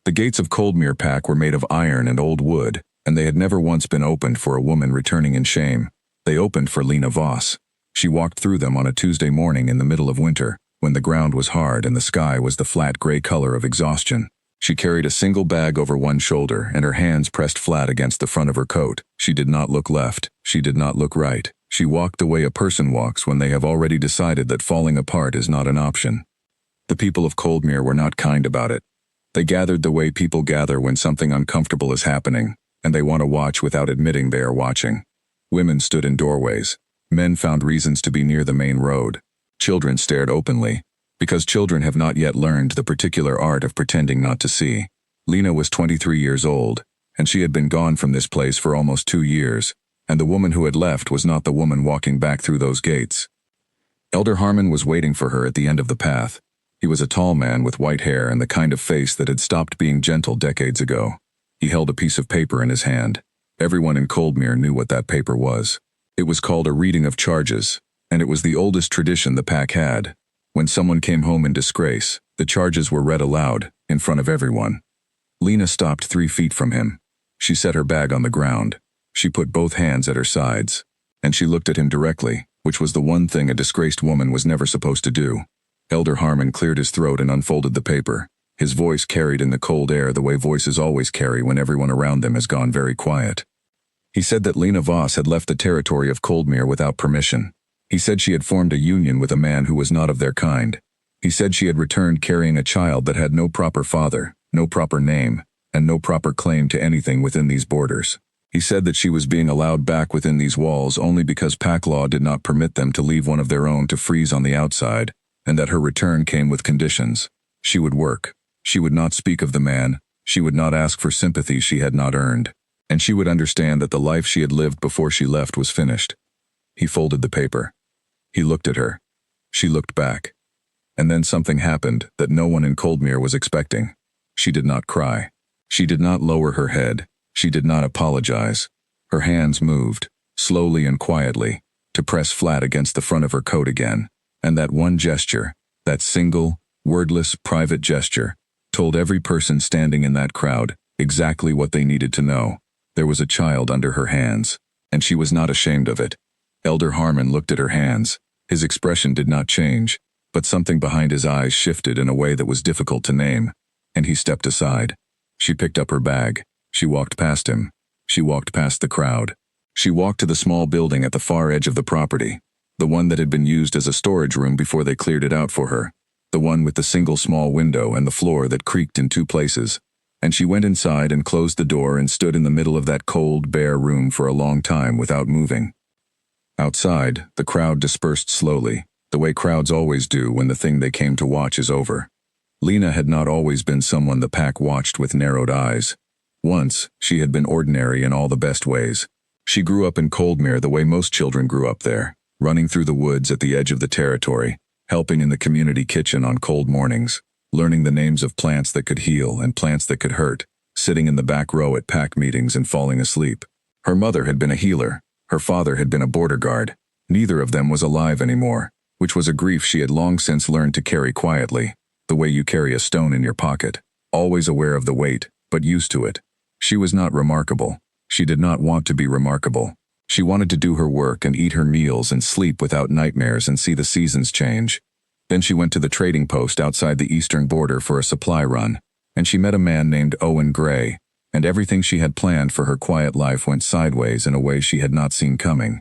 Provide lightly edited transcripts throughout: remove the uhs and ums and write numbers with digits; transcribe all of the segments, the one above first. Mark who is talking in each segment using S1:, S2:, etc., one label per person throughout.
S1: The gates of Coldmere Pack were made of iron and old wood, and they had never once been opened for a woman returning in shame. They opened for Lena Voss. She walked through them on a Tuesday morning in the middle of winter, when the ground was hard and the sky was the flat gray color of exhaustion. She carried a single bag over one shoulder and her hands pressed flat against the front of her coat. She did not look left. She did not look right. She walked the way a person walks when they have already decided that falling apart is not an option. The people of Coldmere were not kind about it. They gathered the way people gather when something uncomfortable is happening, and they want to watch without admitting they are watching. Women stood in doorways. Men found reasons to be near the main road. Children stared openly, because children have not yet learned the particular art of pretending not to see. Lena was 23 years old, and she had been gone from this place for almost 2 years, and the woman who had left was not the woman walking back through those gates. Elder Harmon was waiting for her at the end of the path. He was a tall man with white hair and the kind of face that had stopped being gentle decades ago. He held a piece of paper in his hand. Everyone in Coldmere knew what that paper was. It was called a reading of charges, and it was the oldest tradition the pack had. When someone came home in disgrace, the charges were read aloud, in front of everyone. Lena stopped 3 feet from him. She set her bag on the ground. She put both hands at her sides, and she looked at him directly, which was the one thing a disgraced woman was never supposed to do. Elder Harmon cleared his throat and unfolded the paper. His voice carried in the cold air the way voices always carry when everyone around them has gone very quiet. He said that Lena Voss had left the territory of Coldmere without permission. He said she had formed a union with a man who was not of their kind. He said she had returned carrying a child that had no proper father, no proper name, and no proper claim to anything within these borders. He said that she was being allowed back within these walls only because pack law did not permit them to leave one of their own to freeze on the outside, and that her return came with conditions. She would work. She would not speak of the man. She would not ask for sympathy she had not earned. And she would understand that the life she had lived before she left was finished. He folded the paper. He looked at her. She looked back. And then something happened that no one in Coldmere was expecting. She did not cry. She did not lower her head. She did not apologize. Her hands moved, slowly and quietly, to press flat against the front of her coat again. And that one gesture, that single, wordless, private gesture, told every person standing in that crowd exactly what they needed to know. There was a child under her hands, and she was not ashamed of it. Elder Harmon looked at her hands. His expression did not change, but something behind his eyes shifted in a way that was difficult to name, and he stepped aside. She picked up her bag. She walked past him. She walked past the crowd. She walked to the small building at the far edge of the property, the one that had been used as a storage room before they cleared it out for her, the one with the single small window and the floor that creaked in 2 places. And she went inside and closed the door and stood in the middle of that cold, bare room for a long time without moving. Outside, the crowd dispersed slowly, the way crowds always do when the thing they came to watch is over. Lena had not always been someone the pack watched with narrowed eyes. Once, she had been ordinary in all the best ways. She grew up in Coldmere the way most children grew up there, running through the woods at the edge of the territory, helping in the community kitchen on cold mornings, learning the names of plants that could heal and plants that could hurt, sitting in the back row at pack meetings and falling asleep. Her mother had been a healer. Her father had been a border guard. Neither of them was alive anymore, which was a grief she had long since learned to carry quietly, the way you carry a stone in your pocket, always aware of the weight, but used to it. She was not remarkable. She did not want to be remarkable. She wanted to do her work and eat her meals and sleep without nightmares and see the seasons change. Then she went to the trading post outside the eastern border for a supply run, and she met a man named Owen Gray, and everything she had planned for her quiet life went sideways in a way she had not seen coming.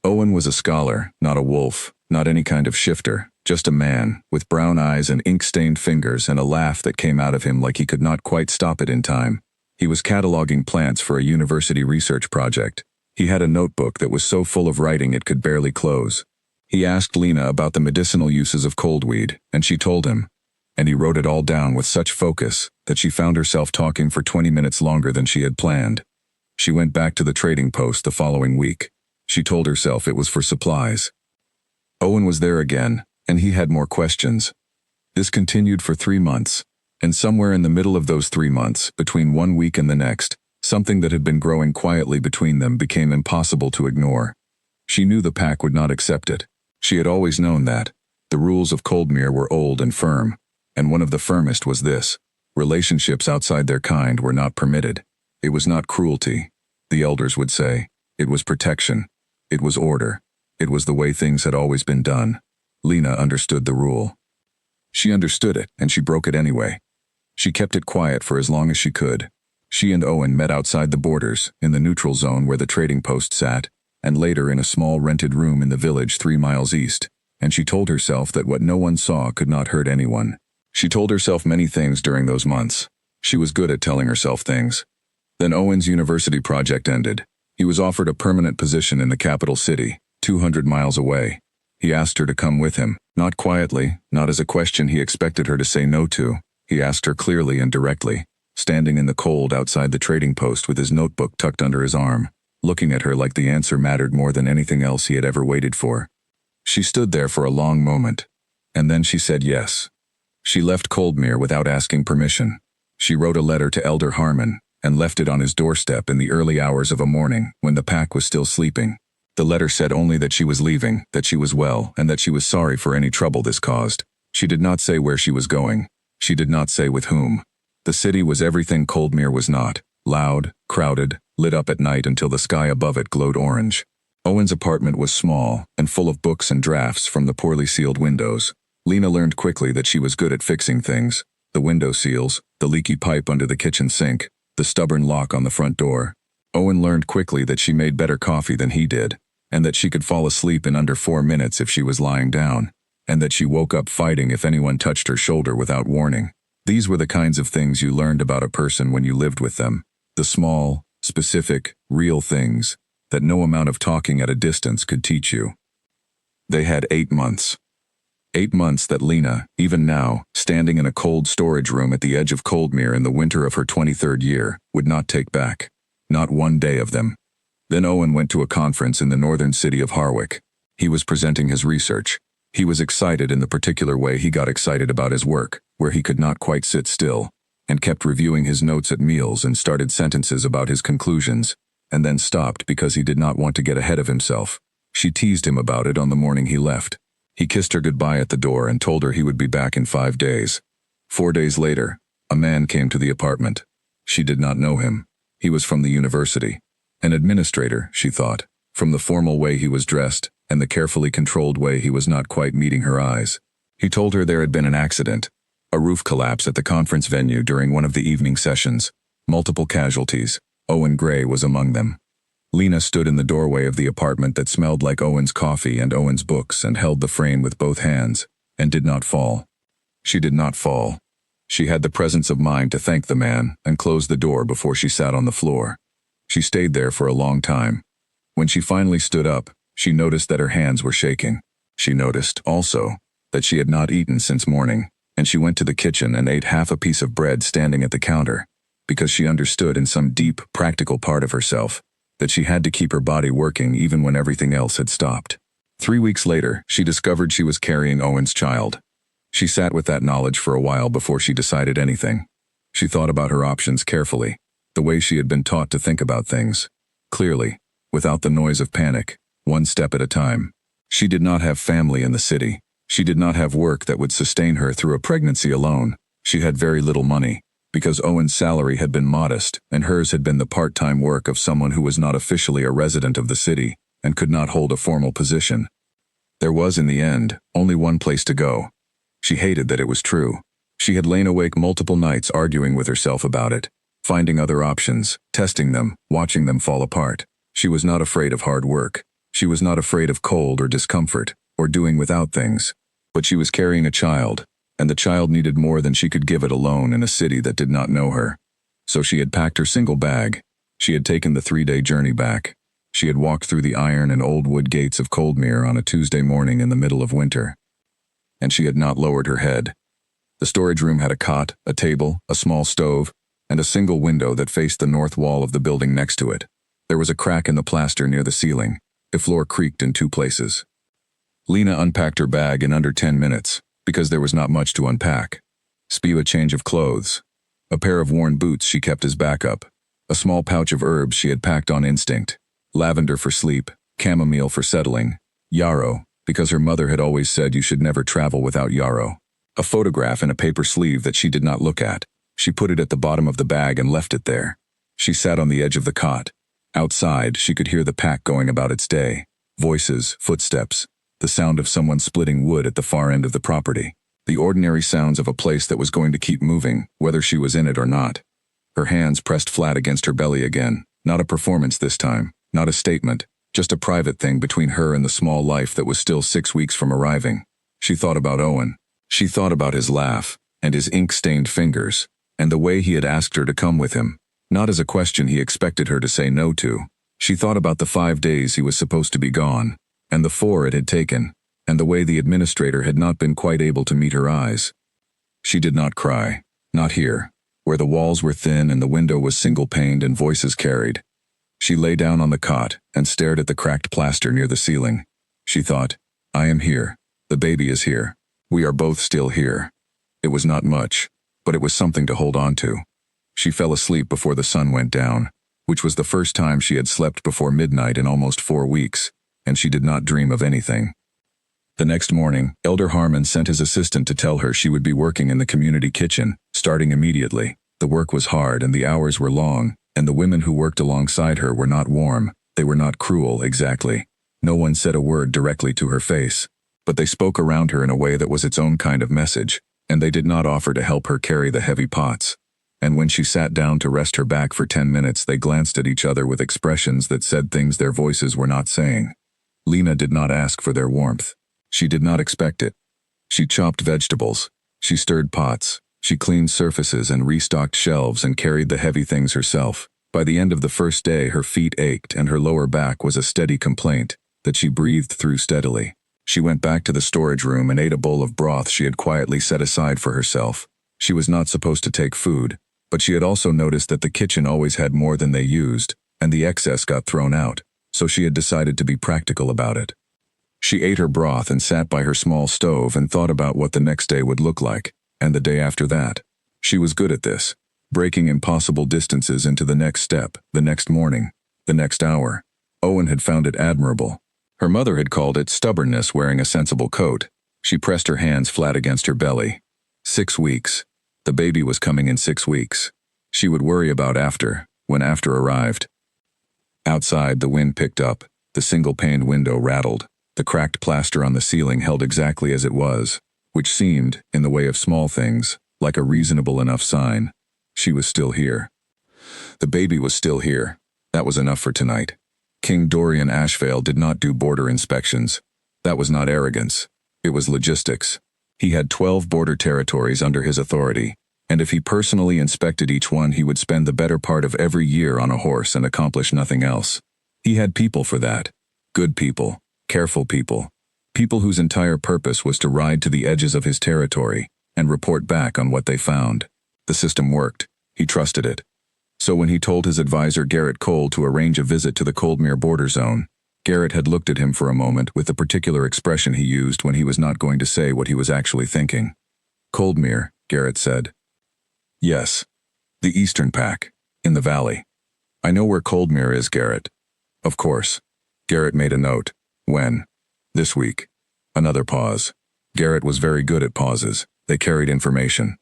S1: Owen was a scholar, not a wolf, not any kind of shifter, just a man, with brown eyes and ink-stained fingers and a laugh that came out of him like he could not quite stop it in time. He was cataloging plants for a university research project. He had a notebook that was so full of writing it could barely close. He asked Lena about the medicinal uses of coldweed, and she told him, and he wrote it all down with such focus that she found herself talking for 20 minutes longer than she had planned. She went back to the trading post the following week. She told herself it was for supplies. Owen was there again, and he had more questions. This continued for 3 months, and somewhere in the middle of those 3 months, between 1 week and the next, something that had been growing quietly between them became impossible to ignore. She knew the pack would not accept it. She had always known that. The rules of Coldmere were old and firm, and one of the firmest was this. Relationships outside their kind were not permitted. It was not cruelty, the elders would say. It was protection. It was order. It was the way things had always been done. Lena understood the rule. She understood it, and she broke it anyway. She kept it quiet for as long as she could. She and Owen met outside the borders, in the neutral zone where the trading post sat, and later in a small rented room in the village 3 miles east, and she told herself that what no one saw could not hurt anyone. She told herself many things during those months. She was good at telling herself things. Then Owen's university project ended. He was offered a permanent position in the capital city, 200 miles away. He asked her to come with him, not quietly, not as a question he expected her to say no to. He asked her clearly and directly, standing in the cold outside the trading post with his notebook tucked under his arm, looking at her like the answer mattered more than anything else he had ever waited for. She stood there for a long moment, and then she said yes. She left Coldmere without asking permission. She wrote a letter to Elder Harmon and left it on his doorstep in the early hours of a morning when the pack was still sleeping. The letter said only that she was leaving, that she was well, and that she was sorry for any trouble this caused. She did not say where she was going. She did not say with whom. The city was everything Coldmere was not: loud, crowded, lit up at night until the sky above it glowed orange. Owen's apartment was small and full of books and drafts from the poorly sealed windows. Lena learned quickly that she was good at fixing things: the window seals, the leaky pipe under the kitchen sink, the stubborn lock on the front door. Owen learned quickly that she made better coffee than he did, and that she could fall asleep in under 4 minutes if she was lying down, and that she woke up fighting if anyone touched her shoulder without warning. These were the kinds of things you learned about a person when you lived with them. The small, specific, real things that no amount of talking at a distance could teach you. They had 8 months. 8 months that Lena, even now, standing in a cold storage room at the edge of Coldmere in the winter of her 23rd year, would not take back. Not one day of them. Then Owen went to a conference in the northern city of Harwick. He was presenting his research. He was excited in the particular way he got excited about his work, where he could not quite sit still, and kept reviewing his notes at meals and started sentences about his conclusions, and then stopped because he did not want to get ahead of himself. She teased him about it on the morning he left. He kissed her goodbye at the door and told her he would be back in 5 days. 4 days later, a man came to the apartment. She did not know him. He was from the university. An administrator, she thought, from the formal way he was dressed and the carefully controlled way he was not quite meeting her eyes. He told her there had been an accident, a roof collapse at the conference venue during one of the evening sessions. Multiple casualties. Owen Gray was among them. Lena stood in the doorway of the apartment that smelled like Owen's coffee and Owen's books and held the frame with both hands, and did not fall. She did not fall. She had the presence of mind to thank the man and close the door before she sat on the floor. She stayed there for a long time. When she finally stood up, she noticed that her hands were shaking. She noticed, also, that she had not eaten since morning, and she went to the kitchen and ate half a piece of bread standing at the counter, because she understood in some deep, practical part of herself that she had to keep her body working even when everything else had stopped. 3 weeks later, she discovered she was carrying Owen's child. She sat with that knowledge for a while before she decided anything. She thought about her options carefully, the way she had been taught to think about things. Clearly, without the noise of panic, one step at a time. She did not have family in the city. She did not have work that would sustain her through a pregnancy alone. She had very little money, because Owen's salary had been modest, and hers had been the part-time work of someone who was not officially a resident of the city and could not hold a formal position. There was, in the end, only one place to go. She hated that it was true. She had lain awake multiple nights arguing with herself about it, finding other options, testing them, watching them fall apart. She was not afraid of hard work. She was not afraid of cold or discomfort, or doing without things. But she was carrying a child, and the child needed more than she could give it alone in a city that did not know her. So she had packed her single bag. She had taken the 3-day journey back. She had walked through the iron and old wood gates of Coldmere on a Tuesday morning in the middle of winter. And she had not lowered her head. The storage room had a cot, a table, a small stove, and a single window that faced the north wall of the building next to it. There was a crack in the plaster near the ceiling. The floor creaked in 2 places. Lena unpacked her bag in under 10 minutes, because there was not much to unpack. Spew a change of clothes. A pair of worn boots she kept as backup. A small pouch of herbs she had packed on instinct. Lavender for sleep, chamomile for settling, yarrow, because her mother had always said you should never travel without yarrow. A photograph in a paper sleeve that she did not look at. She put it at the bottom of the bag and left it there. She sat on the edge of the cot. Outside, she could hear the pack going about its day. Voices, footsteps, the sound of someone splitting wood at the far end of the property. The ordinary sounds of a place that was going to keep moving, whether she was in it or not. Her hands pressed flat against her belly again. Not a performance this time, not a statement, just a private thing between her and the small life that was still 6 weeks from arriving. She thought about Owen. She thought about his laugh, and his ink-stained fingers, and the way he had asked her to come with him, not as a question he expected her to say no to. She thought about the 5 days he was supposed to be gone, and the 4 it had taken, and the way the administrator had not been quite able to meet her eyes. She did not cry, not here, where the walls were thin and the window was single-paned and voices carried. She lay down on the cot and stared at the cracked plaster near the ceiling. She thought, I am here. The baby is here. We are both still here. It was not much, but it was something to hold on to. She fell asleep before the sun went down, which was the first time she had slept before midnight in almost 4 weeks, and she did not dream of anything. The next morning, Elder Harmon sent his assistant to tell her she would be working in the community kitchen, starting immediately. The work was hard and the hours were long, and the women who worked alongside her were not warm. They were not cruel, exactly. No one said a word directly to her face, but they spoke around her in a way that was its own kind of message, and they did not offer to help her carry the heavy pots. And when she sat down to rest her back for 10 minutes, they glanced at each other with expressions that said things their voices were not saying. Lena did not ask for their warmth. She did not expect it. She chopped vegetables. She stirred pots. She cleaned surfaces and restocked shelves and carried the heavy things herself. By the end of the first day, her feet ached and her lower back was a steady complaint that she breathed through steadily. She went back to the storage room and ate a bowl of broth she had quietly set aside for herself. She was not supposed to take food, but she had also noticed that the kitchen always had more than they used, and the excess got thrown out, so she had decided to be practical about it. She ate her broth and sat by her small stove and thought about what the next day would look like, and the day after that. She was good at this, breaking impossible distances into the next step, the next morning, the next hour. Owen had found it admirable. Her mother had called it stubbornness wearing a sensible coat. She pressed her hands flat against her belly. 6 weeks. The baby was coming in 6 weeks. She would worry about after, when after arrived. Outside, the wind picked up. The single-paned window rattled. The cracked plaster on the ceiling held exactly as it was, which seemed, in the way of small things, like a reasonable enough sign. She was still here. The baby was still here. That was enough for tonight. King Dorian Ashvale did not do border inspections. That was not arrogance. It was logistics. He had 12 border territories under his authority, and if he personally inspected each one, he would spend the better part of every year on a horse and accomplish nothing else. He had people for that. Good people. Careful people. People whose entire purpose was to ride to the edges of his territory and report back on what they found. The system worked. He trusted it. So when he told his advisor Garrett Cole to arrange a visit to the Coldmere border zone, Garrett had looked at him for a moment with the particular expression he used when he was not going to say what he was actually thinking. Coldmere, Garrett said. Yes. The Eastern Pack. In the valley. I know where Coldmere is, Garrett. Of course. Garrett made a note. When? This week. Another pause. Garrett was very good at pauses. They carried information.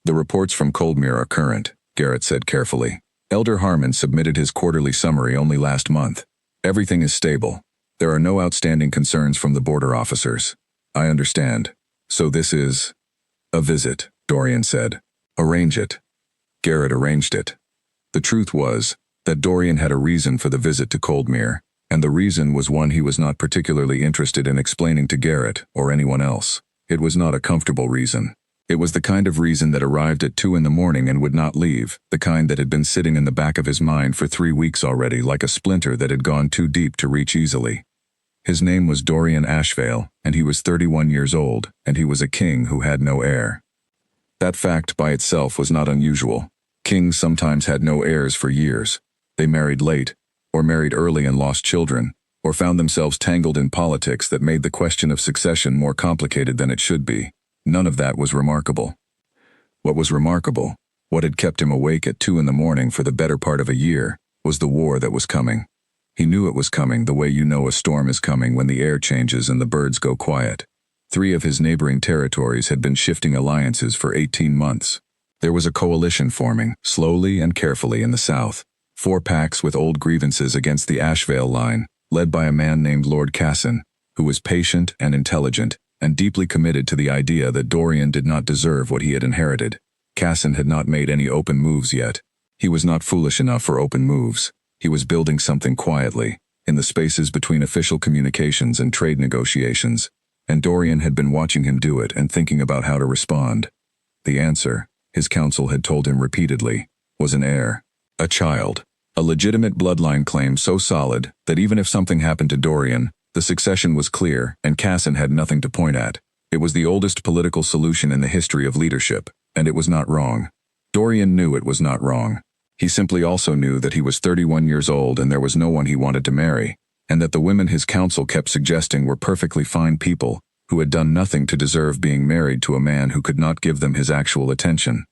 S1: The reports from Coldmere are current, Garrett said carefully. Elder Harmon submitted his quarterly summary only last month. Everything is stable. There are no outstanding concerns from the border officers. I understand. So this is a visit, Dorian said. Arrange it. Garrett arranged it. The truth was that Dorian had a reason for the visit to Coldmere, and the reason was one he was not particularly interested in explaining to Garrett or anyone else. It was not a comfortable reason. It was the kind of reason that arrived at 2 in the morning and would not leave, the kind that had been sitting in the back of his mind for 3 weeks already, like a splinter that had gone too deep to reach easily. His name was Dorian Ashvale, and he was 31 years old, and he was a king who had no heir. That fact by itself was not unusual. Kings sometimes had no heirs for years. They married late, or married early and lost children, or found themselves tangled in politics that made the question of succession more complicated than it should be. None of that was remarkable. What was remarkable, what had kept him awake at 2 in the morning for the better part of a year, was the war that was coming. He knew it was coming the way you know a storm is coming when the air changes and the birds go quiet. 3 of his neighboring territories had been shifting alliances for 18 months. There was a coalition forming, slowly and carefully in the south. 4 packs with old grievances against the Ashvale line, led by a man named Lord Casson, who was patient and intelligent, and deeply committed to the idea that Dorian did not deserve what he had inherited. Casson had not made any open moves yet. He was not foolish enough for open moves. He was building something quietly, in the spaces between official communications and trade negotiations, and Dorian had been watching him do it and thinking about how to respond. The answer, his counsel had told him repeatedly, was an heir, a child, a legitimate bloodline claim so solid that even if something happened to Dorian, the succession was clear and Casson had nothing to point at. It was the oldest political solution in the history of leadership, and it was not wrong. Dorian knew it was not wrong. He simply also knew that he was 31 years old and there was no one he wanted to marry, and that the women his counsel kept suggesting were perfectly fine people who had done nothing to deserve being married to a man who could not give them his actual attention.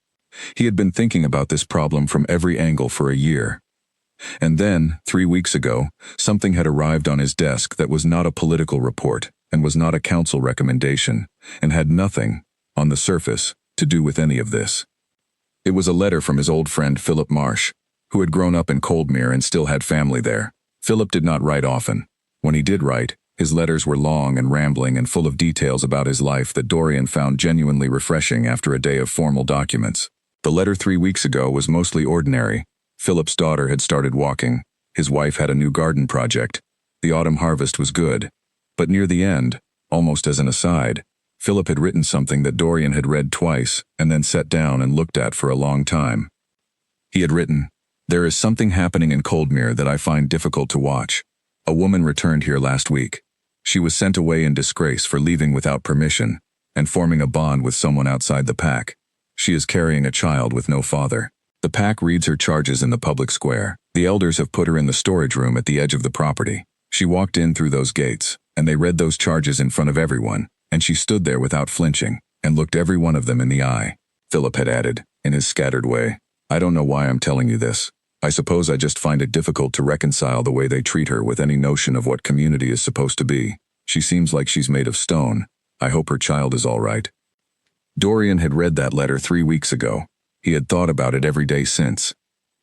S1: He had been thinking about this problem from every angle for a year. And then, 3 weeks ago, something had arrived on his desk that was not a political report and was not a council recommendation, and had nothing, on the surface, to do with any of this. It was a letter from his old friend Philip Marsh, who had grown up in Coldmere and still had family there. Philip did not write often. When he did write, his letters were long and rambling and full of details about his life that Dorian found genuinely refreshing after a day of formal documents. The letter 3 weeks ago was mostly ordinary. Philip's daughter had started walking. His wife had a new garden project. The autumn harvest was good. But near the end, almost as an aside, Philip had written something that Dorian had read twice and then sat down and looked at for a long time. He had written, "There is something happening in Coldmere that I find difficult to watch. A woman returned here last week. She was sent away in disgrace for leaving without permission and forming a bond with someone outside the pack. She is carrying a child with no father. The pack reads her charges in the public square. The elders have put her in the storage room at the edge of the property. She walked in through those gates, and they read those charges in front of everyone, and she stood there without flinching, and looked every one of them in the eye." Philip had added, in his scattered way, "I don't know why I'm telling you this. I suppose I just find it difficult to reconcile the way they treat her with any notion of what community is supposed to be. She seems like she's made of stone. I hope her child is all right." Dorian had read that letter 3 weeks ago. He had thought about it every day since.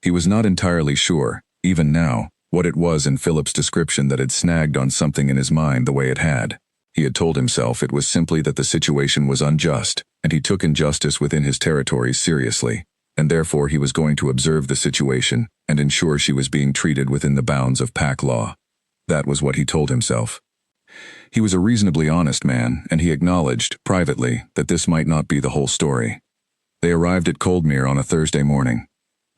S1: He was not entirely sure, even now, what it was in Philip's description that had snagged on something in his mind the way it had. He had told himself it was simply that the situation was unjust, and he took injustice within his territories seriously, and therefore he was going to observe the situation and ensure she was being treated within the bounds of pack law. That was what he told himself. He was a reasonably honest man, and he acknowledged, privately, that this might not be the whole story. They arrived at Coldmere on a Thursday morning.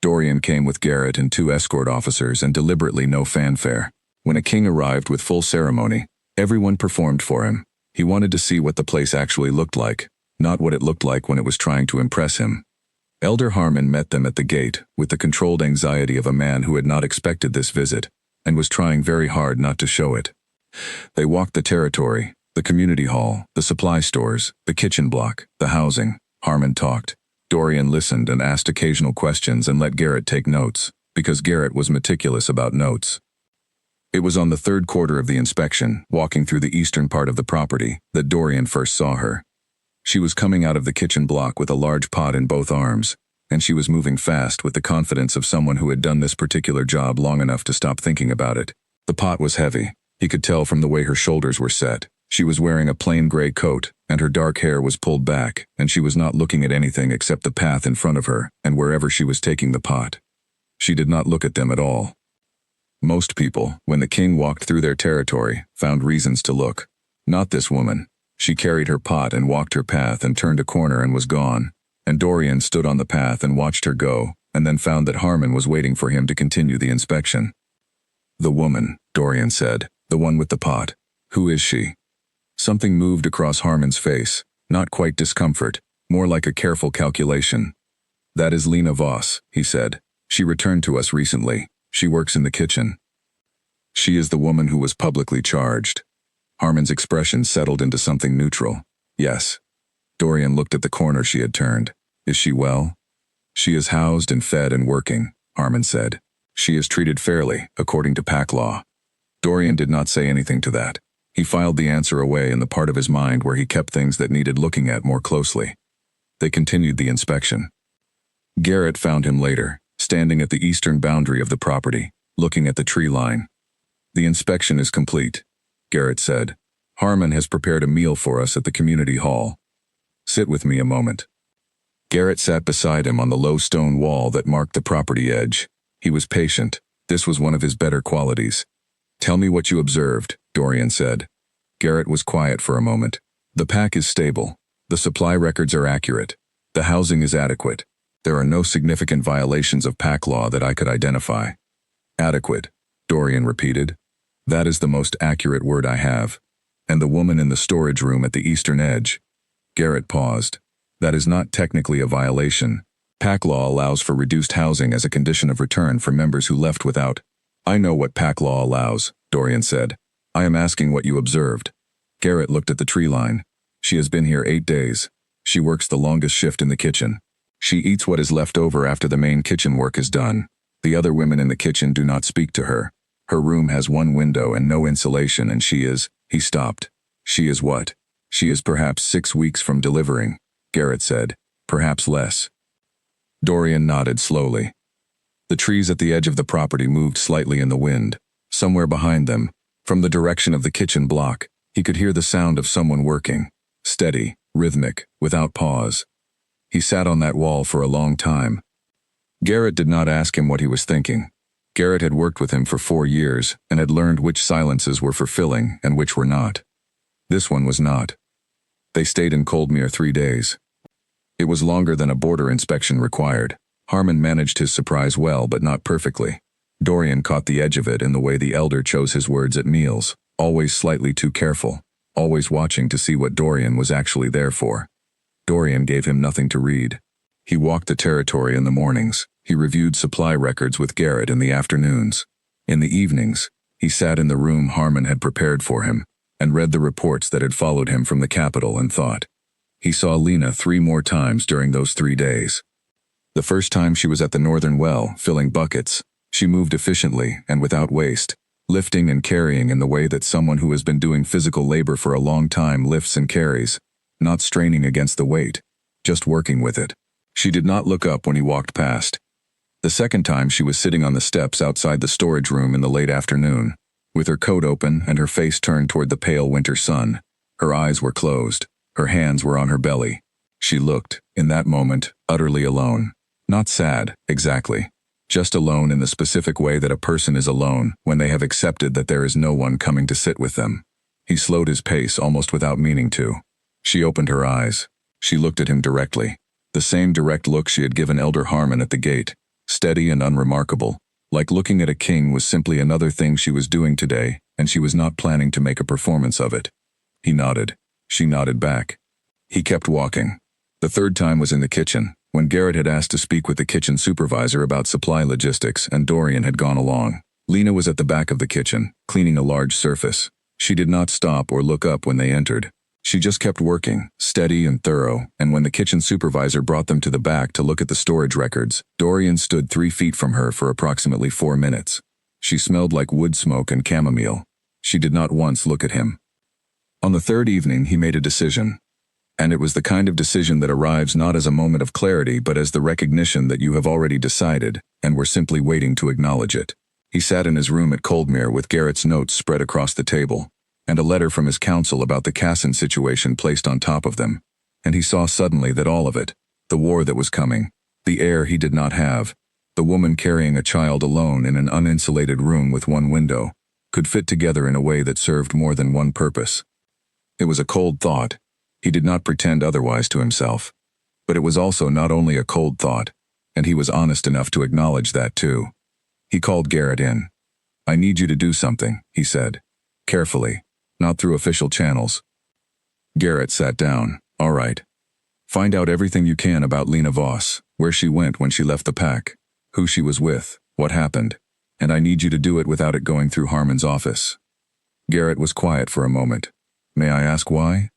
S1: Dorian came with Garrett and 2 escort officers and deliberately no fanfare. When a king arrived with full ceremony, everyone performed for him. He wanted to see what the place actually looked like, not what it looked like when it was trying to impress him. Elder Harmon met them at the gate with the controlled anxiety of a man who had not expected this visit, and was trying very hard not to show it. They walked the territory, the community hall, the supply stores, the kitchen block, the housing. Harmon talked. Dorian listened and asked occasional questions and let Garrett take notes, because Garrett was meticulous about notes. It was on the 3rd quarter of the inspection, walking through the eastern part of the property, that Dorian first saw her. She was coming out of the kitchen block with a large pot in both arms, and she was moving fast with the confidence of someone who had done this particular job long enough to stop thinking about it. The pot was heavy. He could tell from the way her shoulders were set. She was wearing a plain gray coat, and her dark hair was pulled back, and she was not looking at anything except the path in front of her and wherever she was taking the pot. She did not look at them at all. Most people, when the king walked through their territory, found reasons to look. Not this woman. She carried her pot and walked her path and turned a corner and was gone, and Dorian stood on the path and watched her go, and then found that Harmon was waiting for him to continue the inspection. "The woman," Dorian said, "the one with the pot. Who is she?" Something moved across Harmon's face, not quite discomfort, more like a careful calculation. "That is Lena Voss," he said. "She returned to us recently. She works in the kitchen." "She is the woman who was publicly charged." Harmon's expression settled into something neutral. "Yes." Dorian looked at the corner she had turned. "Is she well?" "She is housed and fed and working," Harmon said. "She is treated fairly, according to pack law." Dorian did not say anything to that. He filed the answer away in the part of his mind where he kept things that needed looking at more closely. They continued the inspection. Garrett found him later, standing at the eastern boundary of the property, looking at the tree line. "The inspection is complete," Garrett said. "Harmon has prepared a meal for us at the community hall. Sit with me a moment." Garrett sat beside him on the low stone wall that marked the property edge. He was patient. This was one of his better qualities. "Tell me what you observed," Dorian said. Garrett was quiet for a moment. "The pack is stable. The supply records are accurate. The housing is adequate. There are no significant violations of pack law that I could identify." "Adequate," Dorian repeated. "That is the most accurate word I have. And the woman in the storage room at the eastern edge." Garrett paused. "That is not technically a violation. Pack law allows for reduced housing as a condition of return for members who left without—" "I know what pack law allows," Dorian said. "I am asking what you observed." Garrett looked at the tree line. "She has been here 8 days. She works the longest shift in the kitchen. She eats what is left over after the main kitchen work is done. The other women in the kitchen do not speak to her. Her room has one window and no insulation, and she is—" He stopped. "She is what?" "She is perhaps 6 weeks from delivering," Garrett said. "Perhaps less." Dorian nodded slowly. The trees at the edge of the property moved slightly in the wind. Somewhere behind them, from the direction of the kitchen block, he could hear the sound of someone working. Steady, rhythmic, without pause. He sat on that wall for a long time. Garrett did not ask him what he was thinking. Garrett had worked with him for 4 years and had learned which silences were fulfilling and which were not. This one was not. They stayed in Coldmere 3 days. It was longer than a border inspection required. Harmon managed his surprise well, but not perfectly. Dorian caught the edge of it in the way the elder chose his words at meals, always slightly too careful, always watching to see what Dorian was actually there for. Dorian gave him nothing to read. He walked the territory in the mornings. He reviewed supply records with Garrett in the afternoons. In the evenings, he sat in the room Harmon had prepared for him and read the reports that had followed him from the capital and thought. He saw Lena 3 more times during those 3 days. The first time she was at the northern well, filling buckets. She moved efficiently and without waste, lifting and carrying in the way that someone who has been doing physical labor for a long time lifts and carries, not straining against the weight, just working with it. She did not look up when he walked past. The second time she was sitting on the steps outside the storage room in the late afternoon, with her coat open and her face turned toward the pale winter sun. Her eyes were closed. Her hands were on her belly. She looked, in that moment, utterly alone. Not sad, exactly. Just alone in the specific way that a person is alone when they have accepted that there is no one coming to sit with them. He slowed his pace almost without meaning to. She opened her eyes. She looked at him directly. The same direct look she had given Elder Harmon at the gate, steady and unremarkable, like looking at a king was simply another thing she was doing today, and she was not planning to make a performance of it. He nodded. She nodded back. He kept walking. The third time was in the kitchen, when Garrett had asked to speak with the kitchen supervisor about supply logistics and Dorian had gone along. Lena was at the back of the kitchen, cleaning a large surface. She did not stop or look up when they entered. She just kept working, steady and thorough, and when the kitchen supervisor brought them to the back to look at the storage records, Dorian stood 3 feet from her for approximately 4 minutes. She smelled like wood smoke and chamomile. She did not once look at him. On the third evening, he made a decision. And it was the kind of decision that arrives not as a moment of clarity but as the recognition that you have already decided and were simply waiting to acknowledge it. He sat in his room at Coldmere with Garrett's notes spread across the table, and a letter from his counsel about the Casson situation placed on top of them. And he saw suddenly that all of it, the war that was coming, the heir he did not have, the woman carrying a child alone in an uninsulated room with one window, could fit together in a way that served more than one purpose. It was a cold thought. He did not pretend otherwise to himself. But it was also not only a cold thought, and he was honest enough to acknowledge that too. He called Garrett in. "I need you to do something," he said. "Carefully, not through official channels." Garrett sat down. "All right. Find out everything you can about Lena Voss, where she went when she left the pack, who she was with, what happened, and I need you to do it without it going through Harmon's office." Garrett was quiet for a moment. "May I ask why?"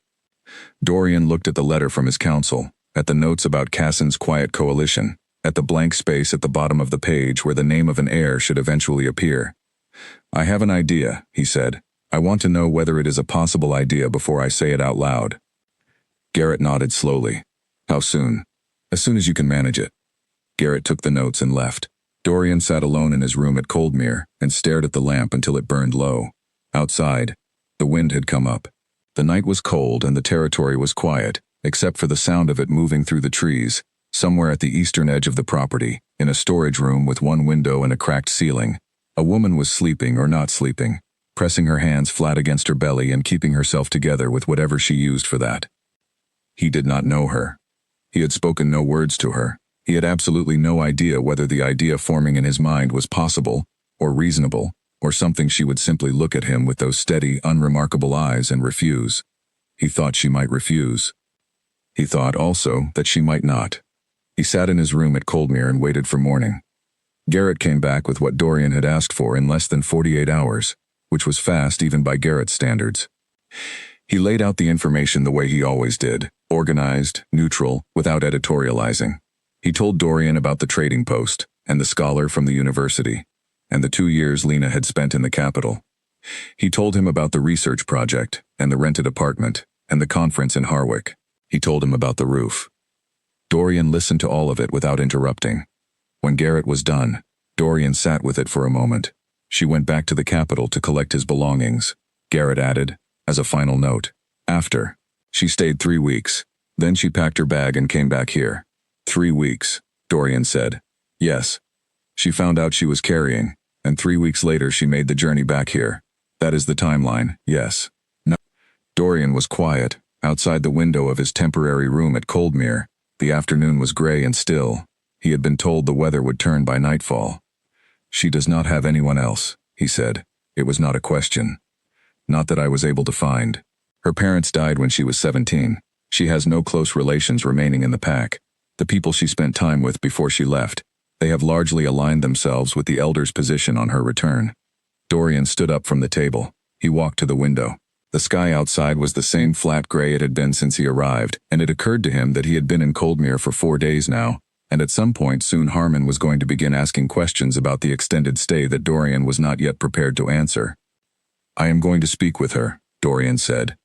S1: Dorian looked at the letter from his counsel, at the notes about Casson's quiet coalition, at the blank space at the bottom of the page where the name of an heir should eventually appear. "I have an idea," he said. "I want to know whether it is a possible idea before I say it out loud." Garrett nodded slowly. "How soon?" "As soon as you can manage it." Garrett took the notes and left. Dorian sat alone in his room at Coldmere and stared at the lamp until it burned low. Outside, the wind had come up. The night was cold and the territory was quiet, except for the sound of it moving through the trees. Somewhere at the eastern edge of the property, in a storage room with one window and a cracked ceiling, a woman was sleeping or not sleeping, pressing her hands flat against her belly and keeping herself together with whatever she used for that. He did not know her. He had spoken no words to her. He had absolutely no idea whether the idea forming in his mind was possible, or reasonable, or something she would simply look at him with those steady, unremarkable eyes and refuse. He thought she might refuse. He thought also that she might not. He sat in his room at Coldmere and waited for morning. Garrett came back with what Dorian had asked for in less than 48 hours, which was fast even by Garrett's standards. He laid out the information the way he always did, organized, neutral, without editorializing. He told Dorian about the trading post, and the scholar from the university, and the 2 years Lena had spent in the capital. He told him about the research project, and the rented apartment, and the conference in Harwick. He told him about the roof. Dorian listened to all of it without interrupting. When Garrett was done, Dorian sat with it for a moment. She went back to the capital to collect his belongings. Garrett added, as a final note, after. She stayed 3 weeks. Then she packed her bag and came back here. 3 weeks, Dorian said. Yes. She found out she was carrying, and 3 weeks later she made the journey back here. That is the timeline, yes. No. Dorian was quiet, outside the window of his temporary room at Coldmere. The afternoon was gray and still. He had been told the weather would turn by nightfall. She does not have anyone else, he said. It was not a question. Not that I was able to find. Her parents died when she was 17. She has no close relations remaining in the pack. The people she spent time with before she left, they have largely aligned themselves with the elder's position on her return. Dorian stood up from the table. He walked to the window. The sky outside was the same flat gray it had been since he arrived, and it occurred to him that he had been in Coldmere for 4 days now, and at some point soon Harmon was going to begin asking questions about the extended stay that Dorian was not yet prepared to answer. I am going to speak with her, Dorian said.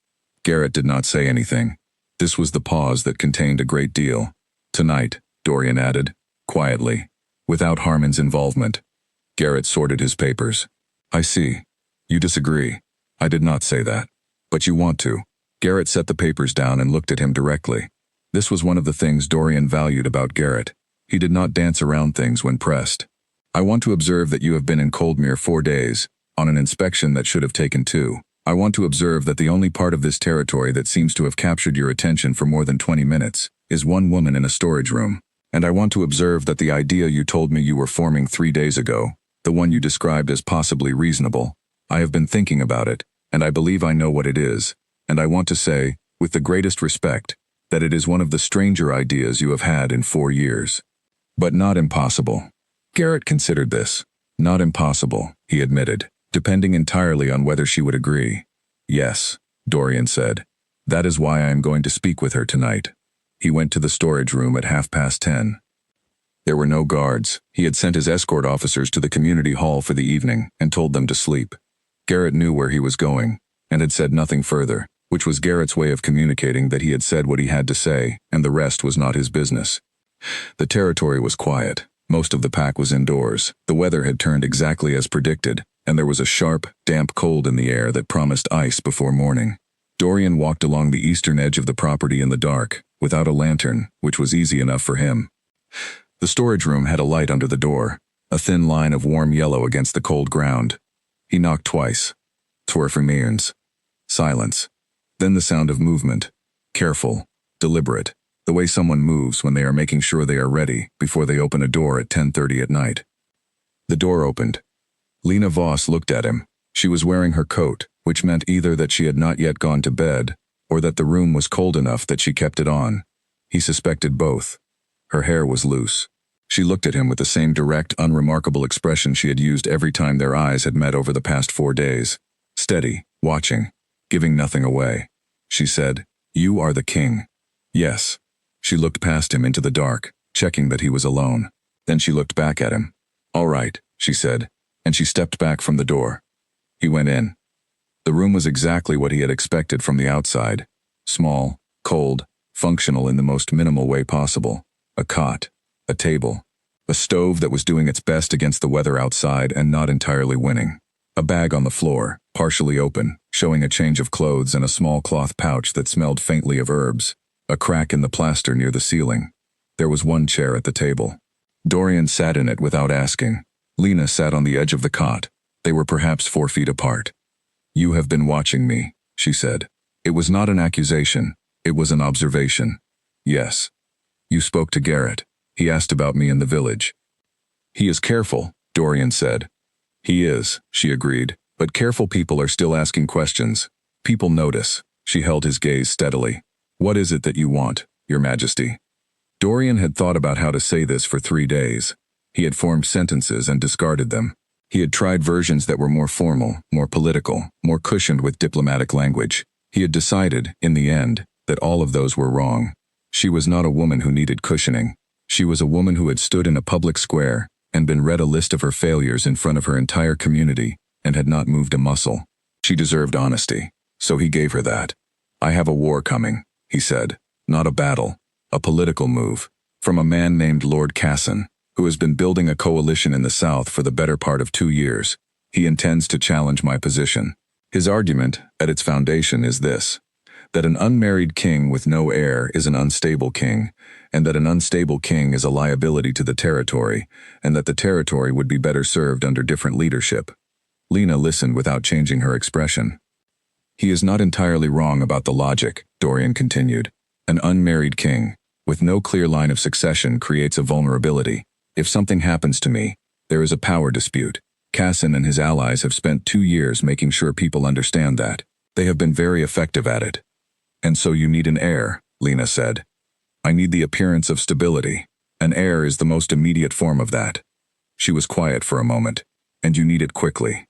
S1: Garrett did not say anything. This was the pause that contained a great deal. Tonight, Dorian added, quietly, without Harmon's involvement. Garrett sorted his papers. I see. You disagree. I did not say that. But you want to. Garrett set the papers down and looked at him directly. This was one of the things Dorian valued about Garrett. He did not dance around things when pressed. I want to observe that you have been in Coldmere 4 days, on an inspection that should have taken 2. I want to observe that the only part of this territory that seems to have captured your attention for more than 20 minutes is one woman in a storage room. And I want to observe that the idea you told me you were forming 3 days ago, the one you described as possibly reasonable, I have been thinking about it, and I believe I know what it is, and I want to say, with the greatest respect, that it is one of the stranger ideas you have had in 4 years. But not impossible. Garrett considered this. Not impossible, he admitted, depending entirely on whether she would agree. Yes, Dorian said. That is why I am going to speak with her tonight. He went to the storage room at 10:30. There were no guards. He had sent his escort officers to the community hall for the evening and told them to sleep. Garrett knew where he was going, and had said nothing further, which was Garrett's way of communicating that he had said what he had to say, and the rest was not his business. The territory was quiet. Most of the pack was indoors. The weather had turned exactly as predicted, and there was a sharp, damp cold in the air that promised ice before morning. Dorian walked along the eastern edge of the property in the dark, without a lantern, which was easy enough for him. The storage room had a light under the door, a thin line of warm yellow against the cold ground. He knocked twice. Twerfemeerns. Silence. Then the sound of movement. Careful, deliberate, the way someone moves when they are making sure they are ready before they open a door at 10:30 at night. The door opened. Lena Voss looked at him. She was wearing her coat, which meant either that she had not yet gone to bed, or that the room was cold enough that she kept it on. He suspected both. Her hair was loose. She looked at him with the same direct, unremarkable expression she had used every time their eyes had met over the past 4 days. Steady, watching, giving nothing away. She said, "You are the king." Yes. She looked past him into the dark, checking that he was alone. Then she looked back at him. "All right," she said, and she stepped back from the door. He went in. The room was exactly what he had expected from the outside. Small, cold, functional in the most minimal way possible. A cot, a table, A stove that was doing its best against the weather outside and not entirely winning. A bag on the floor, partially open, showing a change of clothes and a small cloth pouch that smelled faintly of herbs. A crack in the plaster near the ceiling. There was one chair at the table. Dorian sat in it without asking. Lena sat on the edge of the cot. They were perhaps 4 feet apart. "You have been watching me," she said. It was not an accusation. It was an observation. "Yes." "You spoke to Garrett. He asked about me in the village." "He is careful," Dorian said. "He is," she agreed, "but careful people are still asking questions. People notice." She held his gaze steadily. "What is it that you want, Your Majesty?" Dorian had thought about how to say this for 3 days. He had formed sentences and discarded them. He had tried versions that were more formal, more political, more cushioned with diplomatic language. He had decided, in the end, that all of those were wrong. She was not a woman who needed cushioning. She was a woman who had stood in a public square and been read a list of her failures in front of her entire community and had not moved a muscle. She deserved honesty, so he gave her that. "I have a war coming," he said. "Not a battle, a political move, from a man named Lord Casson, who has been building a coalition in the South for the better part of 2 years. He intends to challenge my position. His argument, at its foundation, is this: that an unmarried king with no heir is an unstable king, and that an unstable king is a liability to the territory, and that the territory would be better served under different leadership." Lena listened without changing her expression. "He is not entirely wrong about the logic," Dorian continued. "An unmarried king, with no clear line of succession, creates a vulnerability. If something happens to me, there is a power dispute. Casson and his allies have spent 2 years making sure people understand that. They have been very effective at it." "And so you need an heir," Lena said. "I need the appearance of stability. An heir is the most immediate form of that." She was quiet for a moment. "And you need it quickly.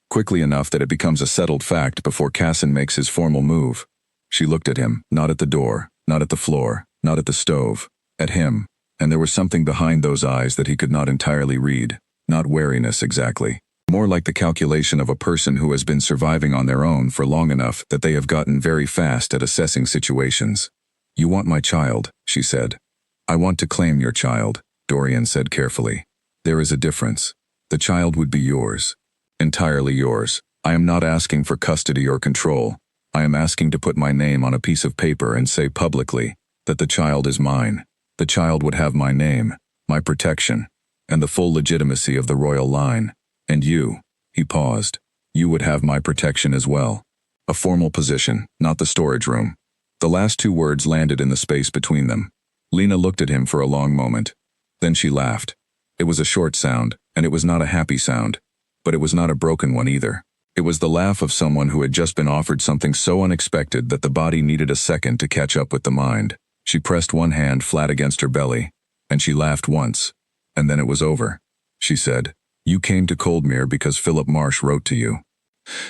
S1: Quickly enough that it becomes a settled fact before Casson makes his formal move." She looked at him, not at the door, not at the floor, not at the stove, at him, and there was something behind those eyes that he could not entirely read. Not wariness exactly. More like the calculation of a person who has been surviving on their own for long enough that they have gotten very fast at assessing situations. "You want my child," she said. "I want to claim your child," Dorian said carefully. "There is a difference. The child would be yours. Entirely yours. I am not asking for custody or control. I am asking to put my name on a piece of paper and say publicly that the child is mine. The child would have my name, my protection, and the full legitimacy of the royal line. And you," he paused, "you would have my protection as well. A formal position, not the storage room." The last 2 words landed in the space between them. Lena looked at him for a long moment. Then she laughed. It was a short sound, and it was not a happy sound. But it was not a broken one either. It was the laugh of someone who had just been offered something so unexpected that the body needed a second to catch up with the mind. She pressed one hand flat against her belly, and she laughed once. "And then it was over," she said. "You came to Coldmere because Philip Marsh wrote to you."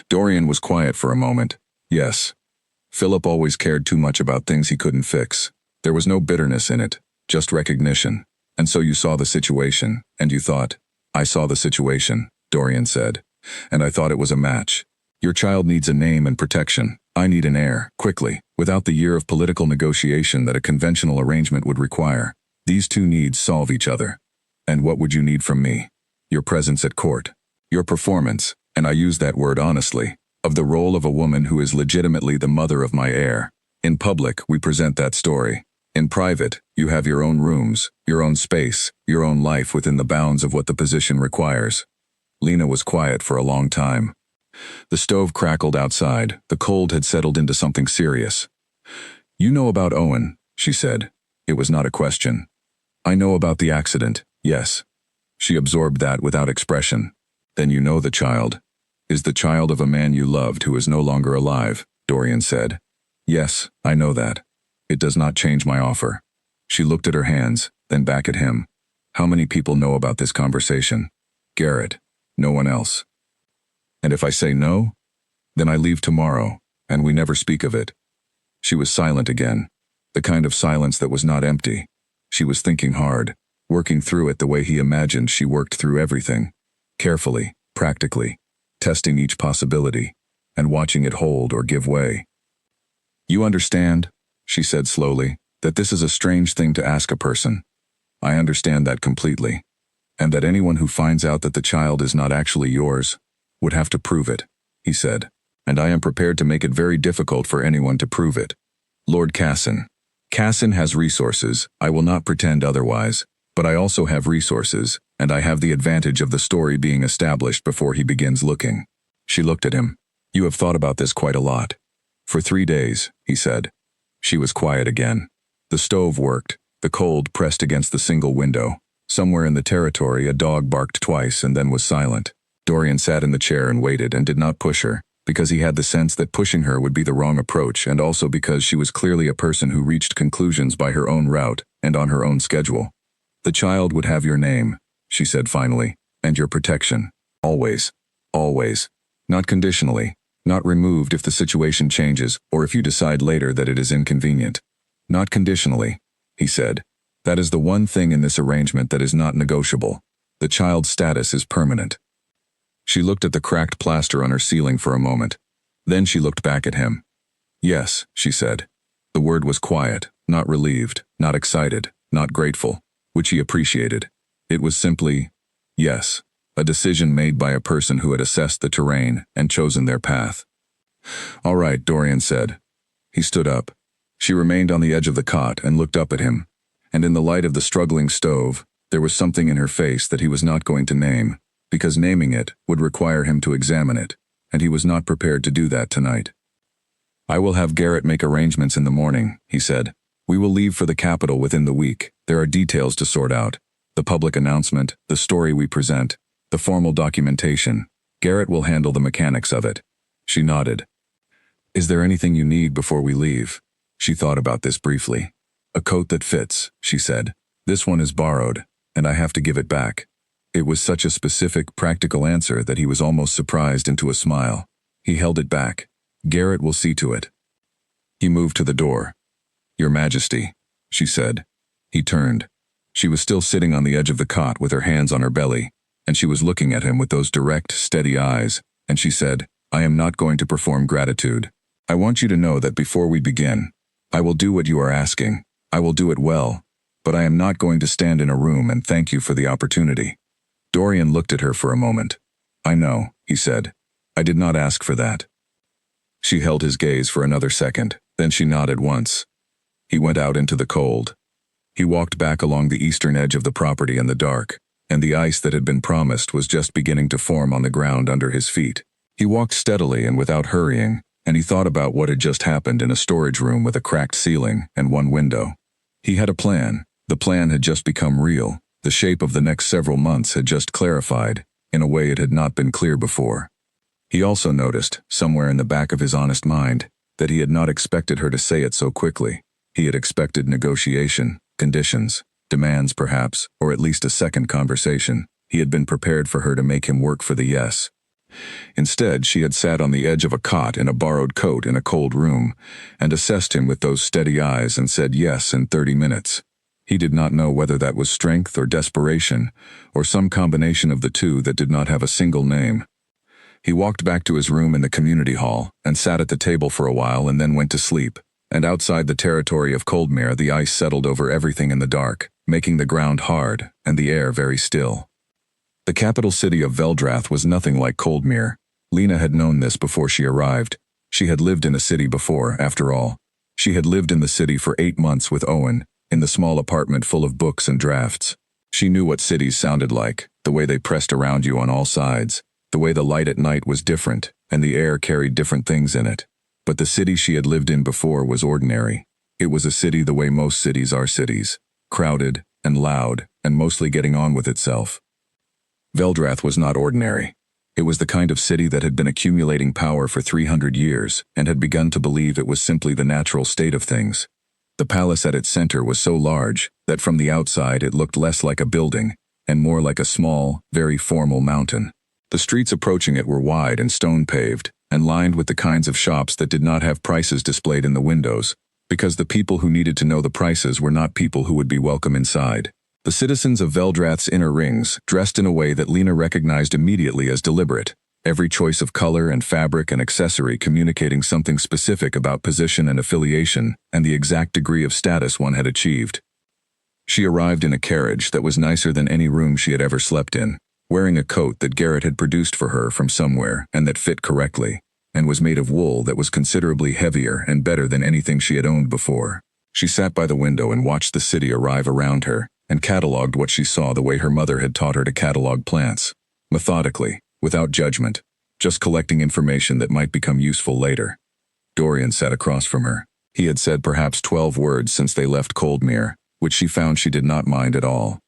S1: Dorian was quiet for a moment. "Yes. Philip always cared too much about things he couldn't fix. There was no bitterness in it, just recognition. And so you saw the situation, and you thought." "I saw the situation," Dorian said, "and I thought it was a match. Your child needs a name and protection. I need an heir, quickly, without the year of political negotiation that a conventional arrangement would require. These 2 needs solve each other. And what would you need from me? Your presence at court. Your performance, and I use that word honestly, of the role of a woman who is legitimately the mother of my heir. In public, we present that story. In private, you have your own rooms, your own space, your own life within the bounds of what the position requires." Lena was quiet for a long time. The stove crackled outside. The cold had settled into something serious. "You know about Owen," she said. It was not a question. "I know about the accident, yes." She absorbed that without expression. "Then you know the child is the child of a man you loved who is no longer alive," Dorian said. "Yes, I know that. It does not change my offer." She looked at her hands, then back at him. "How many people know about this conversation?" "Garrett. No one else." "And if I say no? Then I leave tomorrow, and we never speak of it." She was silent again, the kind of silence that was not empty. She was thinking hard, working through it the way he imagined she worked through everything, carefully, practically, testing each possibility, and watching it hold or give way. "You understand," she said slowly, "that this is a strange thing to ask a person. I understand that completely. And that anyone who finds out that the child is not actually yours would have to prove it, he said. And I am prepared to make it very difficult for anyone to prove it. Lord Casson. Casson has resources, I will not pretend otherwise, but I also have resources, and I have the advantage of the story being established before he begins looking. She looked at him. You have thought about this quite a lot. For 3 days, he said. She was quiet again. The stove worked, the cold pressed against the single window. Somewhere in the territory a dog barked twice and then was silent. Dorian sat in the chair and waited and did not push her, because he had the sense that pushing her would be the wrong approach, and also because she was clearly a person who reached conclusions by her own route and on her own schedule. The child would have your name, she said finally, and your protection. Always. Always. Not conditionally. Not removed if the situation changes or if you decide later that it is inconvenient. Not conditionally, he said. That is the one thing in this arrangement that is not negotiable. The child's status is permanent. She looked at the cracked plaster on her ceiling for a moment. Then she looked back at him. Yes, she said. The word was quiet, not relieved, not excited, not grateful, which he appreciated. It was simply, yes, a decision made by a person who had assessed the terrain and chosen their path. All right, Dorian said. He stood up. She remained on the edge of the cot and looked up at him, and in the light of the struggling stove, there was something in her face that he was not going to name, because naming it would require him to examine it, and he was not prepared to do that tonight. I will have Garrett make arrangements in the morning, he said. We will leave for the capital within the week. There are details to sort out. The public announcement, the story we present, the formal documentation. Garrett will handle the mechanics of it. She nodded. Is there anything you need before we leave? She thought about this briefly. A coat that fits, she said. This one is borrowed, and I have to give it back. It was such a specific, practical answer that he was almost surprised into a smile. He held it back. Garrett will see to it. He moved to the door. Your Majesty, she said. He turned. She was still sitting on the edge of the cot with her hands on her belly, and she was looking at him with those direct, steady eyes, and she said, I am not going to perform gratitude. I want you to know that before we begin, I will do what you are asking. I will do it well, but I am not going to stand in a room and thank you for the opportunity. Dorian looked at her for a moment. I know, he said. I did not ask for that. She held his gaze for another second, then she nodded once. He went out into the cold. He walked back along the eastern edge of the property in the dark, and the ice that had been promised was just beginning to form on the ground under his feet. He walked steadily and without hurrying, and he thought about what had just happened in a storage room with a cracked ceiling and one window. He had a plan. The plan had just become real. The shape of the next several months had just clarified, in a way it had not been clear before. He also noticed, somewhere in the back of his honest mind, that he had not expected her to say it so quickly. He had expected negotiation, conditions, demands perhaps, or at least a second conversation. He had been prepared for her to make him work for the yes. Instead, she had sat on the edge of a cot in a borrowed coat in a cold room, and assessed him with those steady eyes and said yes in 30 minutes. He did not know whether that was strength or desperation, or some combination of the two that did not have a single name. He walked back to his room in the community hall, and sat at the table for a while and then went to sleep. And outside the territory of Coldmere the ice settled over everything in the dark, making the ground hard and the air very still. The capital city of Veldrath was nothing like Coldmere. Lena had known this before she arrived. She had lived in a city before, after all. She had lived in the city for 8 months with Owen, in the small apartment full of books and drafts. She knew what cities sounded like, the way they pressed around you on all sides, the way the light at night was different, and the air carried different things in it. But the city she had lived in before was ordinary. It was a city the way most cities are cities, crowded and loud and mostly getting on with itself. Veldrath was not ordinary. It was the kind of city that had been accumulating power for 300 years and had begun to believe it was simply the natural state of things. The palace at its center was so large that from the outside it looked less like a building and more like a small, very formal mountain. The streets approaching it were wide and stone-paved, and lined with the kinds of shops that did not have prices displayed in the windows, because the people who needed to know the prices were not people who would be welcome inside. The citizens of Veldrath's inner rings, dressed in a way that Lena recognized immediately as deliberate, every choice of color and fabric and accessory communicating something specific about position and affiliation and the exact degree of status one had achieved. She arrived in a carriage that was nicer than any room she had ever slept in, wearing a coat that Garrett had produced for her from somewhere and that fit correctly, and was made of wool that was considerably heavier and better than anything she had owned before. She sat by the window and watched the city arrive around her, and catalogued what she saw the way her mother had taught her to catalog plants. Methodically, without judgment, just collecting information that might become useful later. Dorian sat across from her. He had said perhaps 12 words since they left Coldmere, which she found she did not mind at all.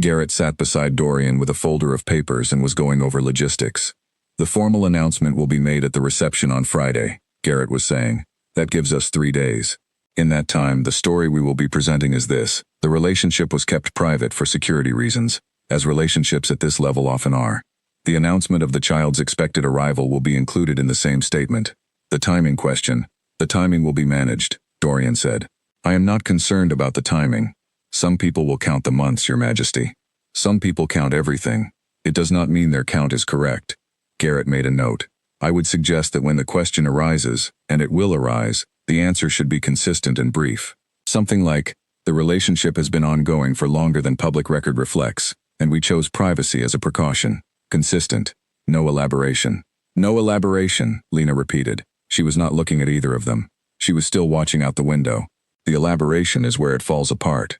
S1: Garrett sat beside Dorian with a folder of papers and was going over logistics. The formal announcement will be made at the reception on Friday, Garrett was saying. That gives us 3 days. In that time, the story we will be presenting is this: the relationship was kept private for security reasons, as relationships at this level often are. The announcement of the child's expected arrival will be included in the same statement. The timing question. The timing will be managed, Dorian said. I am not concerned about the timing. Some people will count the months, Your Majesty. Some people count everything. It does not mean their count is correct. Garrett made a note. I would suggest that when the question arises, and it will arise, the answer should be consistent and brief. Something like, the relationship has been ongoing for longer than public record reflects, and we chose privacy as a precaution. Consistent. No elaboration. No elaboration, Lena repeated. She was not looking at either of them. She was still watching out the window. The elaboration is where it falls apart.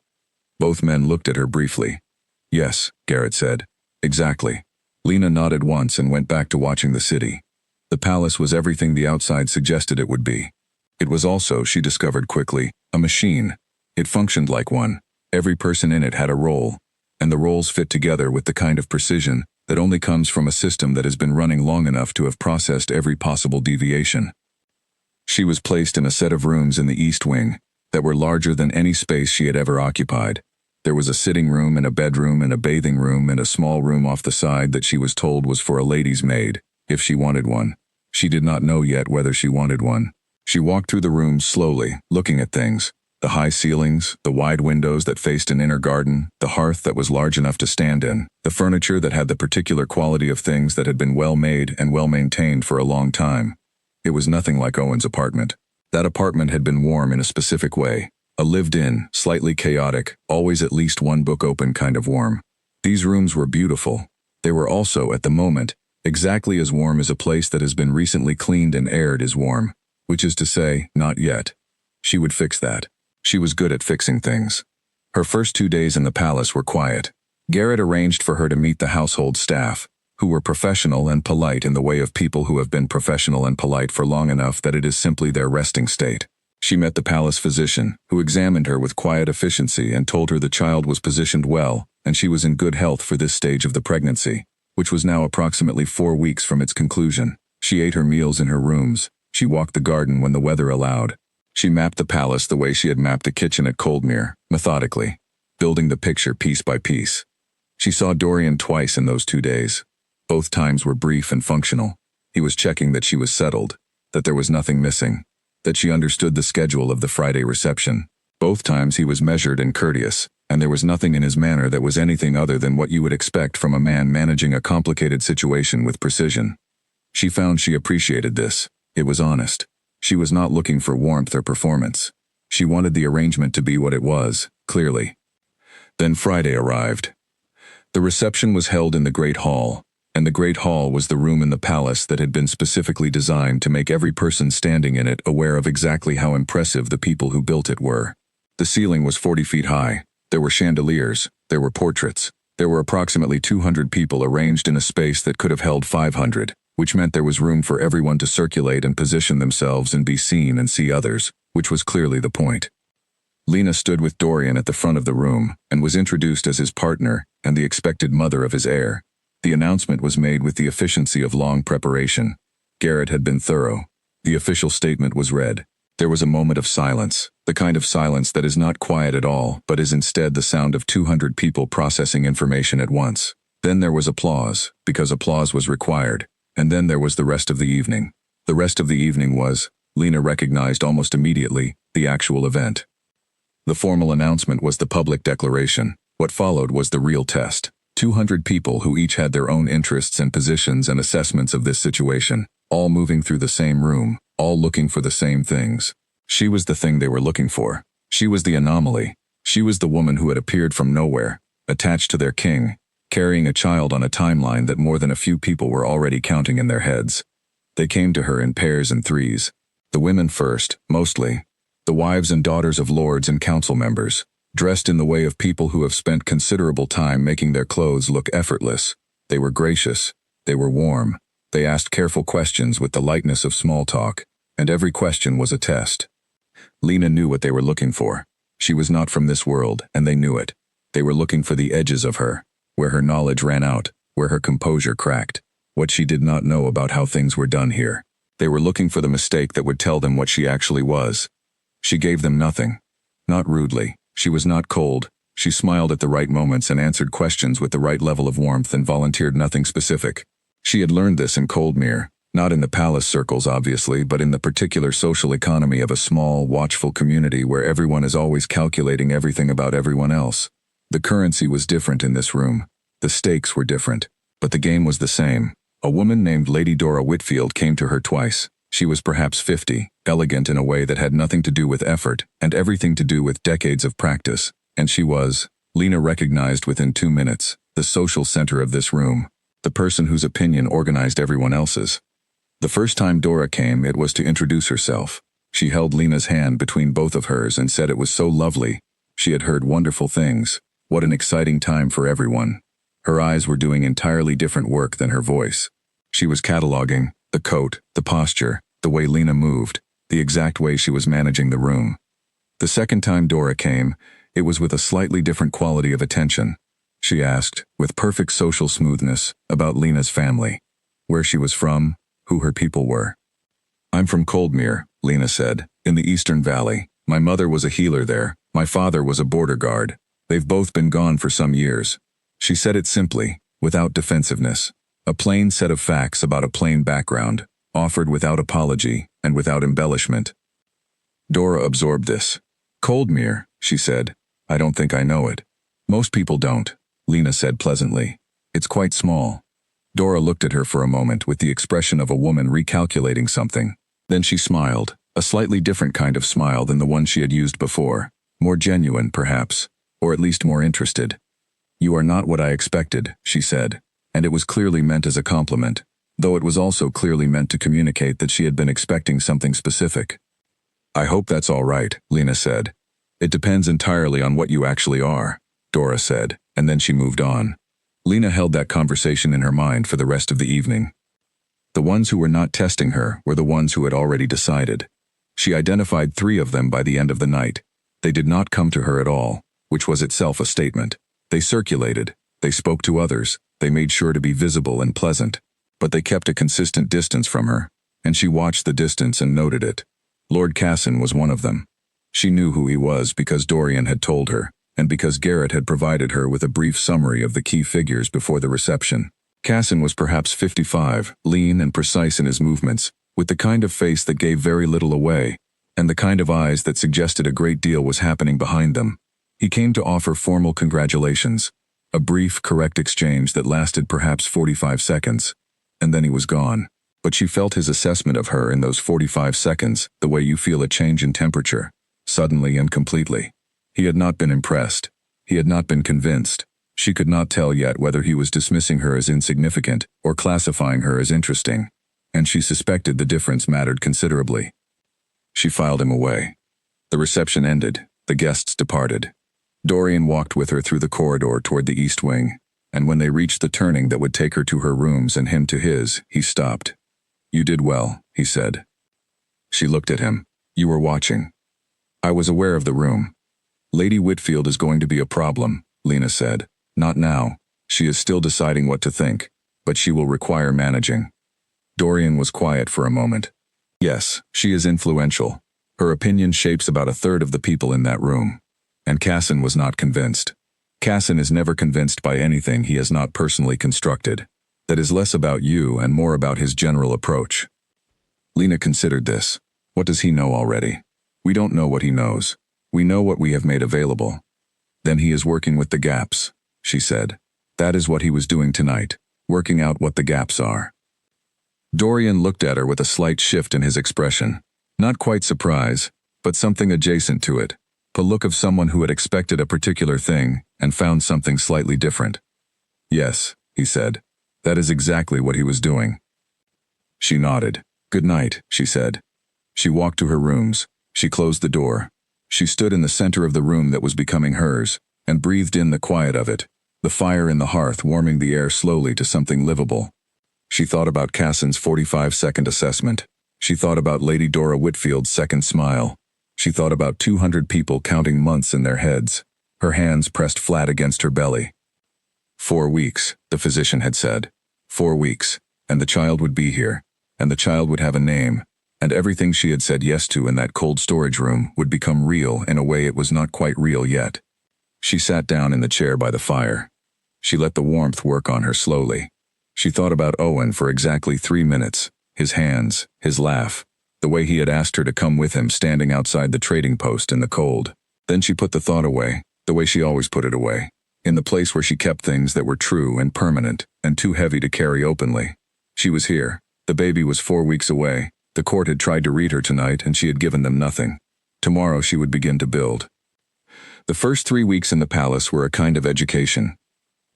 S1: Both men looked at her briefly. Yes, Garrett said. Exactly. Lena nodded once and went back to watching the city. The palace was everything the outside suggested it would be. It was also, she discovered quickly, a machine. It functioned like one. Every person in it had a role, and the roles fit together with the kind of precision that only comes from a system that has been running long enough to have processed every possible deviation. She was placed in a set of rooms in the East Wing that were larger than any space she had ever occupied. There was a sitting room and a bedroom and a bathing room and a small room off the side that she was told was for a lady's maid, if she wanted one. She did not know yet whether she wanted one. She walked through the rooms slowly, looking at things. The high ceilings, the wide windows that faced an inner garden, the hearth that was large enough to stand in, the furniture that had the particular quality of things that had been well made and well maintained for a long time. It was nothing like Owen's apartment. That apartment had been warm in a specific way. A lived-in, slightly chaotic, always at least one book open kind of warm. These rooms were beautiful. They were also, at the moment, exactly as warm as a place that has been recently cleaned and aired is warm. Which is to say, not yet. She would fix that. She was good at fixing things. Her first 2 days in the palace were quiet. Garrett arranged for her to meet the household staff, who were professional and polite in the way of people who have been professional and polite for long enough that it is simply their resting state. She met the palace physician, who examined her with quiet efficiency and told her the child was positioned well, and she was in good health for this stage of the pregnancy, which was now approximately 4 weeks from its conclusion. She ate her meals in her rooms. She walked the garden when the weather allowed. She mapped the palace the way she had mapped the kitchen at Coldmere, methodically, building the picture piece by piece. She saw Dorian twice in those 2 days. Both times were brief and functional. He was checking that she was settled, that there was nothing missing, that she understood the schedule of the Friday reception. Both times he was measured and courteous, and there was nothing in his manner that was anything other than what you would expect from a man managing a complicated situation with precision. She found she appreciated this. It was honest. She was not looking for warmth or performance. She wanted the arrangement to be what it was, clearly. Then Friday arrived. The reception was held in the Great Hall, and the Great Hall was the room in the palace that had been specifically designed to make every person standing in it aware of exactly how impressive the people who built it were. The ceiling was 40 feet high. There were chandeliers. There were portraits. There were approximately 200 people arranged in a space that could have held 500. Which meant there was room for everyone to circulate and position themselves and be seen and see others, which was clearly the point. Lena stood with Dorian at the front of the room and was introduced as his partner and the expected mother of his heir. The announcement was made with the efficiency of long preparation. Garrett had been thorough. The official statement was read. There was a moment of silence, the kind of silence that is not quiet at all, but is instead the sound of 200 people processing information at once. Then there was applause, because applause was required. And then there was the rest of the evening. The rest of the evening was, Lena recognized almost immediately, the actual event. The formal announcement was the public declaration. What followed was the real test. 200 people who each had their own interests and positions and assessments of this situation, all moving through the same room, all looking for the same things. She was the thing they were looking for. She was the anomaly. She was the woman who had appeared from nowhere, attached to their king, carrying a child on a timeline that more than a few people were already counting in their heads. They came to her in pairs and threes. The women first, mostly. The wives and daughters of lords and council members, dressed in the way of people who have spent considerable time making their clothes look effortless. They were gracious. They were warm. They asked careful questions with the lightness of small talk, and every question was a test. Lena knew what they were looking for. She was not from this world, and they knew it. They were looking for the edges of her, where her knowledge ran out, where her composure cracked, what she did not know about how things were done here. They were looking for the mistake that would tell them what she actually was. She gave them nothing. Not rudely. She was not cold. She smiled at the right moments and answered questions with the right level of warmth and volunteered nothing specific. She had learned this in Coldmere, not in the palace circles obviously, but in the particular social economy of a small, watchful community where everyone is always calculating everything about everyone else. The currency was different in this room. The stakes were different, but the game was the same. A woman named Lady Dora Whitfield came to her twice. She was perhaps 50, elegant in a way that had nothing to do with effort and everything to do with decades of practice, and she was, Lena recognized within 2 minutes, the social center of this room, the person whose opinion organized everyone else's. The first time Dora came, it was to introduce herself. She held Lena's hand between both of hers and said it was so lovely. She had heard wonderful things. What an exciting time for everyone. Her eyes were doing entirely different work than her voice. She was cataloging the coat, the posture, the way Lena moved, the exact way she was managing the room. The second time Dora came, it was with a slightly different quality of attention. She asked, with perfect social smoothness, about Lena's family, where she was from, who her people were. "I'm from Coldmere," Lena said, "in the Eastern Valley. My mother was a healer there. My father was a border guard. They've both been gone for some years." She said it simply, without defensiveness. A plain set of facts about a plain background, offered without apology and without embellishment. Dora absorbed this. "Coldmere," she said. "I don't think I know it." "Most people don't," Lena said pleasantly. "It's quite small." Dora looked at her for a moment with the expression of a woman recalculating something. Then she smiled, a slightly different kind of smile than the one she had used before. More genuine, perhaps, or at least more interested. "You are not what I expected," she said, and it was clearly meant as a compliment, though it was also clearly meant to communicate that she had been expecting something specific. "I hope that's all right," Lena said. "It depends entirely on what you actually are," Dora said, and then she moved on. Lena held that conversation in her mind for the rest of the evening. The ones who were not testing her were the ones who had already decided. She identified 3 of them by the end of the night. They did not come to her at all, which was itself a statement. They circulated, they spoke to others, they made sure to be visible and pleasant, but they kept a consistent distance from her, and she watched the distance and noted it. Lord Casson was one of them. She knew who he was because Dorian had told her, and because Garrett had provided her with a brief summary of the key figures before the reception. Casson was perhaps 55, lean and precise in his movements, with the kind of face that gave very little away, and the kind of eyes that suggested a great deal was happening behind them. He came to offer formal congratulations, a brief, correct exchange that lasted perhaps 45 seconds, and then he was gone. But she felt his assessment of her in those 45 seconds, the way you feel a change in temperature, suddenly and completely. He had not been impressed. He had not been convinced. She could not tell yet whether he was dismissing her as insignificant or classifying her as interesting, and she suspected the difference mattered considerably. She filed him away. The reception ended. The guests departed. Dorian walked with her through the corridor toward the east wing, and when they reached the turning that would take her to her rooms and him to his, he stopped. "You did well," he said. She looked at him. "You were watching." "I was aware of the room." "Lady Whitfield is going to be a problem," Lena said. "Not now. She is still deciding what to think, but she will require managing." Dorian was quiet for a moment. "Yes, she is influential. Her opinion shapes about 1/3 of the people in that room." And Casson was not convinced. Casson is never convinced by anything he has not personally constructed. That is less about you and more about his general approach. Lena considered this. What does he know already? We don't know what he knows. We know what we have made available. Then he is working with the gaps, she said. That is what he was doing tonight, working out what the gaps are. Dorian looked at her with a slight shift in his expression. Not quite surprise, but something adjacent to it. The look of someone who had expected a particular thing and found something slightly different. Yes, he said. That is exactly what he was doing. She nodded. Good night, she said. She walked to her rooms. She closed the door. She stood in the center of the room that was becoming hers, and breathed in the quiet of it, the fire in the hearth warming the air slowly to something livable. She thought about Cassin's 45-second assessment. She thought about Lady Dora Whitfield's second smile. She thought about 200 people counting months in their heads, her hands pressed flat against her belly. 4 weeks, the physician had said. 4 weeks, and the child would be here, and the child would have a name, and everything she had said yes to in that cold storage room would become real in a way it was not quite real yet. She sat down in the chair by the fire. She let the warmth work on her slowly. She thought about Owen for exactly 3 minutes, his hands, his laugh, the way he had asked her to come with him standing outside the trading post in the cold. Then she put the thought away, the way she always put it away, in the place where she kept things that were true and permanent and too heavy to carry openly. She was here. The baby was 4 weeks away. The court had tried to read her tonight and she had given them nothing. Tomorrow she would begin to build. The first 3 weeks in the palace were a kind of education.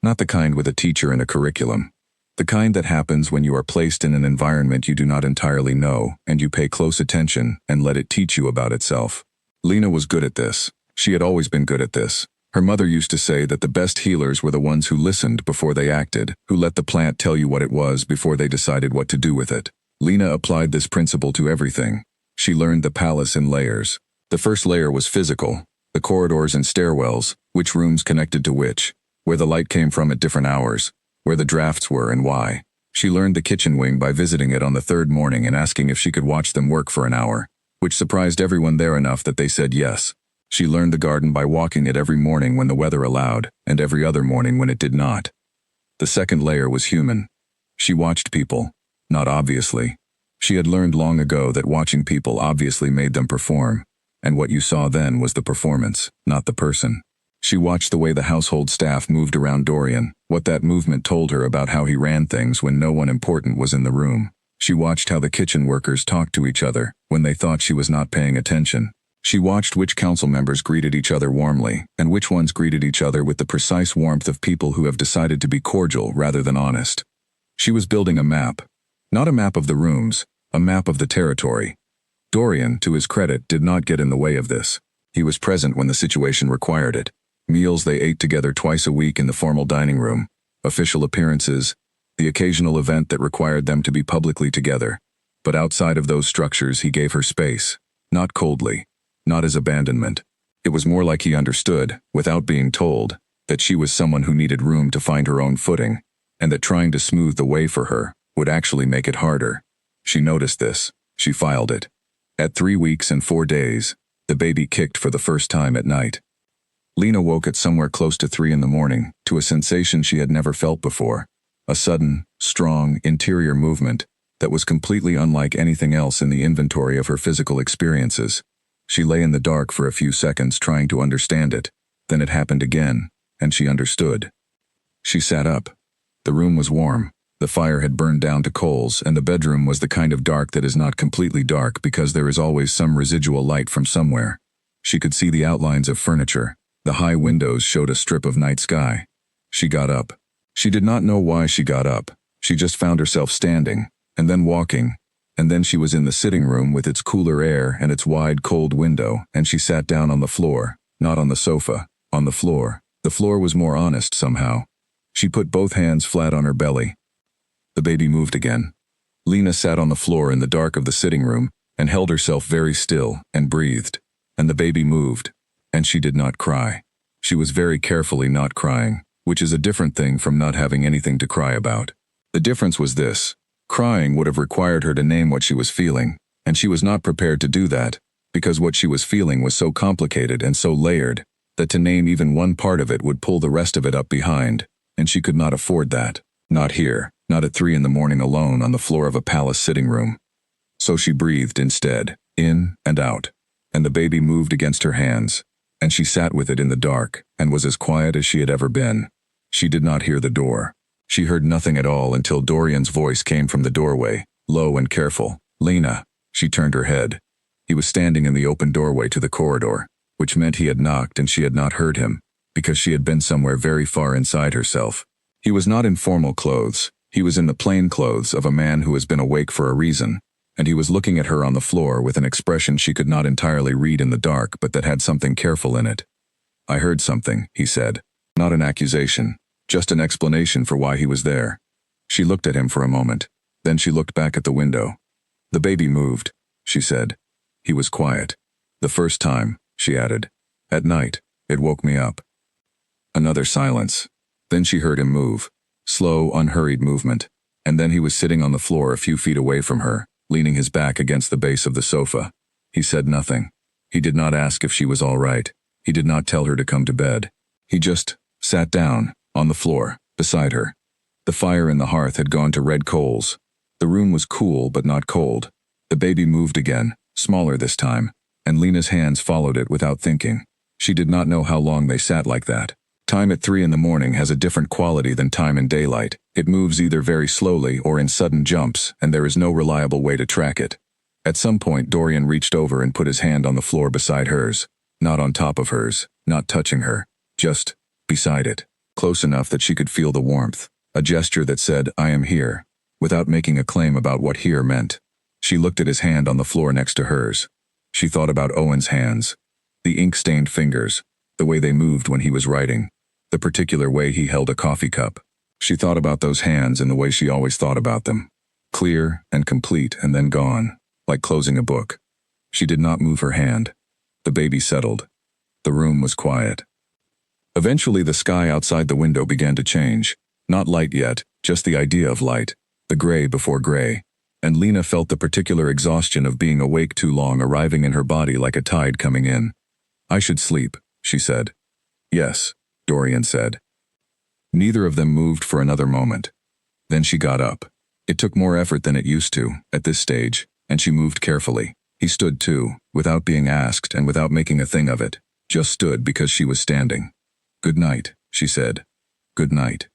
S1: Not the kind with a teacher and a curriculum. The kind that happens when you are placed in an environment you do not entirely know and you pay close attention and let it teach you about itself. Lena was good at this. She had always been good at this. Her mother used to say that the best healers were the ones who listened before they acted, who let the plant tell you what it was before they decided what to do with it. Lena applied this principle to everything. She learned the palace in layers. The first layer was physical, the corridors and stairwells, which rooms connected to which, where the light came from at different hours, where the drafts were and why. She learned the kitchen wing by visiting it on the 3rd morning and asking if she could watch them work for an hour, which surprised everyone there enough that they said yes. She learned the garden by walking it every morning when the weather allowed, and every other morning when it did not. The second layer was human. She watched people. Not obviously. She had learned long ago that watching people obviously made them perform, and what you saw then was the performance, not the person. She watched the way the household staff moved around Dorian, what that movement told her about how he ran things when no one important was in the room. She watched how the kitchen workers talked to each other when they thought she was not paying attention. She watched which council members greeted each other warmly, and which ones greeted each other with the precise warmth of people who have decided to be cordial rather than honest. She was building a map. Not a map of the rooms, a map of the territory. Dorian, to his credit, did not get in the way of this. He was present when the situation required it. Meals they ate together twice a week in the formal dining room, official appearances, the occasional event that required them to be publicly together. But outside of those structures he gave her space, not coldly, not as abandonment. It was more like he understood, without being told, that she was someone who needed room to find her own footing, and that trying to smooth the way for her would actually make it harder. She noticed this. She filed it. At 3 weeks and 4 days, the baby kicked for the first time at night. Lena woke at somewhere close to 3 in the morning, to a sensation she had never felt before. A sudden, strong, interior movement that was completely unlike anything else in the inventory of her physical experiences. She lay in the dark for a few seconds trying to understand it. Then it happened again, and she understood. She sat up. The room was warm. The fire had burned down to coals, and the bedroom was the kind of dark that is not completely dark because there is always some residual light from somewhere. She could see the outlines of furniture. The high windows showed a strip of night sky. She got up. She did not know why she got up. She just found herself standing, and then walking, and then she was in the sitting room with its cooler air and its wide, cold window, and she sat down on the floor, not on the sofa, on the floor. The floor was more honest somehow. She put both hands flat on her belly. The baby moved again. Lena sat on the floor in the dark of the sitting room and held herself very still and breathed, and the baby moved, and she did not cry. She was very carefully not crying, which is a different thing from not having anything to cry about. The difference was this. Crying would have required her to name what she was feeling, and she was not prepared to do that, because what she was feeling was so complicated and so layered that to name even one part of it would pull the rest of it up behind, and she could not afford that. Not here, not at 3 in the morning alone on the floor of a palace sitting room. So she breathed instead, in and out, and the baby moved against her hands, and she sat with it in the dark and was as quiet as she had ever been. She did not hear the door. She heard nothing at all until Dorian's voice came from the doorway, low and careful. Lena. She turned her head. He was standing in the open doorway to the corridor. which meant he had knocked and she had not heard him, because she had been somewhere very far inside herself. He was not in formal clothes. He was in the plain clothes of a man who has been awake for a reason, and he was looking at her on the floor with an expression she could not entirely read in the dark but that had something careful in it. "I heard something," he said. Not an accusation, just an explanation for why he was there. She looked at him for a moment. Then she looked back at the window. "The baby moved," she said. He was quiet. "The first time," she added. "At night, it woke me up." Another silence. Then she heard him move. Slow, unhurried movement. And then he was sitting on the floor a few feet away from her, leaning his back against the base of the sofa. He said nothing. He did not ask if she was all right. He did not tell her to come to bed. He just sat down, on the floor, beside her. The fire in the hearth had gone to red coals. The room was cool but not cold. The baby moved again, smaller this time, and Lena's hands followed it without thinking. She did not know how long they sat like that. Time at 3 in the morning has a different quality than time in daylight. It moves either very slowly or in sudden jumps, and there is no reliable way to track it. At some point, Dorian reached over and put his hand on the floor beside hers. Not on top of hers, not touching her, just beside it, close enough that she could feel the warmth. A gesture that said, "I am here," without making a claim about what here meant. She looked at his hand on the floor next to hers. She thought about Owen's hands. The ink-stained fingers, the way they moved when he was writing, the particular way he held a coffee cup. She thought about those hands in the way she always thought about them. Clear and complete and then gone, like closing a book. She did not move her hand. The baby settled. The room was quiet. Eventually the sky outside the window began to change. Not light yet, just the idea of light, the gray before gray. And Lena felt the particular exhaustion of being awake too long arriving in her body like a tide coming in. "I should sleep," she said. "Yes," Dorian said. Neither of them moved for another moment. Then she got up. It took more effort than it used to, at this stage, and she moved carefully. He stood too, without being asked and without making a thing of it, just stood because she was standing. "Good night," she said. "Good night."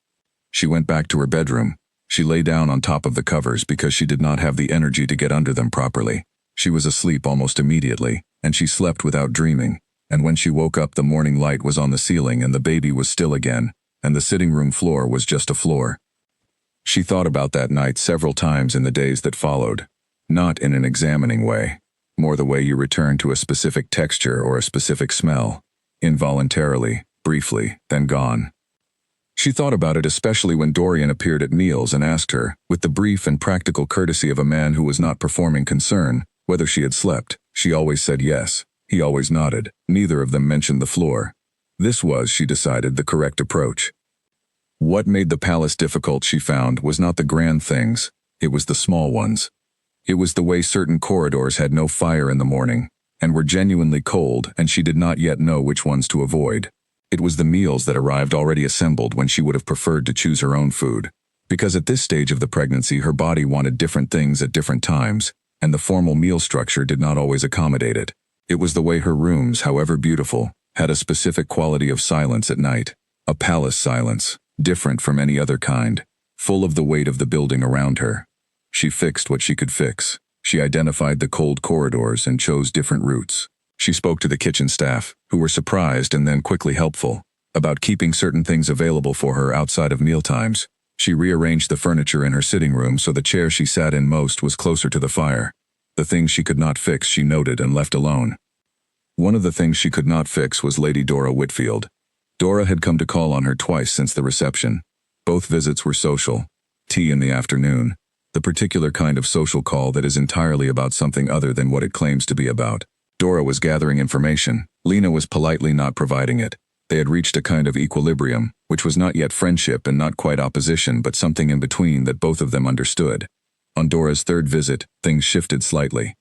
S1: She went back to her bedroom. She lay down on top of the covers because she did not have the energy to get under them properly. She was asleep almost immediately, and she slept without dreaming. And when she woke up, the morning light was on the ceiling and the baby was still again, and the sitting room floor was just a floor. She thought about that night several times in the days that followed, not in an examining way, more the way you return to a specific texture or a specific smell, involuntarily, briefly, then gone. She thought about it especially when Dorian appeared at meals and asked her, with the brief and practical courtesy of a man who was not performing concern, whether she had slept. She always said yes. He always nodded. Neither of them mentioned the floor. This was, she decided, the correct approach. What made the palace difficult, she found, was not the grand things. It was the small ones. It was the way certain corridors had no fire in the morning, and were genuinely cold, and she did not yet know which ones to avoid. It was the meals that arrived already assembled when she would have preferred to choose her own food. Because at this stage of the pregnancy her body wanted different things at different times, and the formal meal structure did not always accommodate it. It was the way her rooms, however beautiful, had a specific quality of silence at night. A palace silence, different from any other kind, full of the weight of the building around her. She fixed what she could fix. She identified the cold corridors and chose different routes. She spoke to the kitchen staff, who were surprised and then quickly helpful, about keeping certain things available for her outside of mealtimes. She rearranged the furniture in her sitting room so the chair she sat in most was closer to the fire. The things she could not fix she noted and left alone. One of the things she could not fix was Lady Dora Whitfield. Dora had come to call on her twice since the reception. Both visits were social. Tea in the afternoon. The particular kind of social call that is entirely about something other than what it claims to be about. Dora was gathering information. Lena was politely not providing it. They had reached a kind of equilibrium, which was not yet friendship and not quite opposition but something in between that both of them understood. On Dora's third visit, things shifted slightly.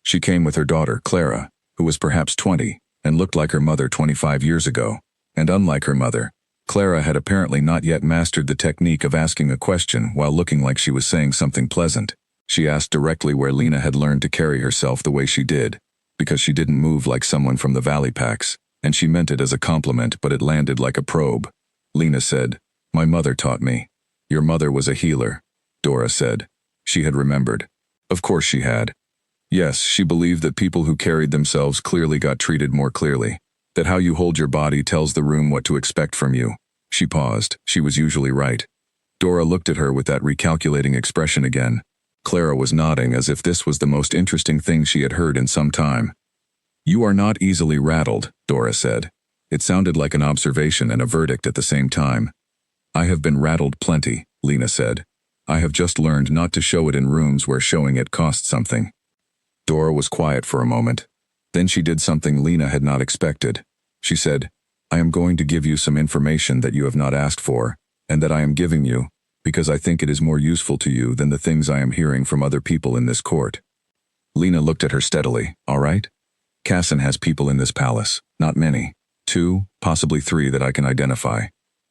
S1: She came with her daughter, Clara, who was perhaps 20, and looked like her mother 25 years ago. And unlike her mother, Clara had apparently not yet mastered the technique of asking a question while looking like she was saying something pleasant. She asked directly where Lena had learned to carry herself the way she did, because she didn't move like someone from the Valley Packs, and she meant it as a compliment but it landed like a probe. Lena said, "My mother taught me." "Your mother was a healer," Dora said. She had remembered. Of course she had. Yes, she believed that people who carried themselves clearly got treated more clearly. That how you hold your body tells the room what to expect from you. She paused. She was usually right. Dora looked at her with that recalculating expression again. Clara was nodding as if this was the most interesting thing she had heard in some time. You are not easily rattled, Dora said. It sounded like an observation and a verdict at the same time. I have been rattled plenty, Lena said. I have just learned not to show it in rooms where showing it costs something. Dora was quiet for a moment. Then she did something Lena had not expected. She said, I am going to give you some information that you have not asked for, and that I am giving you, because I think it is more useful to you than the things I am hearing from other people in this court. Lena looked at her steadily. All right? Cassin has people in this palace. Not many. 2, possibly 3 that I can identify.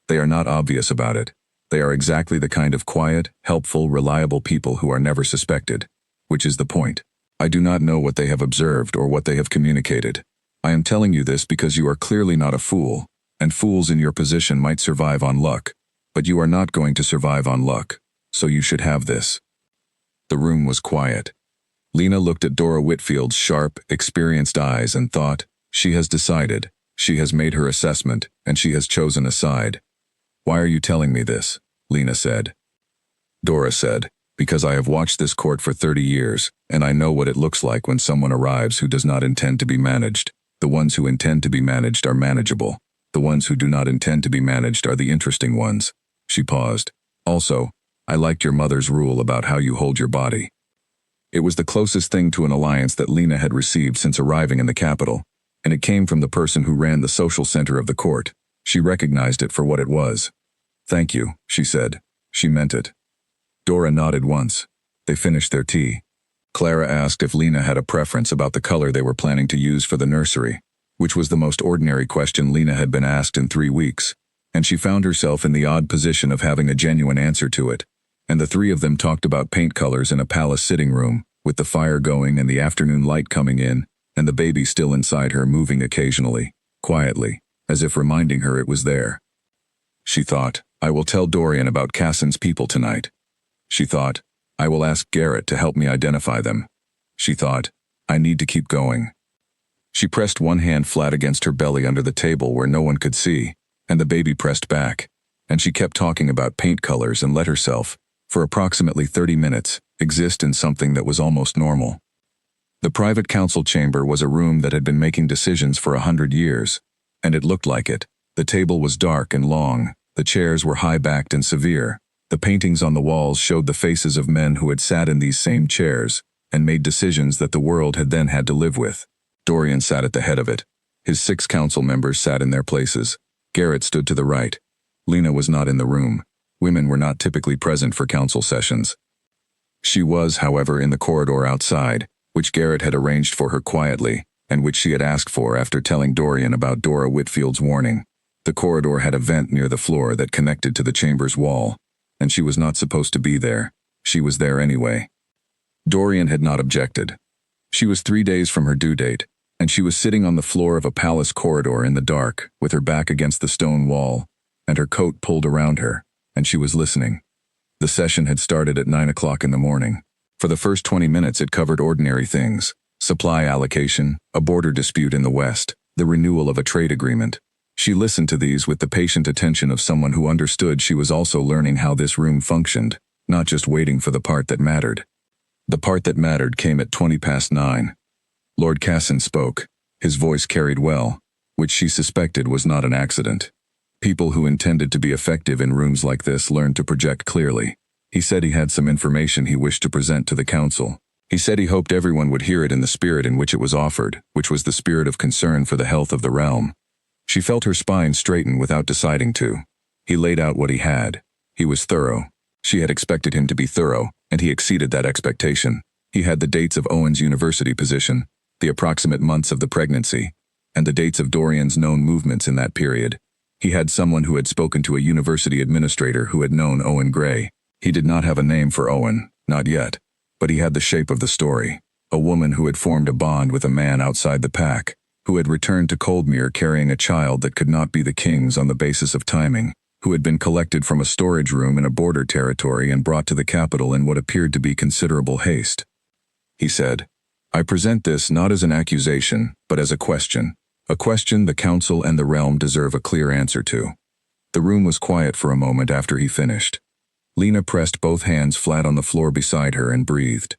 S1: They are not obvious about it. They are exactly the kind of quiet, helpful, reliable people who are never suspected. Which is the point. I do not know what they have observed or what they have communicated. I am telling you this because you are clearly not a fool, and fools in your position might survive on luck, but you are not going to survive on luck, so you should have this. The room was quiet. Lena looked at Dora Whitfield's sharp, experienced eyes and thought, she has decided, she has made her assessment, and she has chosen a side. Why are you telling me this? Lena said. Dora said, because I have watched this court for 30 years, and I know what it looks like when someone arrives who does not intend to be managed. The ones who intend to be managed are manageable. The ones who do not intend to be managed are the interesting ones. She paused. Also, I liked your mother's rule about how you hold your body. It was the closest thing to an alliance that Lena had received since arriving in the capital, and it came from the person who ran the social center of the court. She recognized it for what it was. Thank you, she said. She meant it. Dora nodded once. They finished their tea. Clara asked if Lena had a preference about the color they were planning to use for the nursery, which was the most ordinary question Lena had been asked in 3 weeks, and she found herself in the odd position of having a genuine answer to it, and the 3 of them talked about paint colors in a palace sitting room, with the fire going and the afternoon light coming in, and the baby still inside her moving occasionally, quietly, as if reminding her it was there. She thought, I will tell Dorian about Cassin's people tonight. She thought, I will ask Garrett to help me identify them. She thought, I need to keep going. She pressed one hand flat against her belly under the table where no one could see, and the baby pressed back, and she kept talking about paint colors and let herself, for approximately 30 minutes, exist in something that was almost normal. The private council chamber was a room that had been making decisions for 100 years, and it looked like it. The table was dark and long, the chairs were high-backed and severe. The paintings on the walls showed the faces of men who had sat in these same chairs and made decisions that the world had then had to live with. Dorian sat at the head of it. His 6 council members sat in their places. Garrett stood to the right. Lena was not in the room. Women were not typically present for council sessions. She was, however, in the corridor outside, which Garrett had arranged for her quietly, and which she had asked for after telling Dorian about Dora Whitfield's warning. The corridor had a vent near the floor that connected to the chamber's wall, and she was not supposed to be there. She was there anyway. Dorian had not objected. She was 3 days from her due date, and she was sitting on the floor of a palace corridor in the dark, with her back against the stone wall, and her coat pulled around her, and she was listening. The session had started at 9 o'clock in the morning. For the first 20 minutes it covered ordinary things: supply allocation, a border dispute in the West, the renewal of a trade agreement. She listened to these with the patient attention of someone who understood she was also learning how this room functioned, not just waiting for the part that mattered. The part that mattered came at 9:20. Lord Cassin spoke. His voice carried well, which she suspected was not an accident. People who intended to be effective in rooms like this learned to project clearly. He said he had some information he wished to present to the council. He said he hoped everyone would hear it in the spirit in which it was offered, which was the spirit of concern for the health of the realm. She felt her spine straighten without deciding to. He laid out what he had. He was thorough. She had expected him to be thorough, and he exceeded that expectation. He had the dates of Owen's university position, the approximate months of the pregnancy, and the dates of Dorian's known movements in that period. He had someone who had spoken to a university administrator who had known Owen Gray. He did not have a name for Owen, not yet, but he had the shape of the story. A woman who had formed a bond with a man outside the pack, who had returned to Coldmere carrying a child that could not be the king's on the basis of timing, who had been collected from a storage room in a border territory and brought to the capital in what appeared to be considerable haste. He said, I present this not as an accusation, but as a question. A question the council and the realm deserve a clear answer to. The room was quiet for a moment after he finished. Lena pressed both hands flat on the floor beside her and breathed.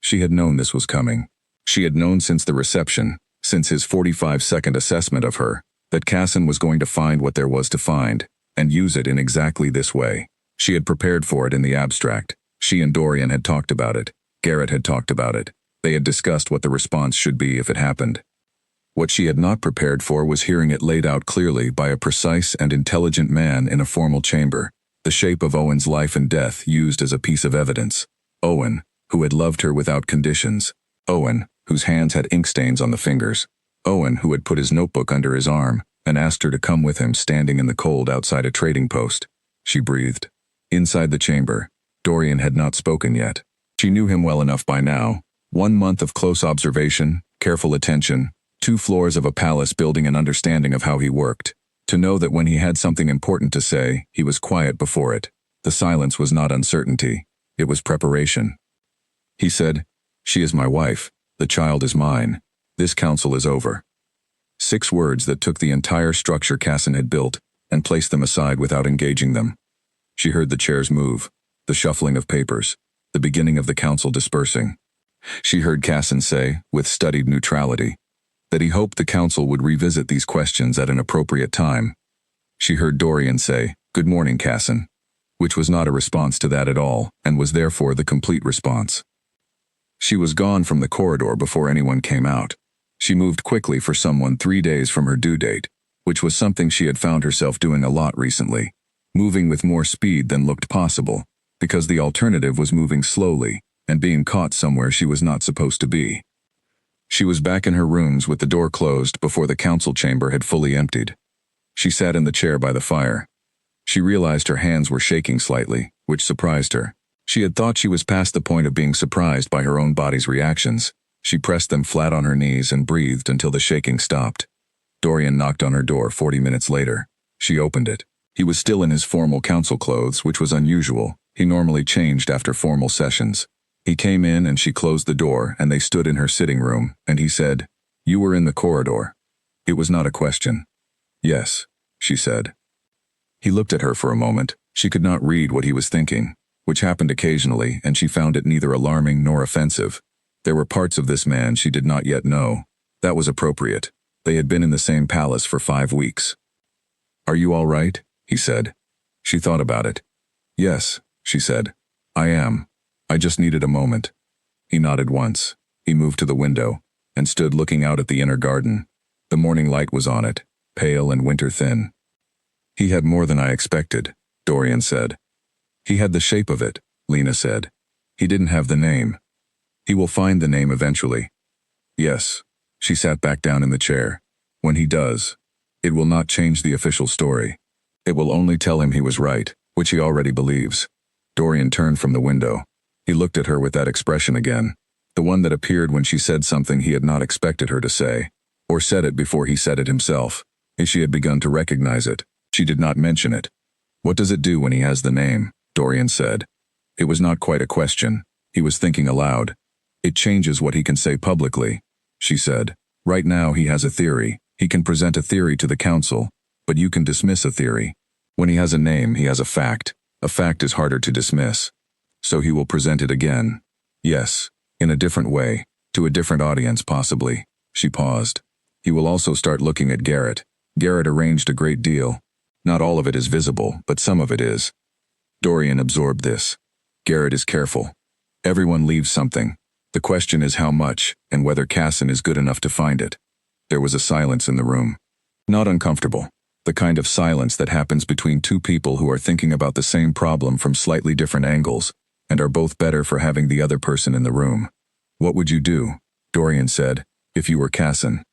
S1: She had known this was coming. She had known since the reception, since his 45-second assessment of her, that Casson was going to find what there was to find, and use it in exactly this way. She had prepared for it in the abstract. She and Dorian had talked about it. Garrett had talked about it. They had discussed what the response should be if it happened. What she had not prepared for was hearing it laid out clearly by a precise and intelligent man in a formal chamber, the shape of Owen's life and death used as a piece of evidence. Owen, who had loved her without conditions. Owen, whose hands had ink stains on the fingers. Owen, who had put his notebook under his arm and asked her to come with him standing in the cold outside a trading post. She breathed. Inside the chamber, Dorian had not spoken yet. She knew him well enough by now. 1 month of close observation, careful attention, 2 floors of a palace building an understanding of how he worked, to know that when he had something important to say, he was quiet before it. The silence was not uncertainty. It was preparation. He said, "She is my wife. The child is mine. This council is over." 6 words that took the entire structure Casson had built and placed them aside without engaging them. She heard the chairs move, the shuffling of papers, the beginning of the council dispersing. She heard Casson say, with studied neutrality, that he hoped the council would revisit these questions at an appropriate time. She heard Dorian say, "Good morning, Casson," which was not a response to that at all, and was therefore the complete response. She was gone from the corridor before anyone came out. She moved quickly for someone 3 days from her due date, which was something she had found herself doing a lot recently, moving with more speed than looked possible, because the alternative was moving slowly and being caught somewhere she was not supposed to be. She was back in her rooms with the door closed before the council chamber had fully emptied. She sat in the chair by the fire. She realized her hands were shaking slightly, which surprised her. She had thought she was past the point of being surprised by her own body's reactions. She pressed them flat on her knees and breathed until the shaking stopped. Dorian knocked on her door 40 minutes later. She opened it. He was still in his formal council clothes, which was unusual. He normally changed after formal sessions. He came in and she closed the door and they stood in her sitting room, and he said, "You were in the corridor." It was not a question. "Yes," she said. He looked at her for a moment. She could not read what he was thinking, which happened occasionally, and she found it neither alarming nor offensive. There were parts of this man she did not yet know. That was appropriate. They had been in the same palace for 5 weeks. "Are you all right?" he said. She thought about it. "Yes," she said. "I am. I just needed a moment." He nodded once. He moved to the window and stood looking out at the inner garden. The morning light was on it, pale and winter-thin. "He had more than I expected," Dorian said. "He had the shape of it," Lena said. "He didn't have the name. He will find the name eventually." "Yes." She sat back down in the chair. "When he does, it will not change the official story. It will only tell him he was right, which he already believes." Dorian turned from the window. He looked at her with that expression again, the one that appeared when she said something he had not expected her to say, or said it before he said it himself. If she had begun to recognize it, she did not mention it. "What does it do when he has the name?" Dorian said. It was not quite a question. He was thinking aloud. "It changes what he can say publicly," she said. "Right now he has a theory. He can present a theory to the council, but you can dismiss a theory. When he has a name, he has a fact. A fact is harder to dismiss. So he will present it again. Yes, in a different way, to a different audience possibly." She paused. "He will also start looking at Garrett. Garrett arranged a great deal. Not all of it is visible, but some of it is." Dorian absorbed this. Garrett is careful. Everyone leaves something. The question is how much, and whether Casson is good enough to find it. There was a silence in the room. Not uncomfortable. The kind of silence that happens between 2 people who are thinking about the same problem from slightly different angles, and are both better for having the other person in the room. "What would you do," Dorian said, "if you were Casson?"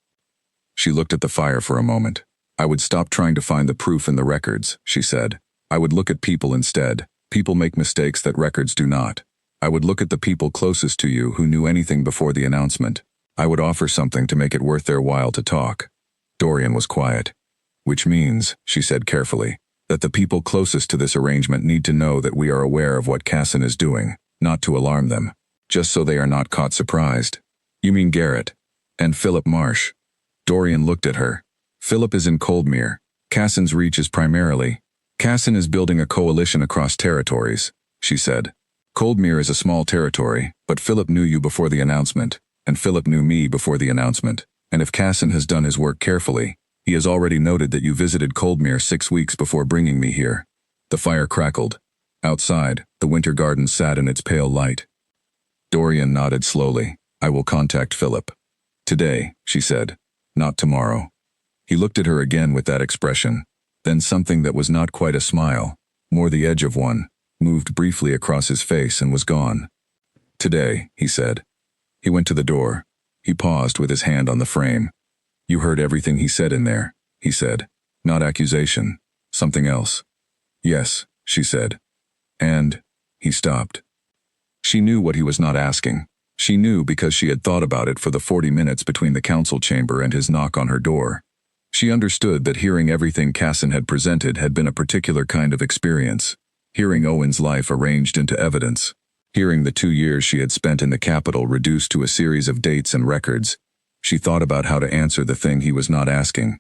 S1: She looked at the fire for a moment. "I would stop trying to find the proof in the records," she said. "I would look at people instead. People make mistakes that records do not. I would look at the people closest to you who knew anything before the announcement. I would offer something to make it worth their while to talk." Dorian was quiet. "Which means," she said carefully, "that the people closest to this arrangement need to know that we are aware of what Casson is doing, not to alarm them, just so they are not caught surprised." You mean Garrett. And Philip Marsh. Dorian looked at her. Philip is in Coldmere. Cassin's reach is primarily. Cassin is building a coalition across territories, she said. Coldmere is a small territory, but Philip knew you before the announcement, and Philip knew me before the announcement, and if Cassin has done his work carefully, he has already noted that you visited Coldmere 6 weeks before bringing me here. The fire crackled. Outside, the winter garden sat in its pale light. Dorian nodded slowly. I will contact Philip. Today, she said. Not tomorrow. He looked at her again with that expression. Then something that was not quite a smile, more the edge of one, moved briefly across his face and was gone. Today, he said. He went to the door. He paused with his hand on the frame. You heard everything he said in there, he said. Not accusation. Something else. Yes, she said. And, he stopped. She knew what he was not asking. She knew because she had thought about it for the 40 minutes between the council chamber and his knock on her door. She understood that hearing everything Cassin had presented had been a particular kind of experience. Hearing Owen's life arranged into evidence. Hearing the 2 years she had spent in the capital reduced to a series of dates and records. She thought about how to answer the thing he was not asking.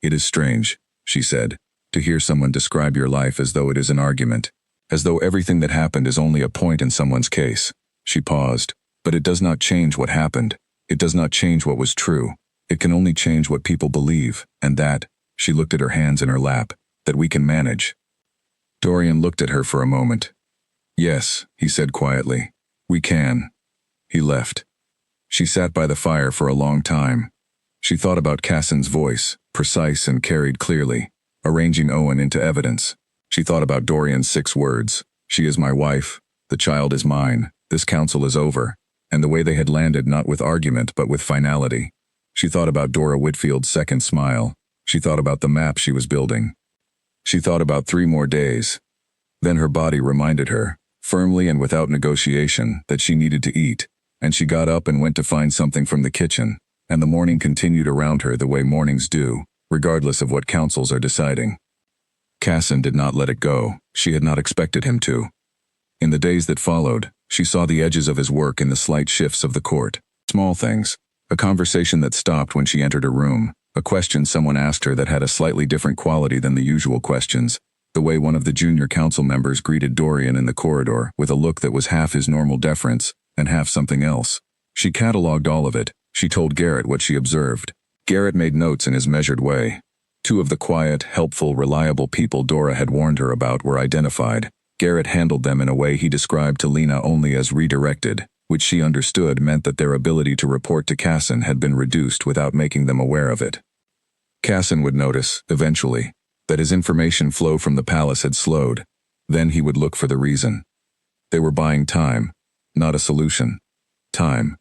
S1: It is strange, she said, to hear someone describe your life as though it is an argument. As though everything that happened is only a point in someone's case. She paused. But it does not change what happened. It does not change what was true. It can only change what people believe, and that, she looked at her hands in her lap, that we can manage. Dorian looked at her for a moment. Yes, he said quietly. We can. He left. She sat by the fire for a long time. She thought about Cassin's voice, precise and carried clearly, arranging Owen into evidence. She thought about Dorian's 6 words. She is my wife. The child is mine. This council is over. And the way they had landed not with argument but with finality. She thought about Dora Whitfield's second smile. She thought about the map she was building. She thought about 3 more days. Then her body reminded her, firmly and without negotiation, that she needed to eat, and she got up and went to find something from the kitchen, and the morning continued around her the way mornings do, regardless of what councils are deciding. Cassin did not let it go. She had not expected him to. In the days that followed, she saw the edges of his work in the slight shifts of the court. Small things. A conversation that stopped when she entered a room. A question someone asked her that had a slightly different quality than the usual questions. The way one of the junior council members greeted Dorian in the corridor with a look that was half his normal deference and half something else. She catalogued all of it. She told Garrett what she observed. Garrett made notes in his measured way. 2 of the quiet, helpful, reliable people Dora had warned her about were identified. Garrett handled them in a way he described to Lena only as redirected, which she understood meant that their ability to report to Cassin had been reduced without making them aware of it. Cassin would notice, eventually, that his information flow from the palace had slowed. Then he would look for the reason. They were buying time, not a solution. Time.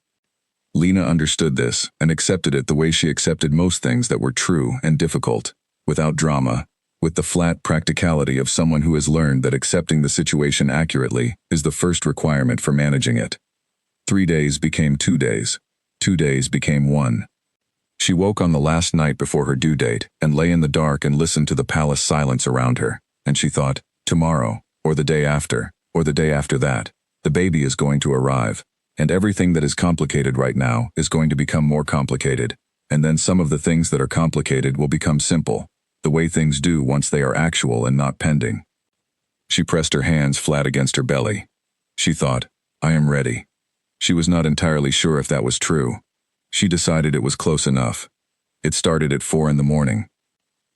S1: Lena understood this and accepted it the way she accepted most things that were true and difficult, without drama. With the flat practicality of someone who has learned that accepting the situation accurately is the first requirement for managing it. 3 days became 2 days. 2 days became 1. She woke on the last night before her due date and lay in the dark and listened to the palace silence around her, and she thought, tomorrow, or the day after, or the day after that, the baby is going to arrive, and everything that is complicated right now is going to become more complicated, and then some of the things that are complicated will become simple. The way things do once they are actual and not pending. She pressed her hands flat against her belly. She thought, I am ready. She was not entirely sure if that was true. She decided it was close enough. It started at 4 in the morning.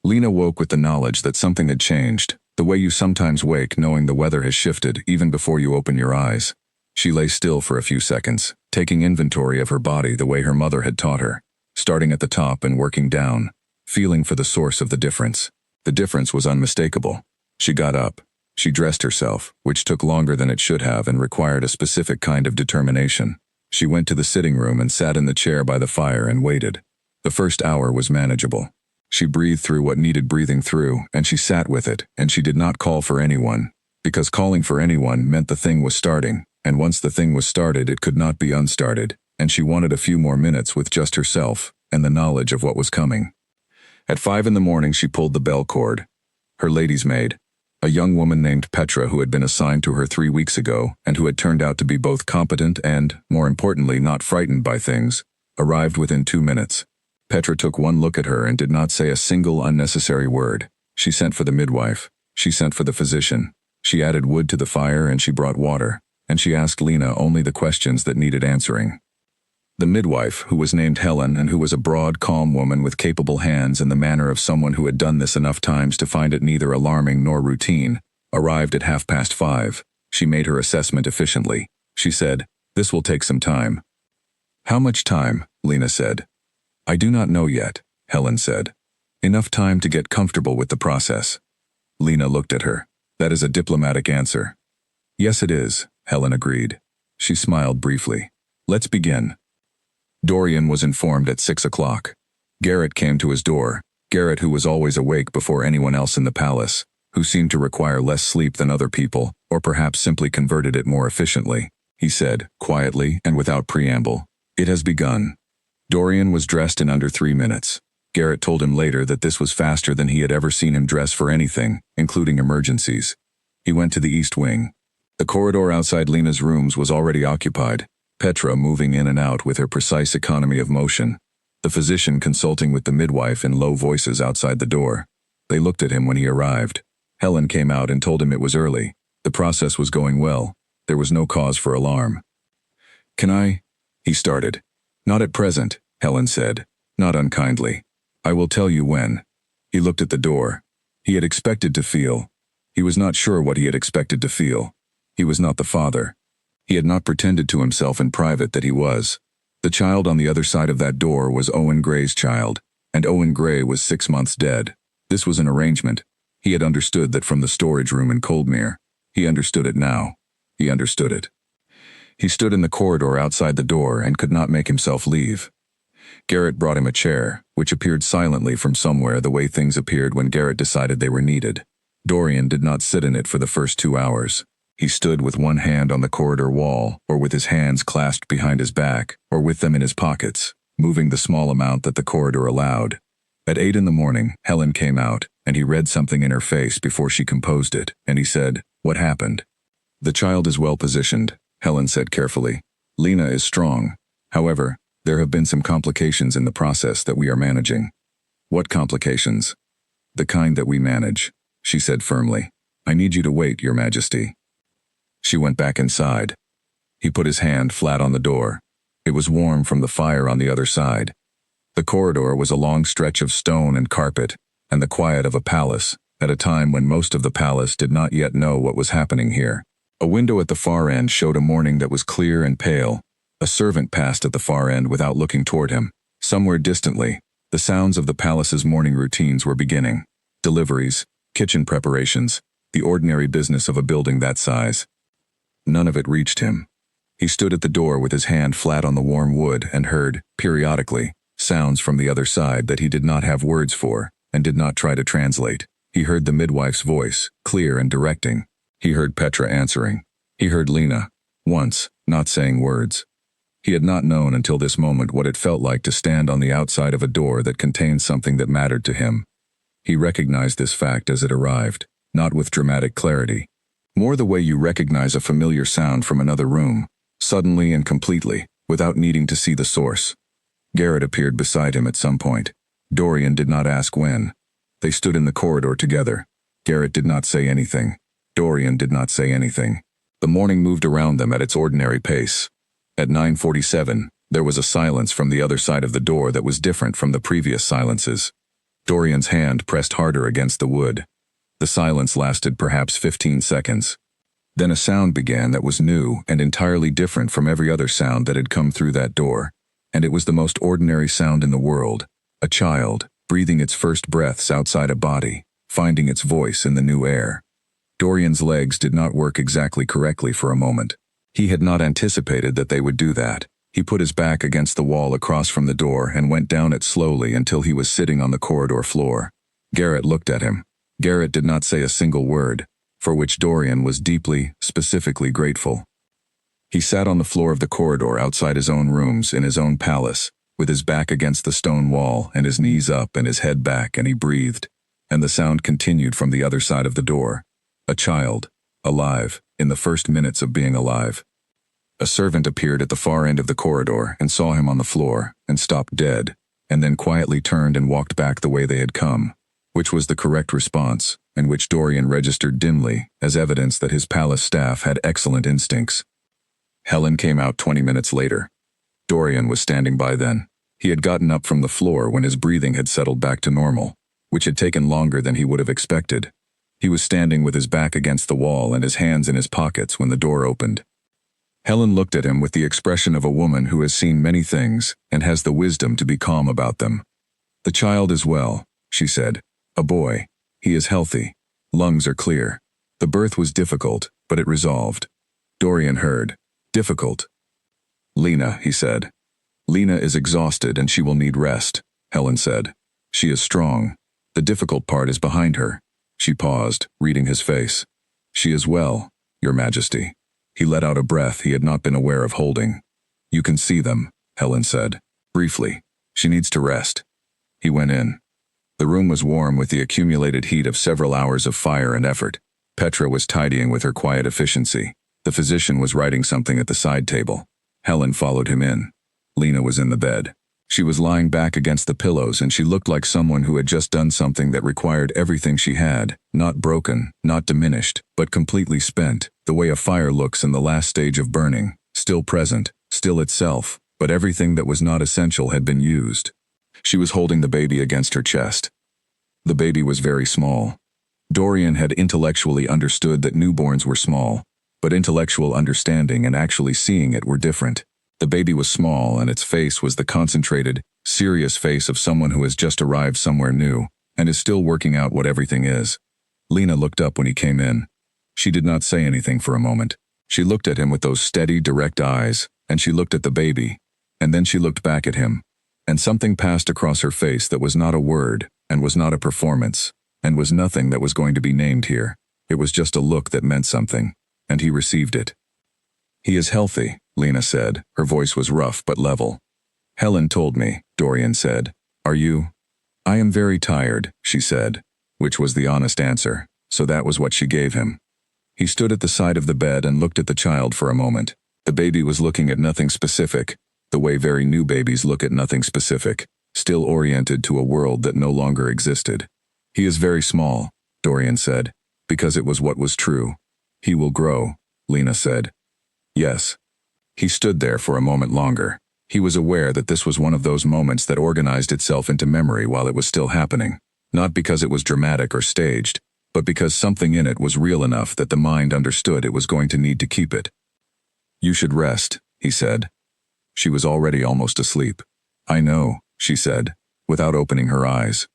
S1: Lena woke with the knowledge that something had changed, the way you sometimes wake knowing the weather has shifted even before you open your eyes. She lay still for a few seconds, taking inventory of her body the way her mother had taught her, starting at the top and working down. Feeling for the source of the difference. The difference was unmistakable. She got up. She dressed herself, which took longer than it should have and required a specific kind of determination. She went to the sitting room and sat in the chair by the fire and waited. The first hour was manageable. She breathed through what needed breathing through, and she sat with it, and she did not call for anyone, because calling for anyone meant the thing was starting, and once the thing was started it could not be unstarted, and she wanted a few more minutes with just herself and the knowledge of what was coming. At 5 in the morning she pulled the bell cord. Her lady's maid. A young woman named Petra, who had been assigned to her 3 weeks ago and who had turned out to be both competent and, more importantly, not frightened by things, arrived within 2 minutes. Petra took one look at her and did not say a single unnecessary word. She sent for the midwife. She sent for the physician. She added wood to the fire and she brought water. And she asked Lena only the questions that needed answering. The midwife, who was named Helen and who was a broad, calm woman with capable hands and the manner of someone who had done this enough times to find it neither alarming nor routine, arrived at 5:30. She made her assessment efficiently. She said, "This will take some time." "How much time?" Lena said. "I do not know yet," Helen said. "Enough time to get comfortable with the process." Lena looked at her. "That is a diplomatic answer." "Yes, it is," Helen agreed. She smiled briefly. "Let's begin." Dorian was informed at 6 o'clock. Garrett came to his door. Garrett, who was always awake before anyone else in the palace, who seemed to require less sleep than other people, or perhaps simply converted it more efficiently. He said, quietly and without preamble, "It has begun." Dorian was dressed in under 3 minutes. Garrett told him later that this was faster than he had ever seen him dress for anything, including emergencies. He went to the east wing. The corridor outside Lena's rooms was already occupied, Petra moving in and out with her precise economy of motion, the physician consulting with the midwife in low voices outside the door. They looked at him when he arrived. Helen came out and told him it was early. The process was going well. There was no cause for alarm. "Can I?" he started. "Not at present," Helen said, not unkindly. "I will tell you when." He looked at the door. He had expected to feel. He was not sure what he had expected to feel. He was not the father. He had not pretended to himself in private that he was. The child on the other side of that door was Owen Gray's child, and Owen Gray was 6 months dead. This was an arrangement. He had understood that from the storage room in Coldmere. He understood it now. He understood it. He stood in the corridor outside the door and could not make himself leave. Garrett brought him a chair, which appeared silently from somewhere the way things appeared when Garrett decided they were needed. Dorian did not sit in it for the first 2 hours. He stood with one hand on the corridor wall, or with his hands clasped behind his back, or with them in his pockets, moving the small amount that the corridor allowed. At 8 in the morning, Helen came out, and he read something in her face before she composed it, and he said, "What happened?" "The child is well positioned," Helen said carefully. "Lena is strong. However, there have been some complications in the process that we are managing." "What complications?" "The kind that we manage," she said firmly. "I need you to wait, Your Majesty." She went back inside. He put his hand flat on the door. It was warm from the fire on the other side. The corridor was a long stretch of stone and carpet, and the quiet of a palace, at a time when most of the palace did not yet know what was happening here. A window at the far end showed a morning that was clear and pale. A servant passed at the far end without looking toward him. Somewhere distantly, the sounds of the palace's morning routines were beginning. Deliveries, kitchen preparations, the ordinary business of a building that size. None of it reached him. He stood at the door with his hand flat on the warm wood and heard, periodically, sounds from the other side that he did not have words for, and did not try to translate. He heard the midwife's voice, clear and directing. He heard Petra answering. He heard Lena, once, not saying words. He had not known until this moment what it felt like to stand on the outside of a door that contained something that mattered to him. He recognized this fact as it arrived, not with dramatic clarity. More the way you recognize a familiar sound from another room, suddenly and completely, without needing to see the source. Garrett appeared beside him at some point. Dorian did not ask when. They stood in the corridor together. Garrett did not say anything. Dorian did not say anything. The morning moved around them at its ordinary pace. At 9:47, there was a silence from the other side of the door that was different from the previous silences. Dorian's hand pressed harder against the wood. The silence lasted perhaps 15 seconds. Then a sound began that was new and entirely different from every other sound that had come through that door, and it was the most ordinary sound in the world, a child, breathing its first breaths outside a body, finding its voice in the new air. Dorian's legs did not work exactly correctly for a moment. He had not anticipated that they would do that. He put his back against the wall across from the door and went down it slowly until he was sitting on the corridor floor. Garrett looked at him. Garrett did not say a single word, for which Dorian was deeply, specifically grateful. He sat on the floor of the corridor outside his own rooms in his own palace, with his back against the stone wall and his knees up and his head back, and he breathed, and the sound continued from the other side of the door. A child. Alive, in the first minutes of being alive. A servant appeared at the far end of the corridor and saw him on the floor, and stopped dead, and then quietly turned and walked back the way they had come, which was the correct response, and which Dorian registered dimly as evidence that his palace staff had excellent instincts. Helen came out 20 minutes later. Dorian was standing by then. He had gotten up from the floor when his breathing had settled back to normal, which had taken longer than he would have expected. He was standing with his back against the wall and his hands in his pockets when the door opened. Helen looked at him with the expression of a woman who has seen many things and has the wisdom to be calm about them. "The child is well," she said. "A boy. He is healthy. Lungs are clear. The birth was difficult, but it resolved." Dorian heard. "Difficult." "Lena," he said. "Lena is exhausted and she will need rest," Helen said. "She is strong. The difficult part is behind her." She paused, reading his face. "She is well, Your Majesty." He let out a breath he had not been aware of holding. "You can see them," Helen said. "Briefly. She needs to rest." He went in. The room was warm with the accumulated heat of several hours of fire and effort. Petra was tidying with her quiet efficiency. The physician was writing something at the side table. Helen followed him in. Lena was in the bed. She was lying back against the pillows and she looked like someone who had just done something that required everything she had, not broken, not diminished, but completely spent, the way a fire looks in the last stage of burning, still present, still itself, but everything that was not essential had been used. She was holding the baby against her chest. The baby was very small. Dorian had intellectually understood that newborns were small, but intellectual understanding and actually seeing it were different. The baby was small and its face was the concentrated, serious face of someone who has just arrived somewhere new and is still working out what everything is. Lena looked up when he came in. She did not say anything for a moment. She looked at him with those steady, direct eyes, and she looked at the baby, and then she looked back at him, and something passed across her face that was not a word, and was not a performance, and was nothing that was going to be named here. It was just a look that meant something, and he received it. "He is healthy," Lena said. Her voice was rough but level. "Helen told me," Dorian said. "Are you?" "I am very tired," she said, which was the honest answer, so that was what she gave him. He stood at the side of the bed and looked at the child for a moment. The baby was looking at nothing specific, the way very new babies look at nothing specific, still oriented to a world that no longer existed. "He is very small," Dorian said, because it was what was true. "He will grow," Lena said. "Yes." He stood there for a moment longer. He was aware that this was one of those moments that organized itself into memory while it was still happening, not because it was dramatic or staged, but because something in it was real enough that the mind understood it was going to need to keep it. "You should rest," he said. She was already almost asleep. "I know," she said, without opening her eyes.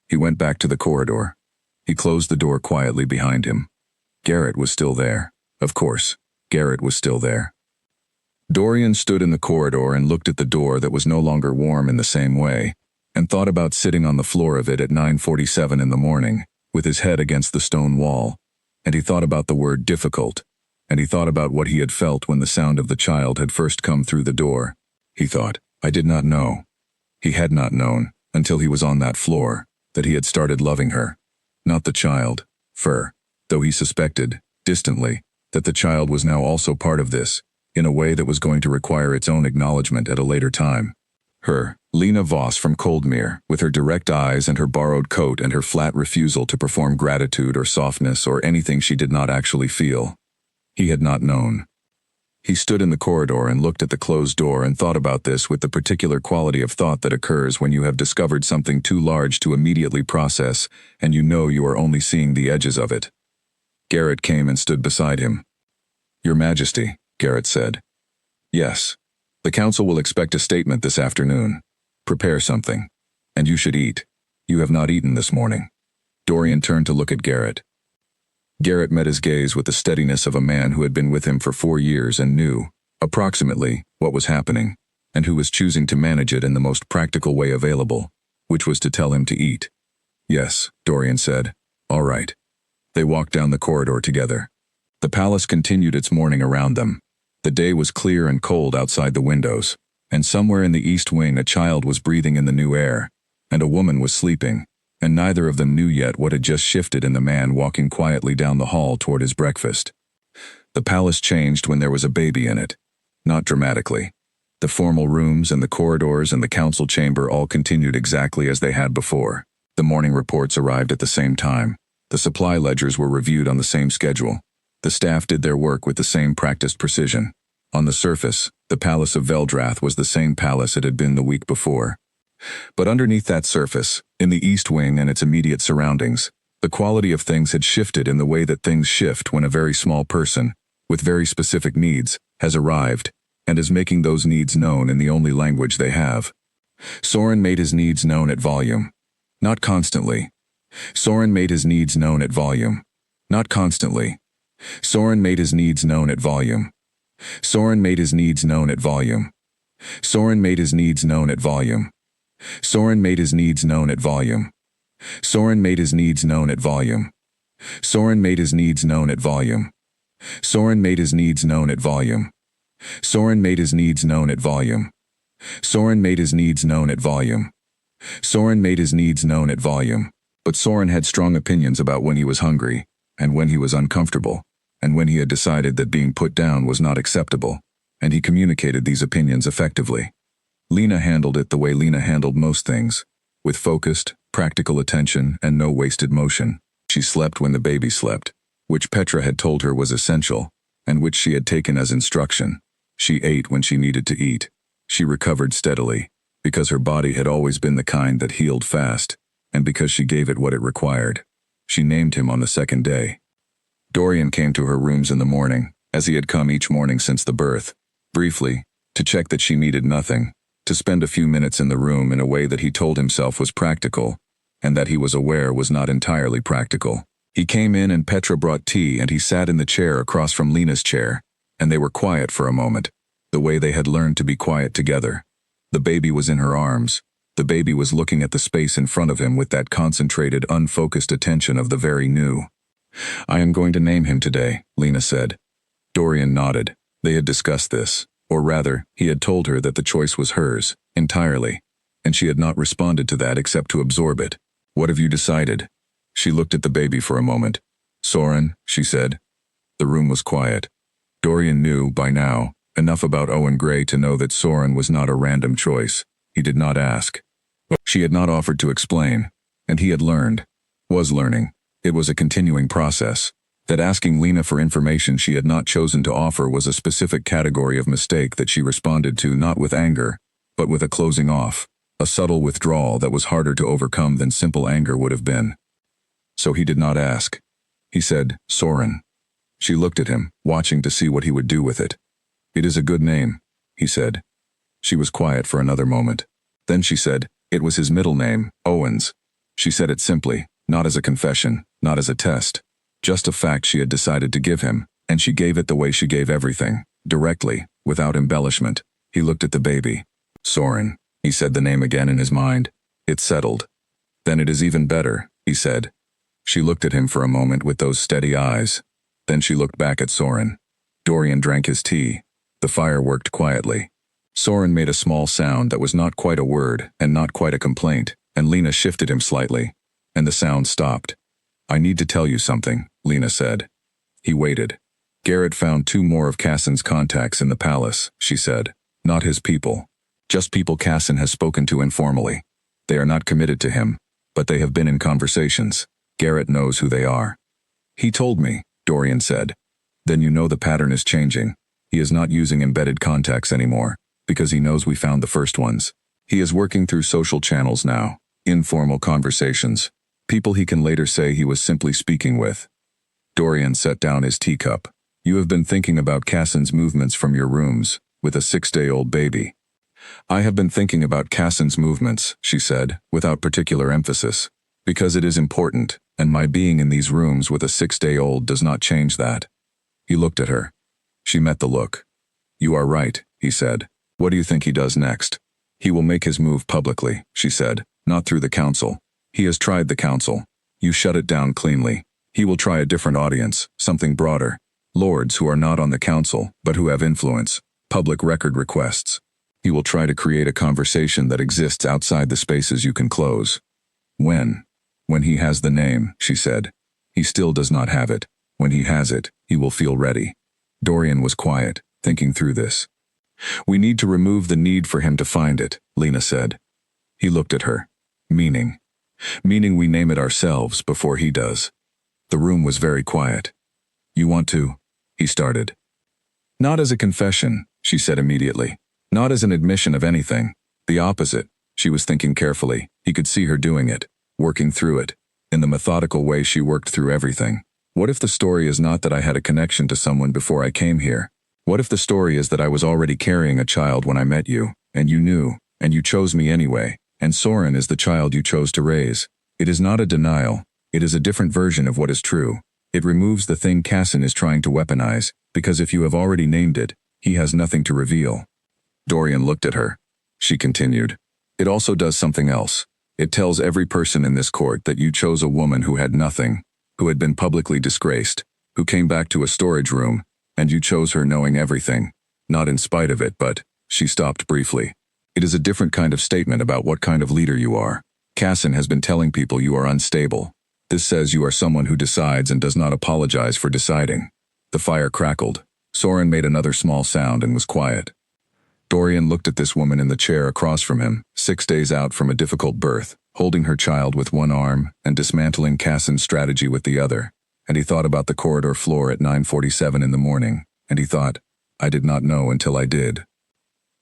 S1: He went back to the corridor. He closed the door quietly behind him. Garrett was still there. Of course, Garrett was still there. Dorian stood in the corridor and looked at the door that was no longer warm in the same way, and thought about sitting on the floor of it at 9:47 in the morning, with his head against the stone wall, and he thought about the word difficult, and he thought about what he had felt when the sound of the child had first come through the door. He thought, I did not know. He had not known, until he was on that floor, that he had started loving her. Not the child, though he suspected, distantly, that the child was now also part of this, in a way that was going to require its own acknowledgement at a later time. Her, Lena Voss from Coldmere, with her direct eyes and her borrowed coat and her flat refusal to perform gratitude or softness or anything she did not actually feel. He had not known. He stood in the corridor and looked at the closed door and thought about this with the particular quality of thought that occurs when you have discovered something too large to immediately process and you know you are only seeing the edges of it. Garrett came and stood beside him. "Your Majesty," Garrett said. "Yes. The council will expect a statement this afternoon. Prepare something. And you should eat. You have not eaten this morning." Dorian turned to look at Garrett. Garrett met his gaze with the steadiness of a man who had been with him for 4 years and knew, approximately, what was happening, and who was choosing to manage it in the most practical way available, which was to tell him to eat. "Yes," Dorian said. "All right." They walked down the corridor together. The palace continued its morning around them. The day was clear and cold outside the windows, and somewhere in the east wing a child was breathing in the new air, and a woman was sleeping, and neither of them knew yet what had just shifted in the man walking quietly down the hall toward his breakfast. The palace changed when there was a baby in it. Not dramatically. The formal rooms and the corridors and the council chamber all continued exactly as they had before. The morning reports arrived at the same time. The supply ledgers were reviewed on the same schedule. The staff did their work with the same practiced precision. On the surface, the palace of Veldrath was the same palace it had been the week before. But underneath that surface, in the East Wing and its immediate surroundings, the quality of things had shifted in the way that things shift when a very small person, with very specific needs, has arrived, and is making those needs known in the only language they have. Soren made his needs known at volume. Not constantly. Soren made his needs known at volume. Not constantly. Soren made his needs known at volume. Soren made his needs known at volume. Soren made his needs known at volume. Soren made his needs known at volume. Soren made his needs known at volume. Soren made his needs known at volume. Soren made his needs known at volume. Soren made his needs known at volume. Soren made his needs known at volume. Soren made his needs known at volume. But Soren had strong opinions about when he was hungry, and when he was uncomfortable, and when he had decided that being put down was not acceptable, and he communicated these opinions effectively. Lena handled it the way Lena handled most things, with focused, practical attention and no wasted motion. She slept when the baby slept, which Petra had told her was essential, and which she had taken as instruction. She ate when she needed to eat. She recovered steadily, because her body had always been the kind that healed fast, and because she gave it what it required. She named him on the second day. Dorian came to her rooms in the morning, as he had come each morning since the birth, briefly, to check that she needed nothing, to spend a few minutes in the room in a way that he told himself was practical, and that he was aware was not entirely practical. He came in and Petra brought tea and he sat in the chair across from Lena's chair, and they were quiet for a moment, the way they had learned to be quiet together. The baby was in her arms. The baby was looking at the space in front of him with that concentrated, unfocused attention of the very new. "I am going to name him today," Lena said. Dorian nodded. They had discussed this, or rather, he had told her that the choice was hers, entirely, and she had not responded to that except to absorb it. "What have you decided?" She looked at the baby for a moment. "Soren," she said. The room was quiet. Dorian knew, by now, enough about Owen Gray to know that Soren was not a random choice. He did not ask. She had not offered to explain, and he had learned, was learning. It was a continuing process, that asking Lena for information she had not chosen to offer was a specific category of mistake that she responded to not with anger, but with a closing off, a subtle withdrawal that was harder to overcome than simple anger would have been. So he did not ask. He said, "Soren." She looked at him, watching to see what he would do with it. "It is a good name," he said. She was quiet for another moment. Then she said, "It was his middle name, Owens." She said it simply, not as a confession, not as a test. Just a fact she had decided to give him, and she gave it the way she gave everything, directly, without embellishment. He looked at the baby. "Soren," he said the name again in his mind. It settled. "Then it is even better," he said. She looked at him for a moment with those steady eyes. Then she looked back at Soren. Dorian drank his tea. The fire worked quietly. Soren made a small sound that was not quite a word and not quite a complaint, and Lena shifted him slightly, and the sound stopped. "I need to tell you something," Lena said. He waited. "Garrett found 2 more of Cassin's contacts in the palace," she said. "Not his people. Just people Cassin has spoken to informally. They are not committed to him, but they have been in conversations. Garrett knows who they are." "He told me," Dorian said. "Then you know the pattern is changing. He is not using embedded contacts anymore, because he knows we found the first ones. He is working through social channels now, informal conversations, people he can later say he was simply speaking with." Dorian set down his teacup. "You have been thinking about Cassin's movements from your rooms, with a 6-day-old baby." "I have been thinking about Cassin's movements," she said, without particular emphasis, "because it is important, and my being in these rooms with a 6-day-old does not change that." He looked at her. She met the look. "You are right," he said. "What do you think he does next?" "He will make his move publicly," she said, "not through the council. He has tried the council. You shut it down cleanly. He will try a different audience, something broader. Lords who are not on the council, but who have influence, public record requests. He will try to create a conversation that exists outside the spaces you can close." "When?" When he has the name, she said. He still does not have it. When he has it, he will feel ready. Dorian was quiet, thinking through this. We need to remove the need for him to find it, Lena said. He looked at her. Meaning we name it ourselves before he does. The room was very quiet. You want to? He started. Not as a confession, she said immediately. Not as an admission of anything. The opposite. She was thinking carefully. He could see her doing it, working through it, in the methodical way she worked through everything. What if the story is not that I had a connection to someone before I came here? What if the story is that I was already carrying a child when I met you, and you knew, and you chose me anyway, and Soren is the child you chose to raise? It is not a denial. It is a different version of what is true. It removes the thing Casson is trying to weaponize, because if you have already named it, he has nothing to reveal. Dorian looked at her. She continued. It also does something else. It tells every person in this court that you chose a woman who had nothing, who had been publicly disgraced, who came back to a storage room, and you chose her knowing everything. Not in spite of it, but, she stopped briefly. It is a different kind of statement about what kind of leader you are. Casson has been telling people you are unstable. This says you are someone who decides and does not apologize for deciding. The fire crackled. Soren made another small sound and was quiet. Dorian looked at this woman in the chair across from him, 6 days out from a difficult birth, holding her child with one arm and dismantling Casson's strategy with the other. And he thought about the corridor floor at 9:47 in the morning, and he thought, I did not know until I did.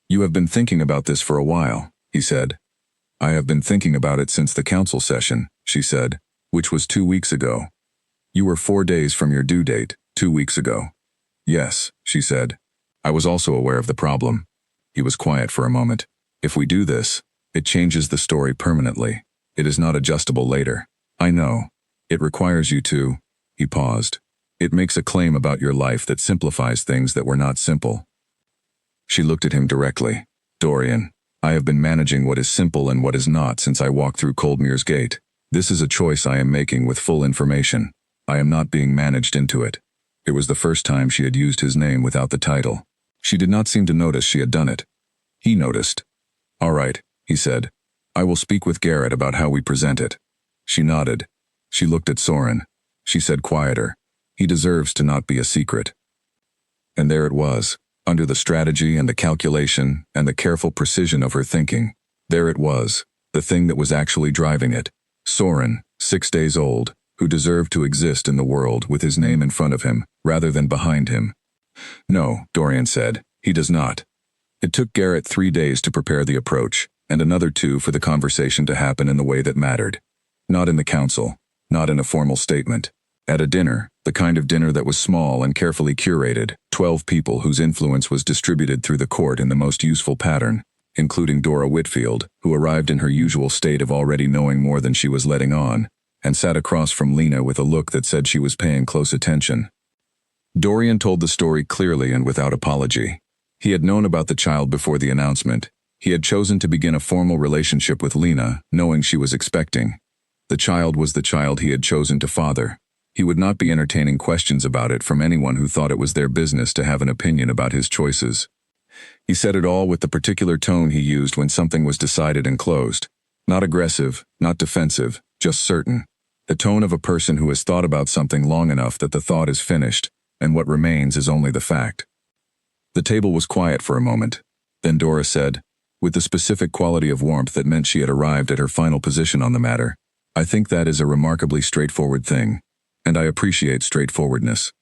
S1: You have been thinking about this for a while, he said. I have been thinking about it since the council session, she said, which was 2 weeks ago. You were 4 days from your due date, 2 weeks ago. Yes, she said. I was also aware of the problem. He was quiet for a moment. If we do this, it changes the story permanently. It is not adjustable later. I know. It requires you to. He paused. It makes a claim about your life that simplifies things that were not simple. She looked at him directly. Dorian, I have been managing what is simple and what is not since I walked through Coldmere's gate. This is a choice I am making with full information. I am not being managed into it. It was the first time she had used his name without the title. She did not seem to notice she had done it. He noticed. All right, he said. I will speak with Garrett about how we present it. She nodded. She looked at Soren. She said quieter. He deserves to not be a secret. And there it was, under the strategy and the calculation and the careful precision of her thinking. There it was, the thing that was actually driving it. Soren, 6 days old, who deserved to exist in the world with his name in front of him, rather than behind him. No, Dorian said, he does not. It took Garrett 3 days to prepare the approach, and another 2 for the conversation to happen in the way that mattered. Not in the council, not in a formal statement. At a dinner, the kind of dinner that was small and carefully curated, 12 people whose influence was distributed through the court in the most useful pattern, including Dora Whitfield, who arrived in her usual state of already knowing more than she was letting on, and sat across from Lena with a look that said she was paying close attention. Dorian told the story clearly and without apology. He had known about the child before the announcement. He had chosen to begin a formal relationship with Lena, knowing she was expecting. The child was the child he had chosen to father. He would not be entertaining questions about it from anyone who thought it was their business to have an opinion about his choices. He said it all with the particular tone he used when something was decided and closed. Not aggressive, not defensive, just certain. The tone of a person who has thought about something long enough that the thought is finished, and what remains is only the fact. The table was quiet for a moment. Then Dora said, with the specific quality of warmth that meant she had arrived at her final position on the matter, I think that is a remarkably straightforward thing, and I appreciate straightforwardness.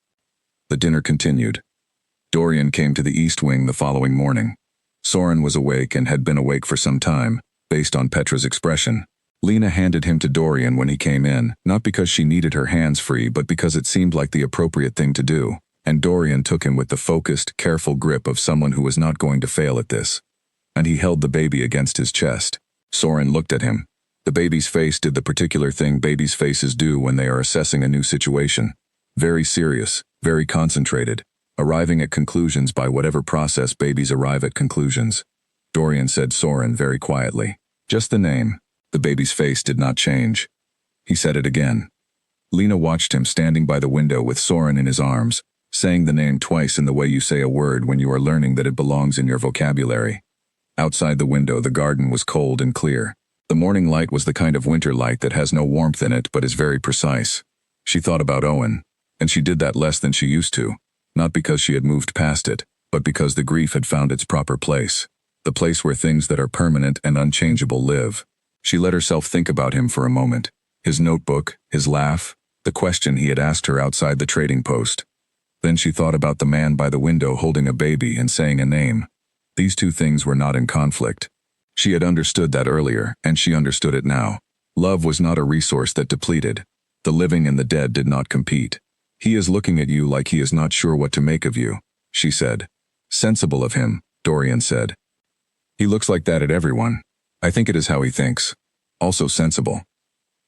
S1: The dinner continued. Dorian came to the East Wing the following morning. Soren was awake and had been awake for some time, based on Petra's expression. Lena handed him to Dorian when he came in, not because she needed her hands free but because it seemed like the appropriate thing to do, and Dorian took him with the focused, careful grip of someone who was not going to fail at this. And he held the baby against his chest. Soren looked at him. The baby's face did the particular thing babies' faces do when they are assessing a new situation. Very serious, very concentrated, arriving at conclusions by whatever process babies arrive at conclusions. Dorian said Soren very quietly. Just the name. The baby's face did not change. He said it again. Lena watched him standing by the window with Soren in his arms, saying the name twice in the way you say a word when you are learning that it belongs in your vocabulary. Outside the window the garden was cold and clear. The morning light was the kind of winter light that has no warmth in it but is very precise. She thought about Owen, and she did that less than she used to, not because she had moved past it, but because the grief had found its proper place, the place where things that are permanent and unchangeable live. She let herself think about him for a moment, his notebook, his laugh, the question he had asked her outside the trading post. Then she thought about the man by the window holding a baby and saying a name. These two things were not in conflict. She had understood that earlier, and she understood it now. Love was not a resource that depleted. The living and the dead did not compete. He is looking at you like he is not sure what to make of you, she said. Sensible of him, Dorian said. He looks like that at everyone. I think it is how he thinks. Also sensible.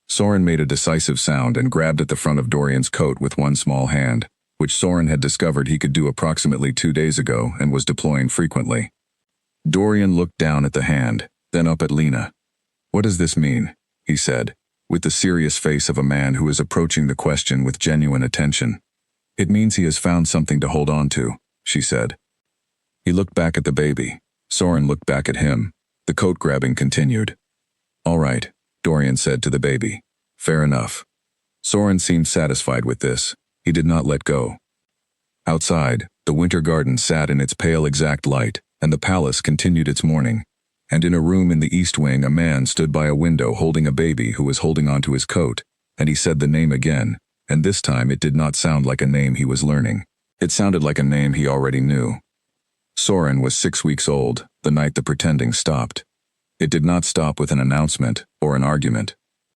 S1: Soren made a decisive sound and grabbed at the front of Dorian's coat with one small hand, which Soren had discovered he could do approximately 2 days ago and was deploying frequently. Dorian looked down at the hand, then up at Lena. What does this mean? He said, with the serious face of a man who is approaching the question with genuine attention. It means he has found something to hold on to, she said. He looked back at the baby. Soren looked back at him. The coat grabbing continued. All right, Dorian said to the baby. Fair enough. Soren seemed satisfied with this. He did not let go. Outside, the winter garden sat in its pale exact light, and the palace continued its mourning. And in a room in the east wing a man stood by a window holding a baby who was holding onto his coat, and he said the name again, and this time it did not sound like a name he was learning. It sounded like a name he already knew. Soren was 6 weeks old, the night the pretending stopped. It did not stop with an announcement or an argument.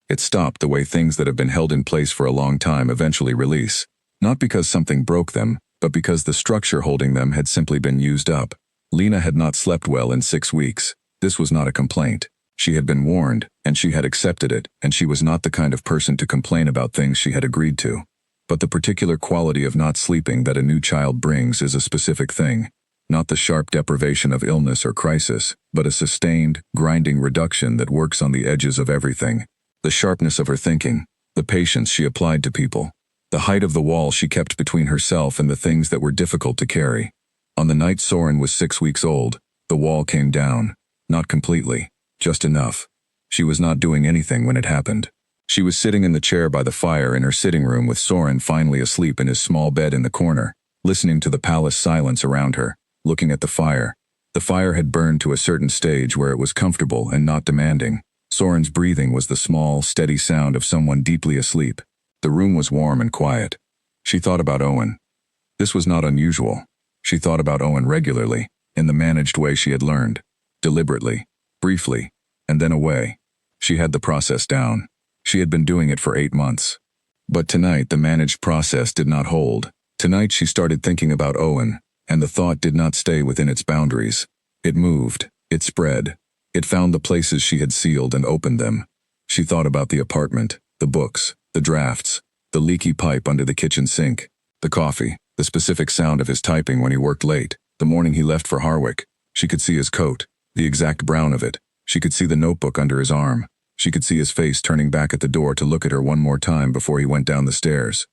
S1: It stopped the way things that have been held in place for a long time eventually release, not because something broke them, but because the structure holding them had simply been used up. Lena had not slept well in 6 weeks. This was not a complaint. She had been warned, and she had accepted it, and she was not the kind of person to complain about things she had agreed to. But the particular quality of not sleeping that a new child brings is a specific thing. Not the sharp deprivation of illness or crisis, but a sustained, grinding reduction that works on the edges of everything. The sharpness of her thinking, the patience she applied to people, the height of the wall she kept between herself and the things that were difficult to carry. On the night Soren was 6 weeks old, the wall came down. Not completely, just enough. She was not doing anything when it happened. She was sitting in the chair by the fire in her sitting room with Soren finally asleep in his small bed in the corner, listening to the palace silence around her, looking at the fire. The fire had burned to a certain stage where it was comfortable and not demanding. Soren's breathing was the small, steady sound of someone deeply asleep. The room was warm and quiet. She thought about Owen. This was not unusual. She thought about Owen regularly, in the managed way she had learned. Deliberately, briefly, and then away. She had the process down. She had been doing it for 8 months. But tonight the managed process did not hold. Tonight she started thinking about Owen, and the thought did not stay within its boundaries. It moved, it spread. It found the places she had sealed and opened them. She thought about the apartment, the books, the drafts, the leaky pipe under the kitchen sink, the coffee, the specific sound of his typing when he worked late, the morning he left for Harwick. She could see his coat, the exact brown of it. She could see the notebook under his arm. She could see his face turning back at the door to look at her one more time before he went down the stairs.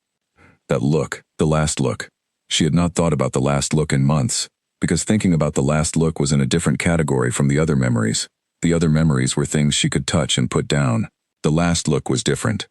S1: That look, the last look. She had not thought about the last look in months, because thinking about the last look was in a different category from the other memories. The other memories were things she could touch and put down. The last look was different.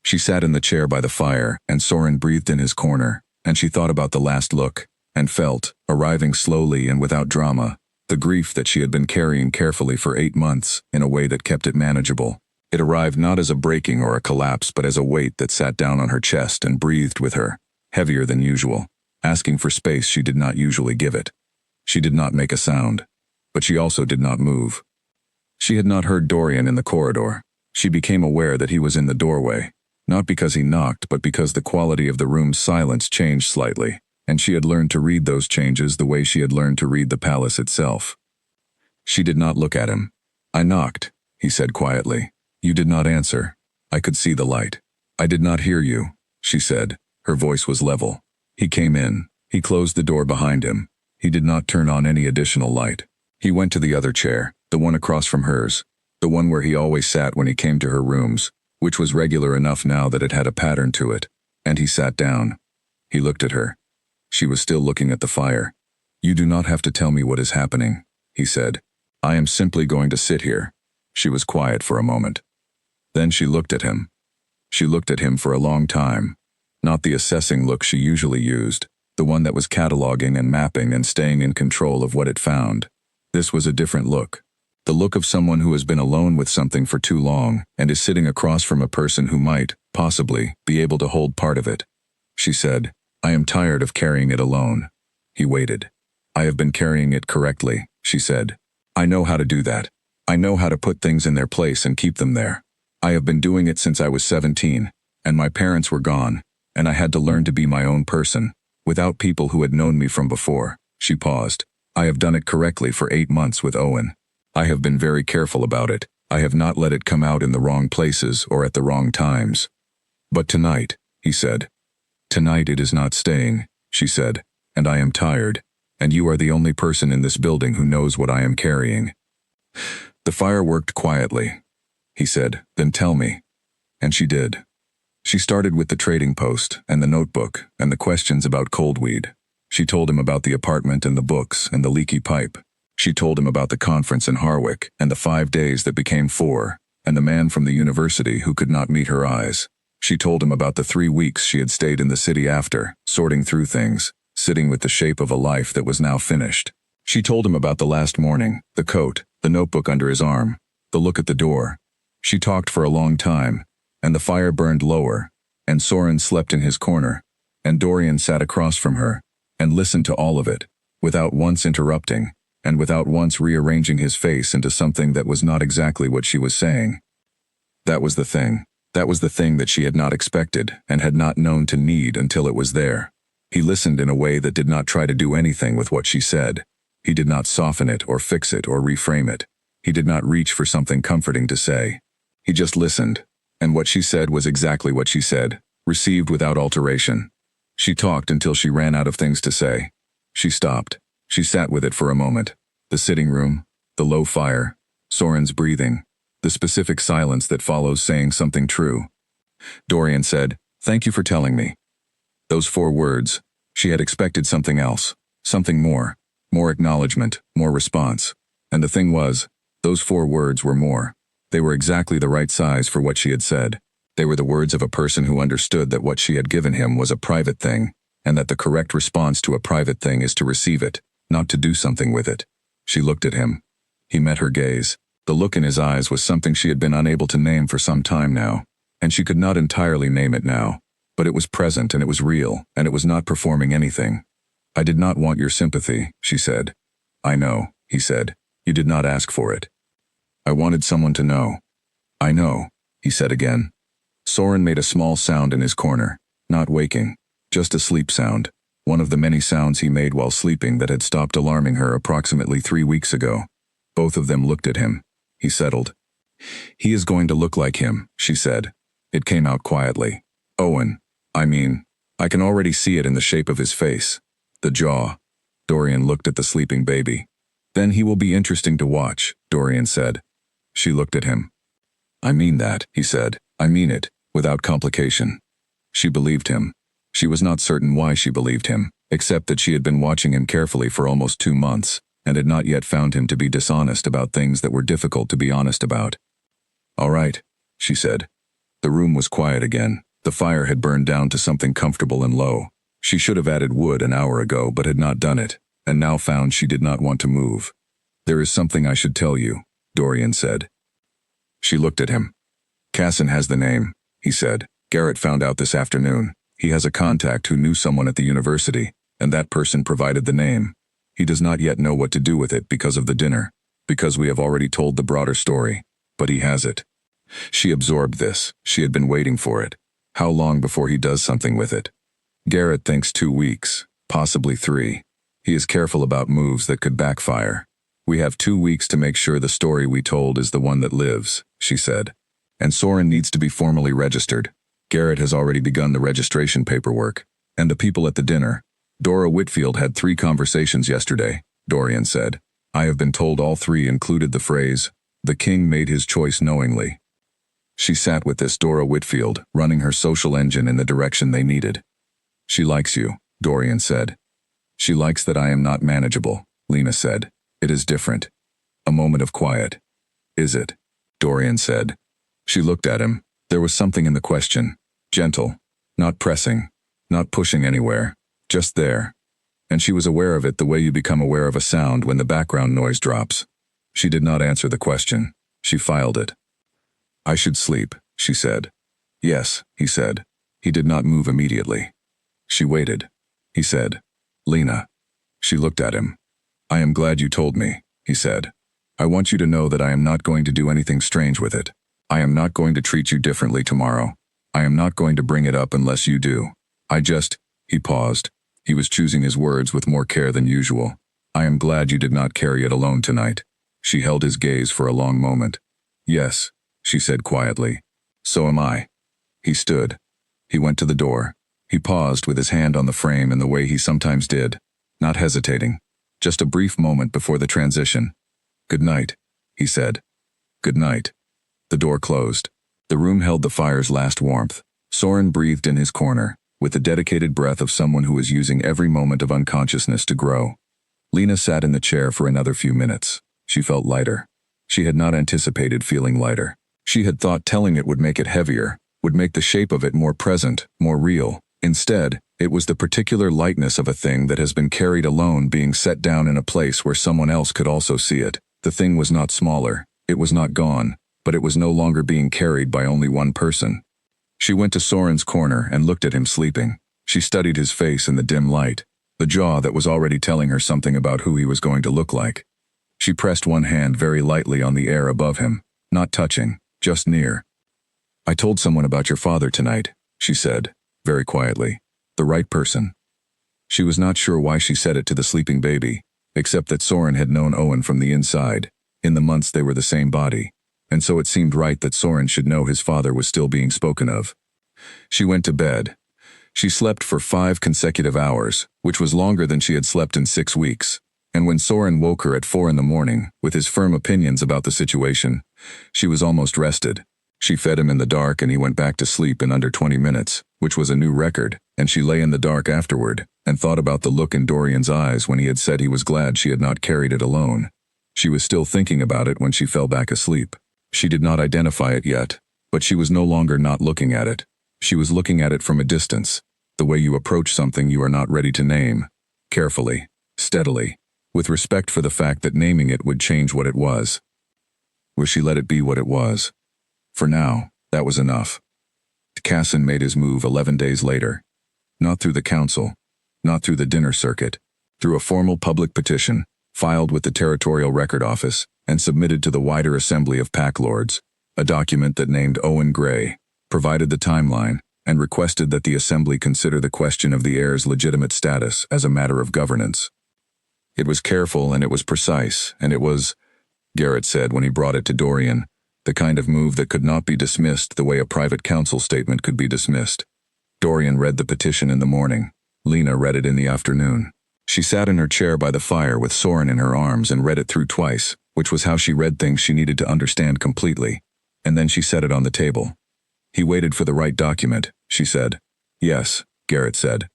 S1: She sat in the chair by the fire, and Soren breathed in his corner, and she thought about the last look, and felt, arriving slowly and without drama, the grief that she had been carrying carefully for 8 months in a way that kept it manageable. It arrived not as a breaking or a collapse but as a weight that sat down on her chest and breathed with her, heavier than usual, asking for space she did not usually give it. She did not make a sound, but she also did not move. She had not heard Dorian in the corridor. She became aware that he was in the doorway, not because he knocked but because the quality of the room's silence changed slightly, and she had learned to read those changes the way she had learned to read the palace itself. She did not look at him. I knocked, he said quietly. You did not answer. I could see the light. I did not hear you, she said. Her voice was level. He came in. He closed the door behind him. He did not turn on any additional light. He went to the other chair, the one across from hers, the one where he always sat when he came to her rooms, which was regular enough now that it had a pattern to it, and he sat down. He looked at her. She was still looking at the fire. You do not have to tell me what is happening, he said. I am simply going to sit here. She was quiet for a moment. Then she looked at him. She looked at him for a long time. Not the assessing look she usually used, the one that was cataloging and mapping and staying in control of what it found. This was a different look. The look of someone who has been alone with something for too long and is sitting across from a person who might, possibly, be able to hold part of it. She said, "I am tired of carrying it alone." He waited. "I have been carrying it correctly," she said. "I know how to do that. I know how to put things in their place and keep them there. I have been doing it since I was 17, and my parents were gone, and I had to learn to be my own person, without people who had known me from before." She paused. "I have done it correctly for 8 months with Owen. I have been very careful about it. I have not let it come out in the wrong places or at the wrong times. But tonight," he said. "Tonight it is not staying," she said, "and I am tired, and you are the only person in this building who knows what I am carrying." "The fire worked quietly," he said, "then tell me." And she did. She started with the trading post and the notebook and the questions about coldweed. She told him about the apartment and the books and the leaky pipe. She told him about the conference in Harwick and the 5 days that became 4, and the man from the university who could not meet her eyes. She told him about the 3 weeks she had stayed in the city after, sorting through things, sitting with the shape of a life that was now finished. She told him about the last morning, the coat, the notebook under his arm, the look at the door. She talked for a long time, and the fire burned lower, and Soren slept in his corner, and Dorian sat across from her, and listened to all of it, without once interrupting, and without once rearranging his face into something that was not exactly what she was saying. That was the thing. That was the thing that she had not expected and had not known to need until it was there. He listened in a way that did not try to do anything with what she said. He did not soften it or fix it or reframe it. He did not reach for something comforting to say. He just listened, and what she said was exactly what she said, received without alteration. She talked until she ran out of things to say. She stopped. She sat with it for a moment. The sitting room, the low fire, Soren's breathing, the specific silence that follows saying something true. Dorian said, "Thank you for telling me." Those 4 words. She had expected something else, something more acknowledgement, more response. And the thing was, those 4 words were more. They were exactly the right size for what she had said. They were the words of a person who understood that what she had given him was a private thing, and that the correct response to a private thing is to receive it, not to do something with it. She looked at him. He met her gaze. The look in his eyes was something she had been unable to name for some time now, and she could not entirely name it now, but it was present and it was real, and it was not performing anything. "I did not want your sympathy," she said. "I know," he said. "You did not ask for it. I wanted someone to know." "I know," he said again. Soren made a small sound in his corner, not waking, just a sleep sound, one of the many sounds he made while sleeping that had stopped alarming her approximately 3 weeks ago. Both of them looked at him. He settled. "He is going to look like him," she said. It came out quietly. "Owen. I can already see it in the shape of his face. The jaw." Dorian looked at the sleeping baby. "Then he will be interesting to watch," Dorian said. She looked at him. "I mean that," he said. "I mean it, without complication." She believed him. She was not certain why she believed him, except that she had been watching him carefully for almost 2 months, and had not yet found him to be dishonest about things that were difficult to be honest about. "All right," she said. The room was quiet again. The fire had burned down to something comfortable and low. She should have added wood an hour ago but had not done it, and now found she did not want to move. "There is something I should tell you," Dorian said. She looked at him. "Casson has the name," he said. "Garrett found out this afternoon. He has a contact who knew someone at the university, and that person provided the name. He does not yet know what to do with it because of the dinner, because we have already told the broader story, but he has it." She absorbed this. She had been waiting for it. How long before he does something with it? Garrett thinks 2 weeks, possibly 3. He is careful about moves that could backfire. "We have 2 weeks to make sure the story we told is the one that lives," she said. "And Soren needs to be formally registered. Garrett has already begun the registration paperwork. And the people at the dinner. Dora Whitfield had 3 conversations yesterday," Dorian said. "I have been told all 3 included the phrase, 'The king made his choice knowingly.'" She sat with this Dora Whitfield, running her social engine in the direction they needed. "She likes you," Dorian said. "She likes that I am not manageable," Lena said. "It is different." A moment of quiet. "Is it?" Dorian said. She looked at him. There was something in the question. Gentle. Not pressing. Not pushing anywhere. Just there. And she was aware of it the way you become aware of a sound when the background noise drops. She did not answer the question. She filed it. I should sleep, she said. Yes, he said. He did not move immediately. She waited. He said, Lena. She looked at him. I am glad you told me, he said. I want you to know that I am not going to do anything strange with it. I am not going to treat you differently tomorrow. I am not going to bring it up unless you do. He paused. He was choosing his words with more care than usual. I am glad you did not carry it alone tonight. She held his gaze for a long moment. Yes, she said quietly. So am I. He stood. He went to the door. He paused with his hand on the frame in the way he sometimes did, not hesitating. Just a brief moment before the transition. Good night, he said. Good night. The door closed. The room held the fire's last warmth. Soren breathed in his corner, with the dedicated breath of someone who is using every moment of unconsciousness to grow. Lena sat in the chair for another few minutes. She felt lighter. She had not anticipated feeling lighter. She had thought telling it would make it heavier, would make the shape of it more present, more real. Instead, it was the particular lightness of a thing that has been carried alone being set down in a place where someone else could also see it. The thing was not smaller, it was not gone, but it was no longer being carried by only one person. She went to Soren's corner and looked at him sleeping. She studied his face in the dim light, the jaw that was already telling her something about who he was going to look like. She pressed one hand very lightly on the air above him, not touching, just near. I told someone about your father tonight, she said, very quietly. The right person. She was not sure why she said it to the sleeping baby, except that Soren had known Owen from the inside. In the months they were the same body, and so it seemed right that Soren should know his father was still being spoken of. She went to bed. She slept for 5 consecutive hours, which was longer than she had slept in 6 weeks. And when Soren woke her at 4 in the morning, with his firm opinions about the situation, she was almost rested. She fed him in the dark and he went back to sleep in under 20 minutes, which was a new record, and she lay in the dark afterward, and thought about the look in Dorian's eyes when he had said he was glad she had not carried it alone. She was still thinking about it when she fell back asleep. She did not identify it yet, but she was no longer not looking at it. She was looking at it from a distance, the way you approach something you are not ready to name, carefully, steadily, with respect for the fact that naming it would change what it was. Where she let it be what it was. For now, that was enough. Casson made his move 11 days later. Not through the council, not through the dinner circuit, through a formal public petition, filed with the Territorial Record Office, and submitted to the wider assembly of pack lords, a document that named Owen Gray, provided the timeline, and requested that the assembly consider the question of the heir's legitimate status as a matter of governance. It was careful and it was precise, and it was, Garrett said when he brought it to Dorian, the kind of move that could not be dismissed the way a private council statement could be dismissed. Dorian read the petition in the morning. Lena read it in the afternoon. She sat in her chair by the fire with Soren in her arms and read it through twice, which was how she read things she needed to understand completely, and then she set it on the table. He waited for the right document, she said. Yes, Garrett said.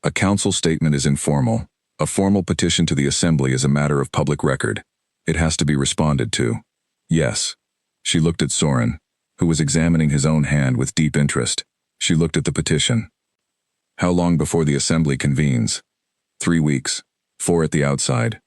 S1: A council statement is informal. A formal petition to the assembly is a matter of public record. It has to be responded to. Yes. She looked at Soren, who was examining his own hand with deep interest. She looked at the petition. How long before the assembly convenes? 3 weeks. 4 at the outside.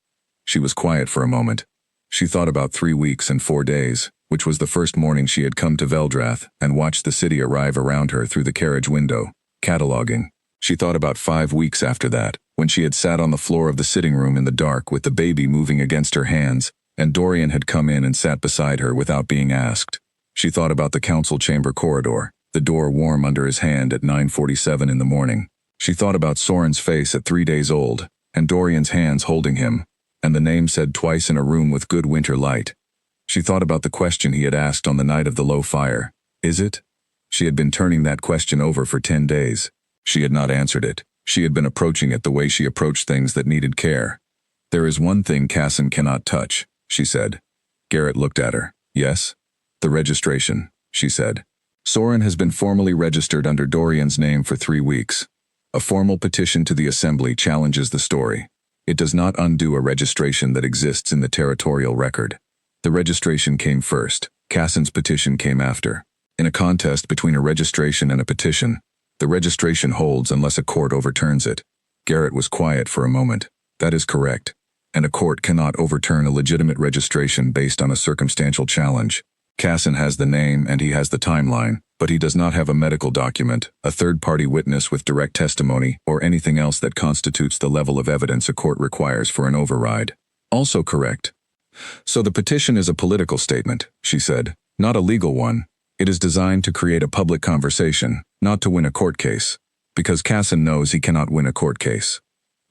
S1: She was quiet for a moment. She thought about 3 weeks and 4 days, which was the first morning she had come to Veldrath and watched the city arrive around her through the carriage window, cataloging. She thought about 5 weeks after that, when she had sat on the floor of the sitting room in the dark with the baby moving against her hands, and Dorian had come in and sat beside her without being asked. She thought about the council chamber corridor, the door warm under his hand at 9:47 in the morning. She thought about Soren's face at 3 days old, and Dorian's hands holding him, and the name said twice in a room with good winter light. She thought about the question he had asked on the night of the low fire. Is it? She had been turning that question over for 10 days. She had not answered it. She had been approaching it the way she approached things that needed care. There is one thing Casson cannot touch, she said. Garrett looked at her. Yes? The registration, she said. Soren has been formally registered under Dorian's name for 3 weeks. A formal petition to the assembly challenges the story. It does not undo a registration that exists in the territorial record. The registration came first, Cassin's petition came after. In a contest between a registration and a petition, the registration holds unless a court overturns it. Garrett was quiet for a moment. That is correct. And a court cannot overturn a legitimate registration based on a circumstantial challenge. Cassin has the name and he has the timeline, but he does not have a medical document, a third-party witness with direct testimony, or anything else that constitutes the level of evidence a court requires for an override. Also correct. So the petition is a political statement, she said, not a legal one. It is designed to create a public conversation, not to win a court case. Because Cassin knows he cannot win a court case.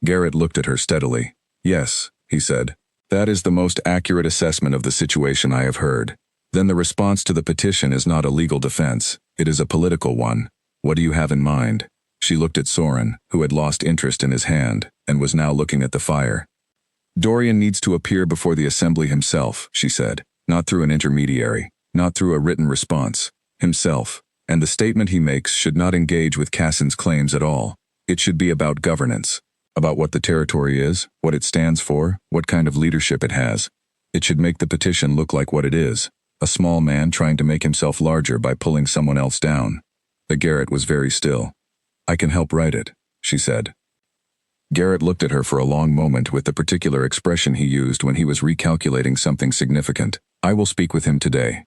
S1: Garrett looked at her steadily. Yes, he said. That is the most accurate assessment of the situation I have heard. Then the response to the petition is not a legal defense, it is a political one. What do you have in mind? She looked at Soren, who had lost interest in his hand, and was now looking at the fire. Dorian needs to appear before the assembly himself, she said, not through an intermediary, not through a written response, himself, and the statement he makes should not engage with Cassin's claims at all. It should be about governance, about what the territory is, what it stands for, what kind of leadership it has. It should make the petition look like what it is. A small man trying to make himself larger by pulling someone else down. But Garrett was very still. I can help write it, she said. Garrett looked at her for a long moment with the particular expression he used when he was recalculating something significant. I will speak with him today.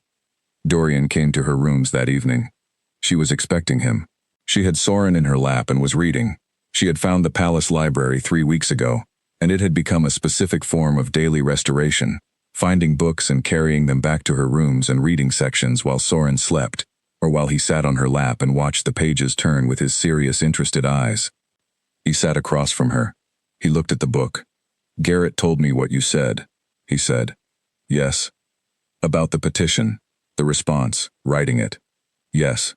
S1: Dorian came to her rooms that evening. She was expecting him. She had Soren in her lap and was reading. She had found the palace library 3 weeks ago, and it had become a specific form of daily restoration. Finding books and carrying them back to her rooms and reading sections while Soren slept, or while he sat on her lap and watched the pages turn with his serious, interested eyes. He sat across from her. He looked at the book. Garrett told me what you said, he said. Yes. About the petition, the response, writing it. Yes.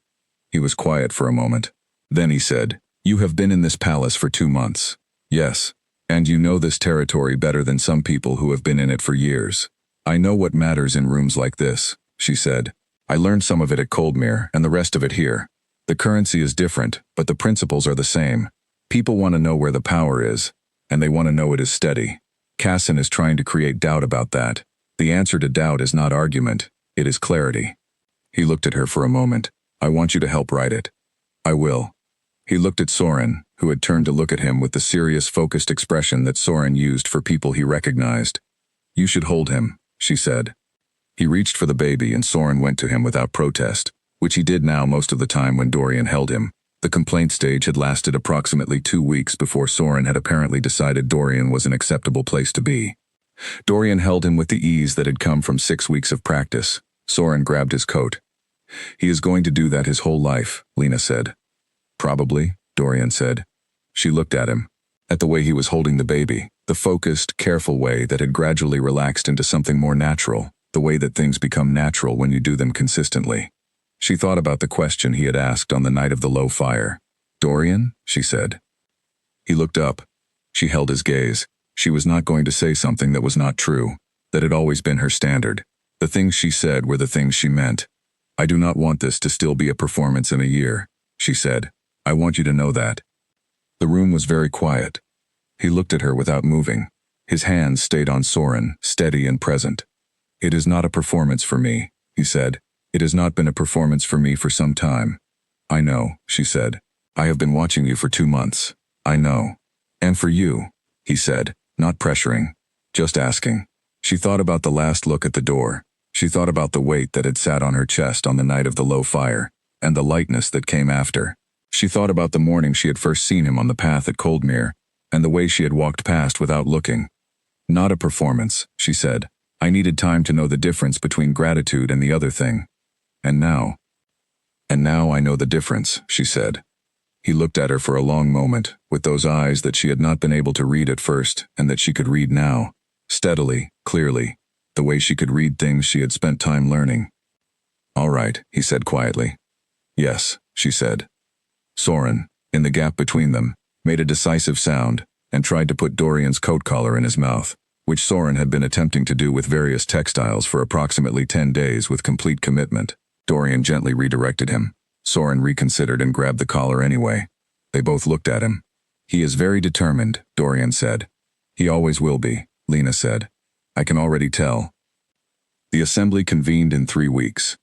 S1: He was quiet for a moment. Then he said, You have been in this palace for 2 months. Yes. And you know this territory better than some people who have been in it for years. I know what matters in rooms like this, she said. I learned some of it at Coldmere and the rest of it here. The currency is different, but the principles are the same. People want to know where the power is, and they want to know it is steady. Cassin is trying to create doubt about that. The answer to doubt is not argument, it is clarity. He looked at her for a moment. I want you to help write it. I will. He looked at Soren, who had turned to look at him with the serious, focused expression that Soren used for people he recognized. You should hold him, she said. He reached for the baby and Soren went to him without protest, which he did now most of the time when Dorian held him. The complaint stage had lasted approximately 2 weeks before Soren had apparently decided Dorian was an acceptable place to be. Dorian held him with the ease that had come from 6 weeks of practice. Soren grabbed his coat. He is going to do that his whole life, Lena said. Probably, Dorian said. She looked at him, at the way he was holding the baby, the focused, careful way that had gradually relaxed into something more natural, the way that things become natural when you do them consistently. She thought about the question he had asked on the night of the low fire. Dorian, she said. He looked up. She held his gaze. She was not going to say something that was not true, that had always been her standard. The things she said were the things she meant. I do not want this to still be a performance in a year, she said. I want you to know that. The room was very quiet. He looked at her without moving. His hands stayed on Soren, steady and present. It is not a performance for me, he said. It has not been a performance for me for some time. I know, she said. I have been watching you for 2 months. I know. And for you, he said, not pressuring, just asking. She thought about the last look at the door. She thought about the weight that had sat on her chest on the night of the low fire, and the lightness that came after. She thought about the morning she had first seen him on the path at Coldmere, and the way she had walked past without looking. Not a performance, she said. I needed time to know the difference between gratitude and the other thing. And now I know the difference, she said. He looked at her for a long moment, with those eyes that she had not been able to read at first and that she could read now, steadily, clearly, the way she could read things she had spent time learning. All right, he said quietly. Yes, she said. Soren, in the gap between them, made a decisive sound and tried to put Dorian's coat collar in his mouth, which Soren had been attempting to do with various textiles for approximately 10 days with complete commitment. Dorian gently redirected him. Soren reconsidered and grabbed the collar anyway. They both looked at him. He is very determined, Dorian said. He always will be, Lena said. I can already tell. The assembly convened in 3 weeks.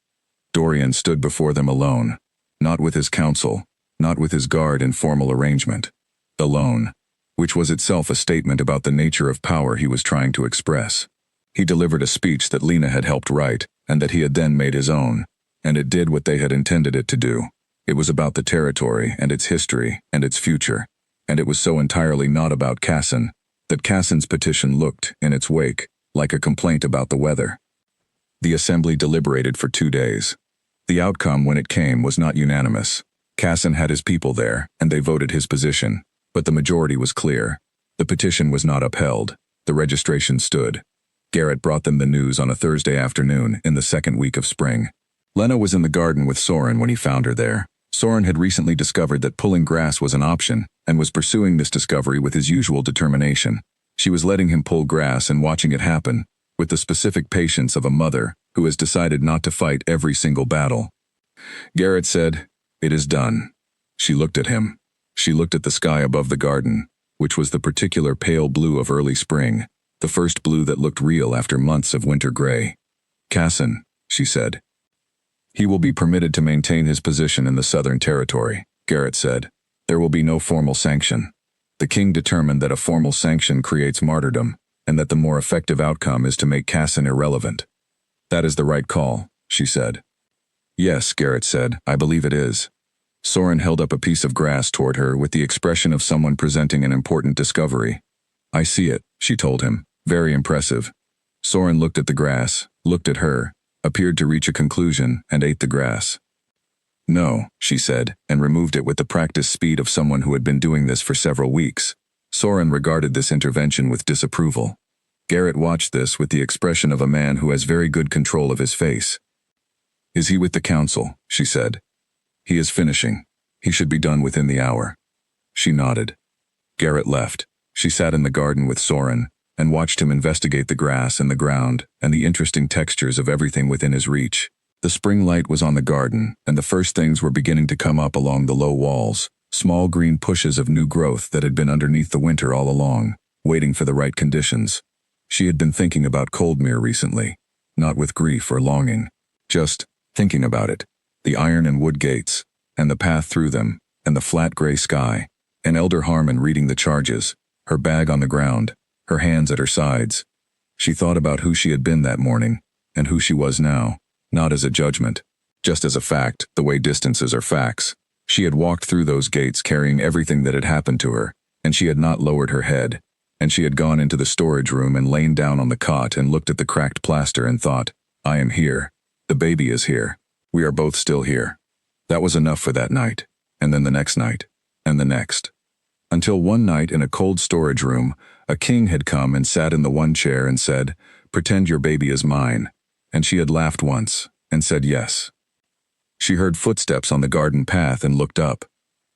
S1: Dorian stood before them alone, not with his council, not with his guard in formal arrangement. Alone, which was itself a statement about the nature of power he was trying to express. He delivered a speech that Lena had helped write, and that he had then made his own, and it did what they had intended it to do. It was about the territory and its history and its future, and it was so entirely not about Cassin that Cassin's petition looked, in its wake, like a complaint about the weather. The assembly deliberated for 2 days. The outcome, when it came, was not unanimous. Cassin had his people there, and they voted his position, but the majority was clear. The petition was not upheld. The registration stood. Garrett brought them the news on a Thursday afternoon in the 2nd week of spring. Lena was in the garden with Soren when he found her there. Soren had recently discovered that pulling grass was an option, and was pursuing this discovery with his usual determination. She was letting him pull grass and watching it happen, with the specific patience of a mother who has decided not to fight every single battle. Garrett said, "It is done." She looked at him. She looked at the sky above the garden, which was the particular pale blue of early spring, the first blue that looked real after months of winter gray. "Cassin," she said. "He will be permitted to maintain his position in the Southern Territory," Garrett said. "There will be no formal sanction. The king determined that a formal sanction creates martyrdom, and that the more effective outcome is to make Cassin irrelevant." "That is the right call," she said. "Yes," Garrett said, "I believe it is." Soren held up a piece of grass toward her with the expression of someone presenting an important discovery. "I see it," she told him. "Very impressive." Soren looked at the grass, looked at her, appeared to reach a conclusion, and ate the grass. "No," she said, and removed it with the practiced speed of someone who had been doing this for several weeks. Soren regarded this intervention with disapproval. Garrett watched this with the expression of a man who has very good control of his face. "Is he with the council?" she said. "He is finishing. He should be done within the hour." She nodded. Garrett left. She sat in the garden with Soren, and watched him investigate the grass and the ground, and the interesting textures of everything within his reach. The spring light was on the garden, and the first things were beginning to come up along the low walls, small green pushes of new growth that had been underneath the winter all along, waiting for the right conditions. She had been thinking about Coldmere recently, not with grief or longing, just thinking about it. The iron and wood gates, and the path through them, and the flat gray sky, and Elder Harmon reading the charges, her bag on the ground, her hands at her sides. She thought about who she had been that morning, and who she was now, not as a judgment, just as a fact, the way distances are facts. She had walked through those gates carrying everything that had happened to her, and she had not lowered her head, and she had gone into the storage room and lain down on the cot and looked at the cracked plaster and thought, "I am here. The baby is here. We are both still here." That was enough for that night, and then the next night, and the next. Until one night in a cold storage room, a king had come and sat in the one chair and said, "Pretend your baby is mine." And she had laughed once, and said yes. She heard footsteps on the garden path and looked up.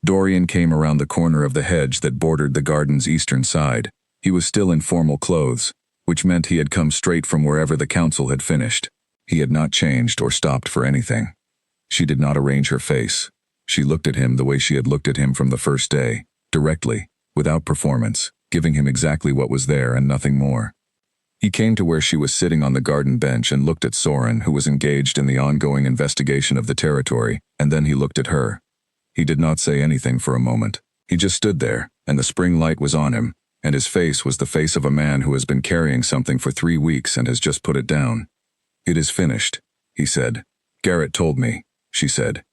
S1: Dorian came around the corner of the hedge that bordered the garden's eastern side. He was still in formal clothes, which meant he had come straight from wherever the council had finished. He had not changed or stopped for anything. She did not arrange her face. She looked at him the way she had looked at him from the first day, directly, without performance, giving him exactly what was there and nothing more. He came to where she was sitting on the garden bench and looked at Soren, who was engaged in the ongoing investigation of the territory, and then he looked at her. He did not say anything for a moment. He just stood there, and the spring light was on him, and his face was the face of a man who has been carrying something for 3 weeks and has just put it down. "It is finished," he said. "Garrett told me," she said.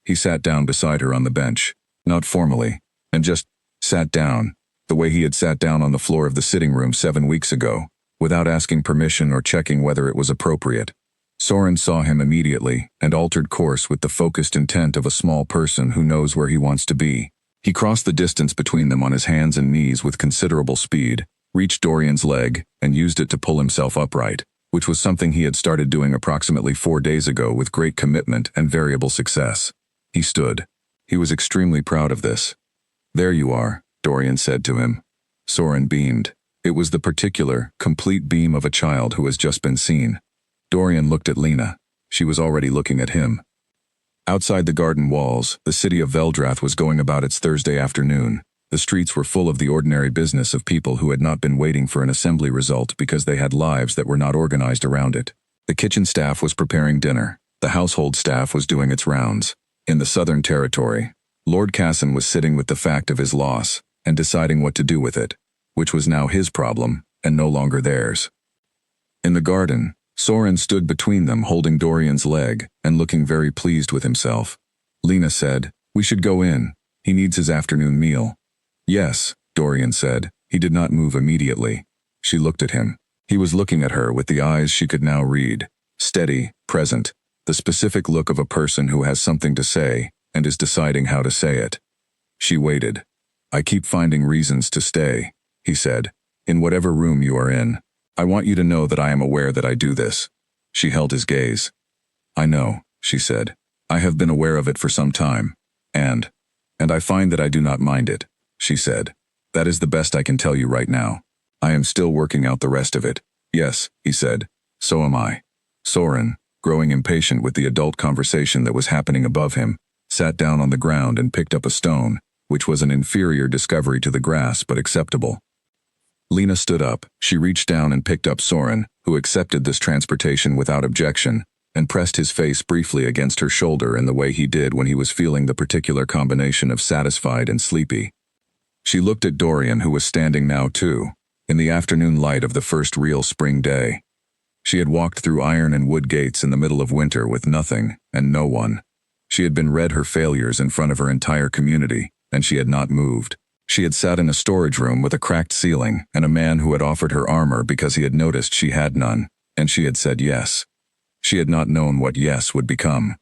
S1: He sat down beside her on the bench, not formally, and just sat down, the way he had sat down on the floor of the sitting room 7 weeks ago, without asking permission or checking whether it was appropriate. Soren saw him immediately and altered course with the focused intent of a small person who knows where he wants to be. He crossed the distance between them on his hands and knees with considerable speed, reached Dorian's leg, and used it to pull himself upright, which was something he had started doing approximately 4 days ago with great commitment and variable success. He stood. He was extremely proud of this. "There you are," Dorian said to him. Soren beamed. It was the particular, complete beam of a child who has just been seen. Dorian looked at Lena. She was already looking at him. Outside the garden walls, the city of Veldrath was going about its Thursday afternoon. The streets were full of the ordinary business of people who had not been waiting for an assembly result because they had lives that were not organized around it. The kitchen staff was preparing dinner. The household staff was doing its rounds. In the Southern Territory, Lord Casson was sitting with the fact of his loss and deciding what to do with it, which was now his problem and no longer theirs. In the garden, Soren stood between them holding Dorian's leg and looking very pleased with himself. Lena said, "We should go in. He needs his afternoon meal." "Yes," Dorian said. He did not move immediately. She looked at him. He was looking at her with the eyes she could now read. Steady, present, the specific look of a person who has something to say and is deciding how to say it. She waited. "I keep finding reasons to stay," he said. "In whatever room you are in. I want you to know that I am aware that I do this." She held his gaze. "I know," she said. "I have been aware of it for some time. And I find that I do not mind it," she said. "That is the best I can tell you right now. I am still working out the rest of it." "Yes," he said. "So am I." Soren, growing impatient with the adult conversation that was happening above him, sat down on the ground and picked up a stone, which was an inferior discovery to the grass but acceptable. Lena stood up. She reached down and picked up Soren, who accepted this transportation without objection, and pressed his face briefly against her shoulder in the way he did when he was feeling the particular combination of satisfied and sleepy. She looked at Dorian, who was standing now too, in the afternoon light of the first real spring day. She had walked through iron and wood gates in the middle of winter with nothing and no one. She had been read her failures in front of her entire community, and she had not moved. She had sat in a storage room with a cracked ceiling and a man who had offered her armor because he had noticed she had none, and she had said yes. She had not known what yes would become.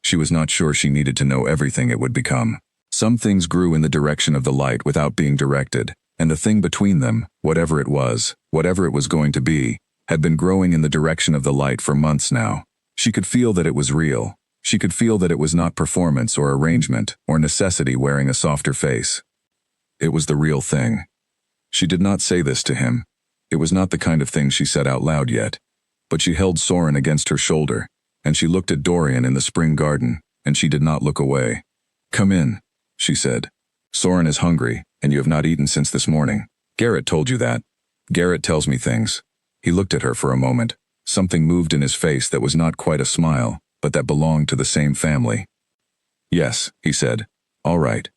S1: She was not sure she needed to know everything it would become. Some things grew in the direction of the light without being directed, and the thing between them, whatever it was going to be, had been growing in the direction of the light for months now. She could feel that it was real. She could feel that it was not performance or arrangement or necessity wearing a softer face. It was the real thing. She did not say this to him. It was not the kind of thing she said out loud yet. But she held Soren against her shoulder, and she looked at Dorian in the spring garden, and she did not look away. "Come in," she said. "Soren is hungry, and you have not eaten since this morning. Garrett told you that. Garrett tells me things." He looked at her for a moment. Something moved in his face that was not quite a smile, but that belonged to the same family. "Yes," he said. "All right."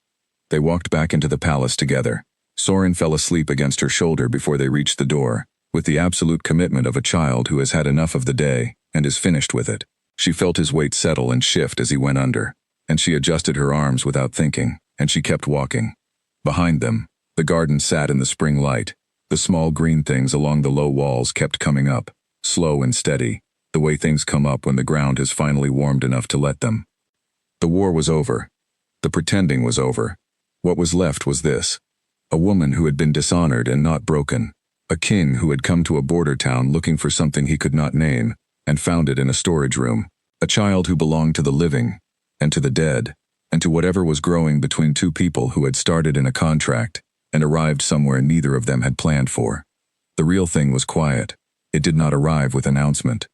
S1: They walked back into the palace together. Soren fell asleep against her shoulder before they reached the door, with the absolute commitment of a child who has had enough of the day and is finished with it. She felt his weight settle and shift as he went under, and she adjusted her arms without thinking, and she kept walking. Behind them, the garden sat in the spring light. The small green things along the low walls kept coming up, slow and steady, the way things come up when the ground has finally warmed enough to let them. The war was over. The pretending was over. What was left was this: a woman who had been dishonored and not broken, a king who had come to a border town looking for something he could not name, and found it in a storage room, a child who belonged to the living, and to the dead, and to whatever was growing between two people who had started in a contract, and arrived somewhere neither of them had planned for. The real thing was quiet. It did not arrive with announcement.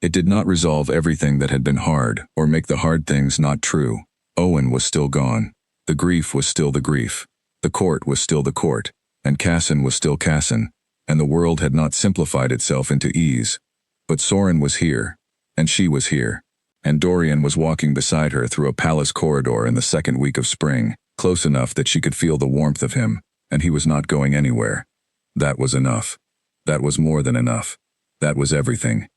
S1: It did not resolve everything that had been hard, or make the hard things not true. Owen was still gone. The grief was still the grief. The court was still the court, and Casson was still Casson, and the world had not simplified itself into ease. But Soren was here, and she was here, and Dorian was walking beside her through a palace corridor in the second week of spring, close enough that she could feel the warmth of him, and he was not going anywhere. That was enough. That was more than enough. That was everything.